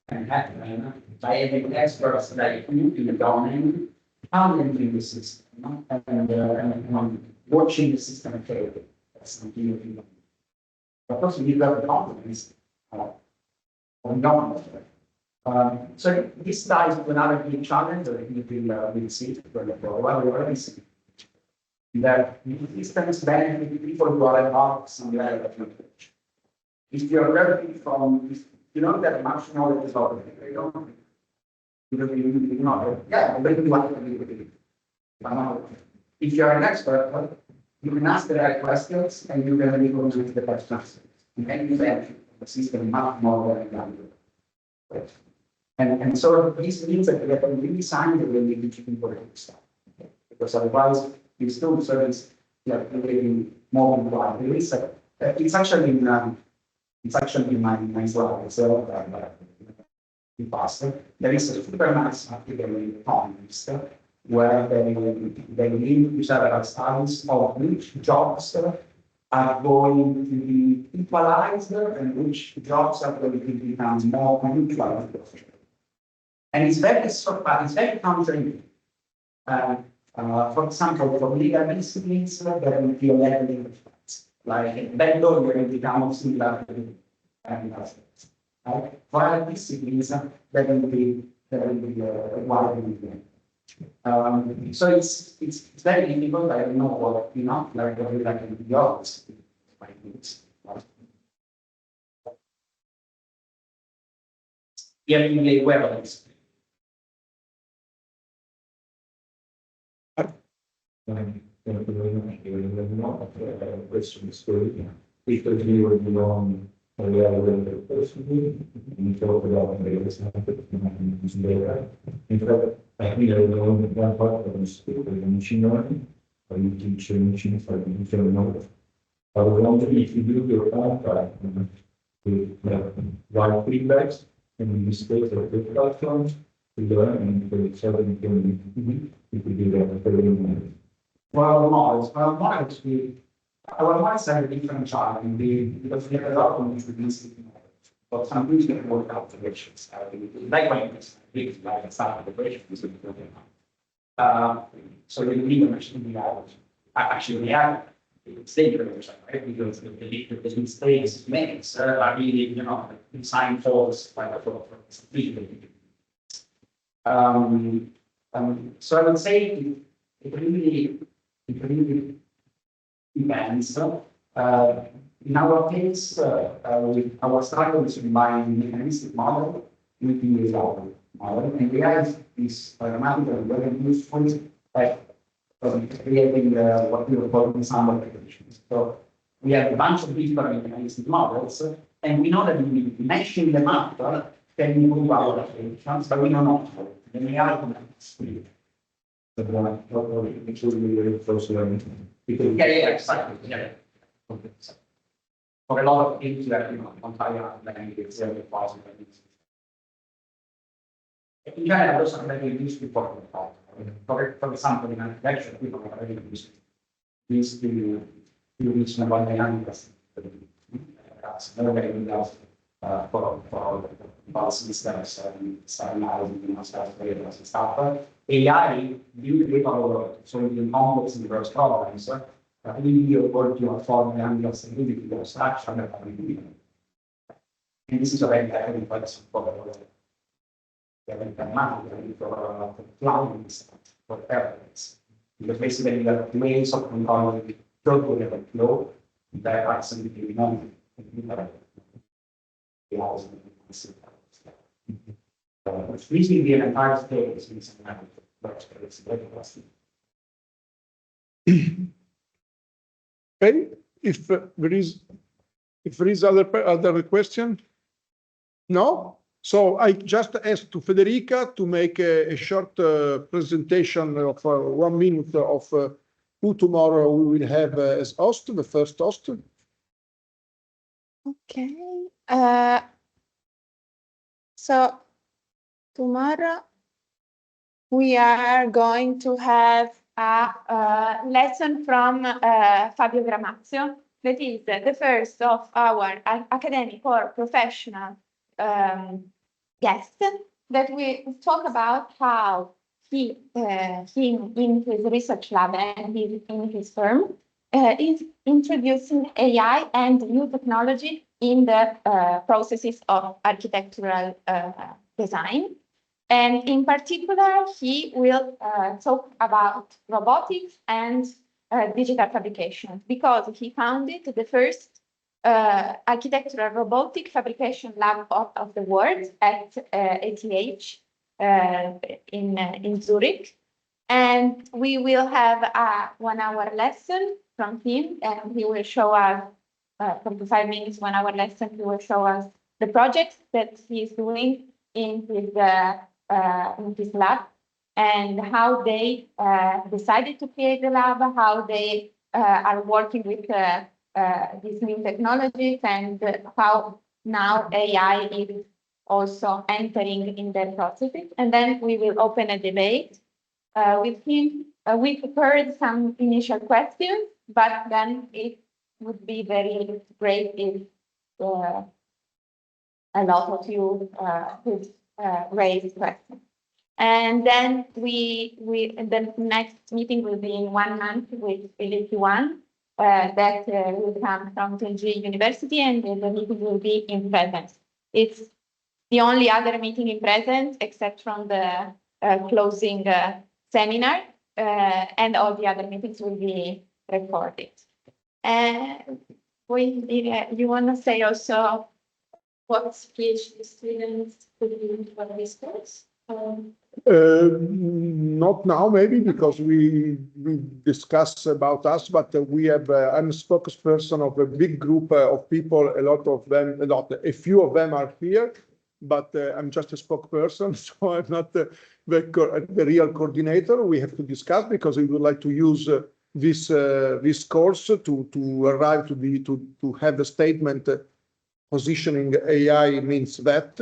can happen by having experts like you in the domain challenging the system and watching the system fail. That's something you do. Of course, we have confidence or not. So this ties to another big challenge that we'll see for a while. We already see that systems benefit people who are at some level of knowledge. If you are learning from, if you don't have much knowledge about it, you don't, you know, yeah, but you want to be with it. If you are an expert, you can ask the right questions and you can able to the questions. And then you benefit the system much more than you. And so this means that we have to redesign the way we teach people to stuff. Because otherwise, you still service, you are creating more compliant. It's actually in my slide. So there is a super nice article in Economist where they link several studies of which jobs are going to be equalized and which jobs are going to become more mutual. And it's very counterintuitive. For example, for legal disciplines, there will be a leveling effect. Like bad lawyer will become similar to right? For other disciplines, there will be a widening. So it's very difficult. I don't know what like what we like in the office. You have to be aware of this. Questions for you. If you were belong a level personally, and talk about the data. In fact, I think I know one part of the school, the machine learning, or you teach machines like machine learning. I was wondering if you do your contract with write feedbacks and you stay for the platforms to learn and for something you could do that for the Well, models, our models have a different challenge because we have a lot of introducing models, but some things can work out the ratios. Like when it's like a start of the ratios. So you need a machine reality. Actually, we have state relation, right? Because the mistakes made are really, design faults like for so I would say it really depends. In our case, our struggle is to combine mechanistic model with the AI model, and the AI is mathematical very useful at creating what we call ensemble applications. So we have a bunch of different mechanistic models, and we know that we meshing them up can improve our applications, but we don't know the AI components. Exactly. Yeah. For a lot of things that on higher language, they require in general, those are very useful for example, in architecture, people are very used these to reach the one dynamics. For systems and stuff. AI, you capable of solving complex inverse problems, really be able to afford the angular stability of structure that we do. And this is already happening quite for cloud for airplanes. Because basically you have ways of controlling total level flow that are simply freezing the entire space in some kind of Okay, if there is other question, no. So I just asked to Federica to make a short presentation of 1 minute of who tomorrow we will have as host, the first host. Okay. So tomorrow we are going to have a lesson from Fabio Gramazio. That is the first of our academic or professional guests that we talk about how he in his research lab and in his firm is introducing AI and new technology in the processes of architectural design. And in particular, he will talk about robotics and digital fabrication, because he founded the first architectural robotic fabrication lab of the world at ATH in Zurich. And we will have a 1 hour lesson from him, and he will show us, 45 minutes, 1 hour lesson, he will show us the projects that he is doing in his lab, and how they decided to create the lab, how they are working with these new technologies, and how now AI is also entering in their processes. And then we will open a debate with him. We prepared some initial questions, but then it would be very great if a lot of you could raise questions. And then the next meeting will be in 1 month with Philip that will come from TNG University, and the meeting will be in presence. It's the only other meeting in presence except from the closing seminar, and all the other meetings will be recorded. And you want to say also what PhD students could do for this course? Not now, maybe, because we discuss about us, but we have. I'm a spokesperson of a big group of people. A few of them are here, but I'm just a spokesperson, so I'm not the real coordinator. We have to discuss, because we would like to use this course to arrive to have a statement positioning AI means that.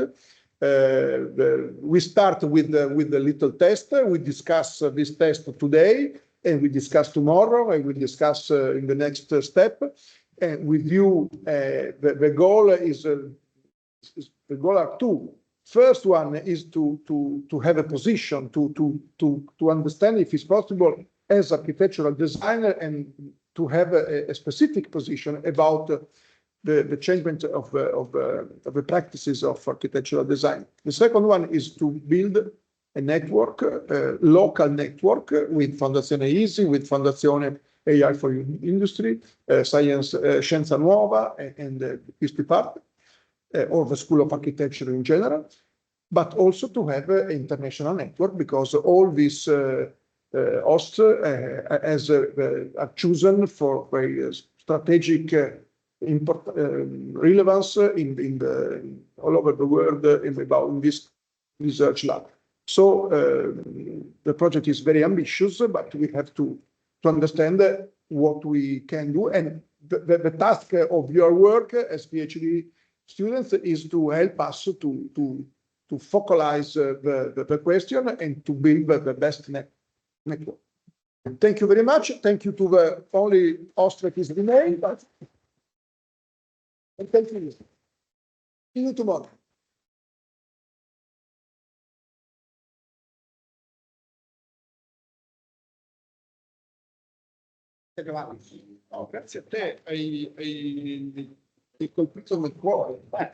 We start with the little test. We discuss this test today, and we discuss tomorrow, and we discuss in the next step. And with you, the goal is the goal are two. First one is to have a position to understand if it's possible as architectural designer, and to have a specific position about the changement of the practices of architectural design. The second one is to build a network, a local network with Fondazione Easy, with Fondazione AI for Industry, Scienza Nuova, and the Peace Department, or the School of Architecture in general, but also to have an international network, because all these hosts are chosen for very strategic relevance all over the world in this research lab. So the project is very ambitious, but we have to understand what we can do. And the task of your work as PhD students is to help us to focalize the question and to build the best network. Thank you very much. Thank you to the only host that is remained. And thank you. See you tomorrow. Giovanni. Grazie a te, hai colpito nel cuore.